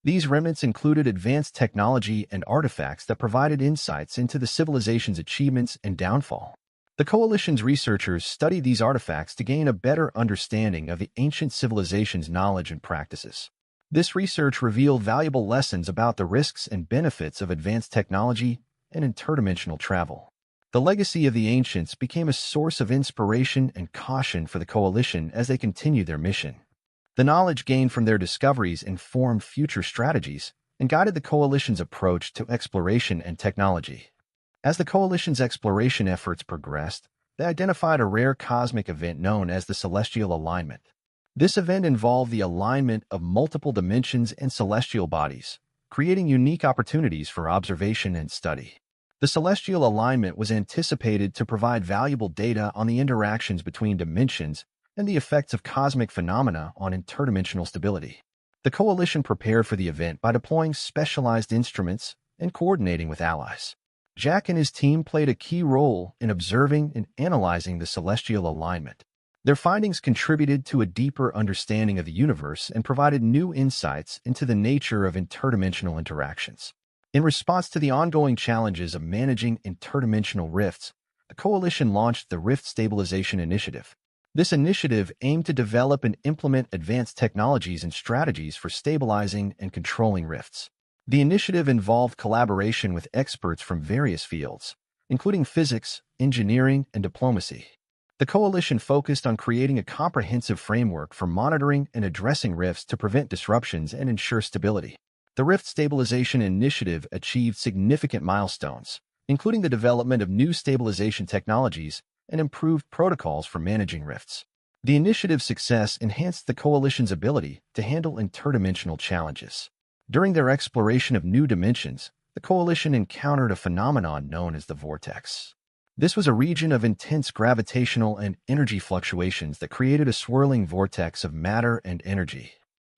These remnants included advanced technology and artifacts that provided insights into the civilization's achievements and downfall. The Coalition's researchers studied these artifacts to gain a better understanding of the ancient civilization's knowledge and practices. This research revealed valuable lessons about the risks and benefits of advanced technology and interdimensional travel. The legacy of the ancients became a source of inspiration and caution for the Coalition as they continued their mission. The knowledge gained from their discoveries informed future strategies and guided the Coalition's approach to exploration and technology. As the Coalition's exploration efforts progressed, they identified a rare cosmic event known as the Celestial Alignment. This event involved the alignment of multiple dimensions and celestial bodies, creating unique opportunities for observation and study. The celestial alignment was anticipated to provide valuable data on the interactions between dimensions and the effects of cosmic phenomena on interdimensional stability. The Coalition prepared for the event by deploying specialized instruments and coordinating with allies. Jack and his team played a key role in observing and analyzing the celestial alignment. Their findings contributed to a deeper understanding of the universe and provided new insights into the nature of interdimensional interactions. In response to the ongoing challenges of managing interdimensional rifts, the Coalition launched the Rift Stabilization Initiative. This initiative aimed to develop and implement advanced technologies and strategies for stabilizing and controlling rifts. The initiative involved collaboration with experts from various fields, including physics, engineering, and diplomacy. The Coalition focused on creating a comprehensive framework for monitoring and addressing rifts to prevent disruptions and ensure stability. The Rift Stabilization Initiative achieved significant milestones, including the development of new stabilization technologies and improved protocols for managing rifts. The initiative's success enhanced the Coalition's ability to handle interdimensional challenges. During their exploration of new dimensions, the Coalition encountered a phenomenon known as the vortex. This was a region of intense gravitational and energy fluctuations that created a swirling vortex of matter and energy.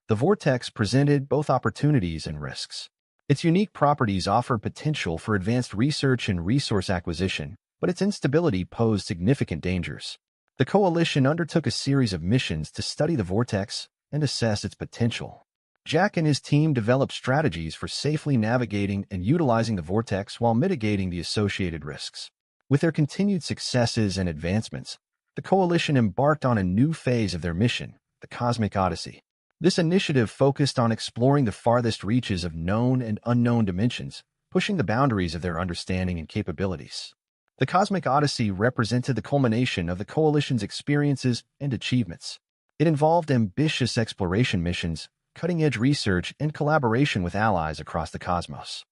The vortex presented both opportunities and risks. Its unique properties offered potential for advanced research and resource acquisition, but its instability posed significant dangers. The Coalition undertook a series of missions to study the vortex and assess its potential. Jack and his team developed strategies for safely navigating and utilizing the vortex while mitigating the associated risks. With their continued successes and advancements, the Coalition embarked on a new phase of their mission, the Cosmic Odyssey. This initiative focused on exploring the farthest reaches of known and unknown dimensions, pushing the boundaries of their understanding and capabilities. The Cosmic Odyssey represented the culmination of the Coalition's experiences and achievements. It involved ambitious exploration missions, cutting-edge research, and collaboration with allies across the cosmos.